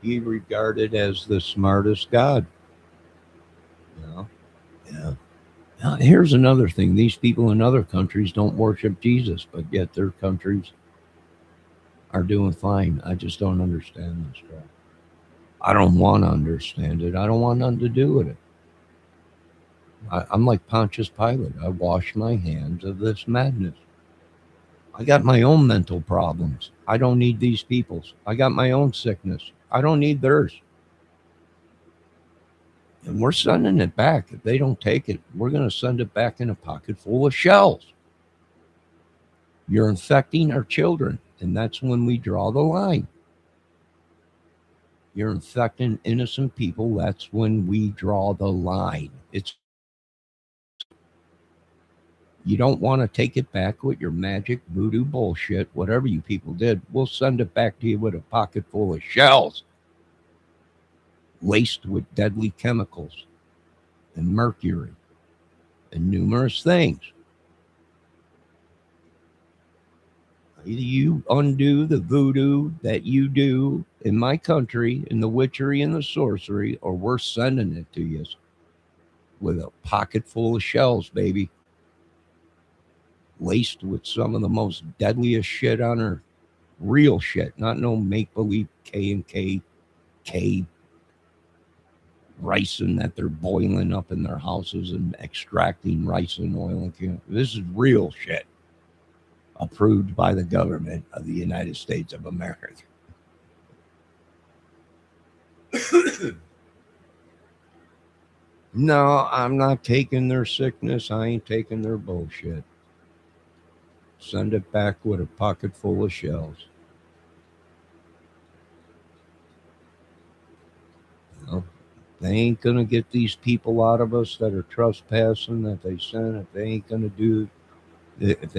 He regarded as the smartest god. Yeah. Now, here's another thing. These people in other countries don't worship Jesus, but yet their countries are doing fine. I just don't understand this crap. I don't want to understand it. I don't want nothing to do with it. I'm like Pontius Pilate. I wash my hands of this madness. I got my own mental problems. I don't need these people's. I got my own sickness. I don't need theirs. And we're sending it back. If they don't take it, we're going to send it back in a pocket full of shells. You're infecting our children, and that's when we draw the line. you're infecting innocent people. That's when we draw the line. It's you don't want to take it back with your magic voodoo bullshit, whatever you people did. We'll send it back to you with a pocket full of shells laced with deadly chemicals and mercury and numerous things. Either you undo the voodoo that you do in my country, in the witchery and the sorcery, or we're sending it to you with a pocket full of shells, baby. Laced with some of the most deadliest shit on earth. Real shit, not no make-believe K ricin that they're boiling up in their houses and extracting ricin oil. This is real shit. Approved by the government of the United States of America. No, I'm not taking their sickness. I ain't taking their bullshit. Send it back with a pocket full of shells. No, they ain't gonna get these people out of us that are trespassing that they sent. If they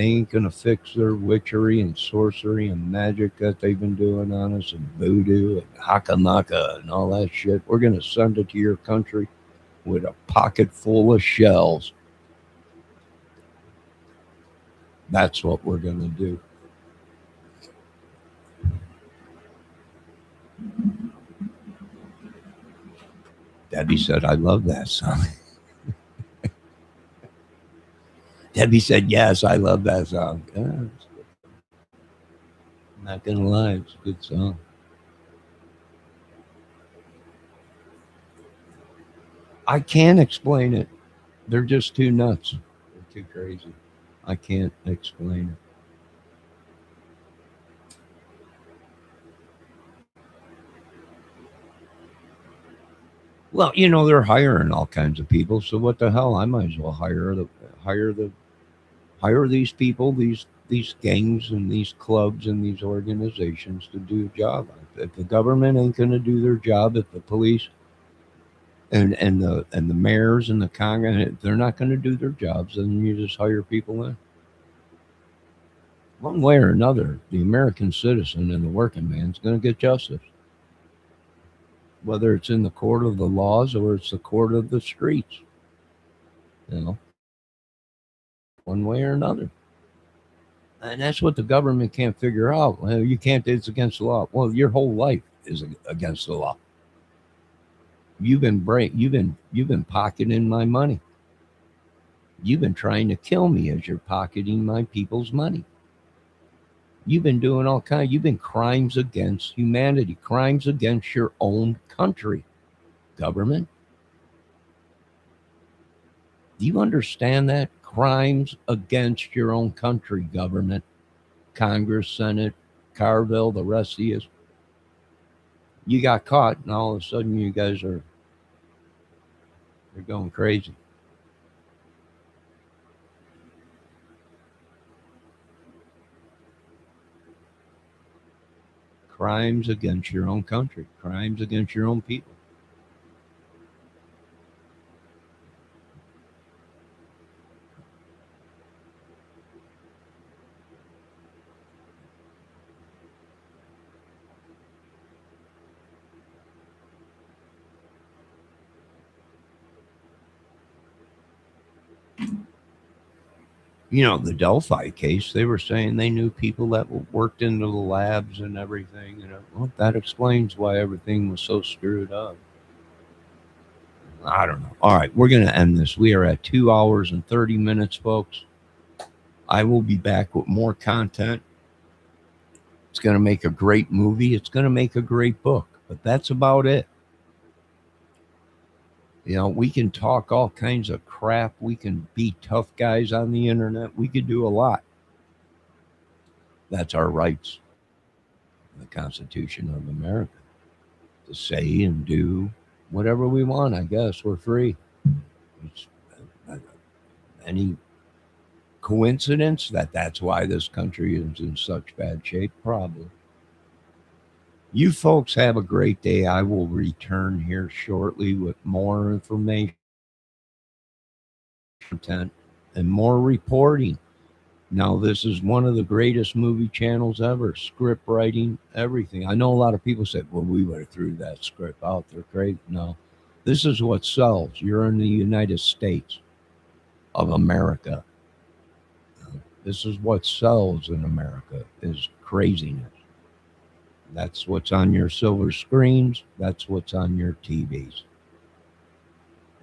ain't gonna fix their witchery and sorcery and magic that they've been doing on us and voodoo and hakamaka and all that shit, we're gonna send it to your country with a pocket full of shells. That's what we're gonna do. Debbie said, I love that song. Debbie said, yes, I love that song. Yeah, I'm not going to lie, it's a good song. I can't explain it. They're just too nuts. They're too crazy. I can't explain it. Well, they're hiring all kinds of people, so what the hell? I might as well hire these people, these gangs and these clubs and these organizations to do a job. If the government ain't going to do their job, if the police and the mayors and the Congress, if they're not going to do their jobs, then you just hire people in. One way or another, the American citizen and the working man's going to get justice. Whether it's in the court of the laws or it's the court of the streets. One way or another. And that's what the government can't figure out. Well, you can't, it's against the law. Well, your whole life is against the law. You've been pocketing my money. You've been trying to kill me as you're pocketing my people's money. You've been doing you've been crimes against humanity, crimes against your own country, government. Do you understand that? Crimes against your own country, government, Congress, Senate, Carville, the rest of you. You got caught, and all of a sudden you guys they're going crazy. Crimes against your own country, crimes against your own people. The Delphi case, they were saying they knew people that worked into the labs and everything. Well, that explains why everything was so screwed up. I don't know. All right, we're going to end this. We are at 2 hours and 30 minutes, folks. I will be back with more content. It's going to make a great movie. It's going to make a great book, but that's about it. We can talk all kinds of crap. We can be tough guys on the internet. We could do a lot. That's our rights. The Constitution of America. To say and do whatever we want, I guess. We're free. It's, any coincidence that's why this country is in such bad shape? Probably. You folks have a great day. I will return here shortly with more information, content, and more reporting. Now, this is one of the greatest movie channels ever. Script writing, everything. I know a lot of people said, well, we would have threw that script out there. Great. No, this is what sells. You're in the United States of America. This is what sells in America is craziness. That's what's on your silver screens. That's what's on your TVs.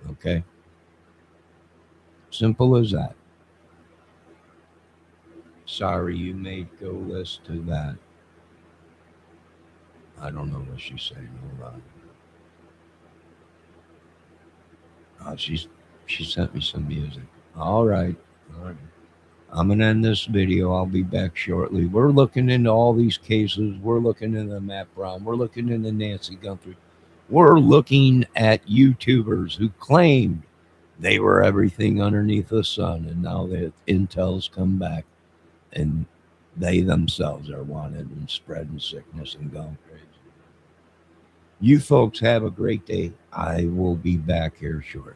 Okay? Simple as that. Sorry, you made go list to that. I don't know what she's saying. Hold on. She sent me some music. All right. All right. I'm gonna end this video. I'll be back shortly. We're looking into all these cases. We're looking into Matt Brown. We're looking into Nancy Guthrie. We're looking at YouTubers who claimed they were everything underneath the sun, and now that intel's come back, and they themselves are wanted and spreading sickness and going crazy. You folks have a great day. I will be back here shortly.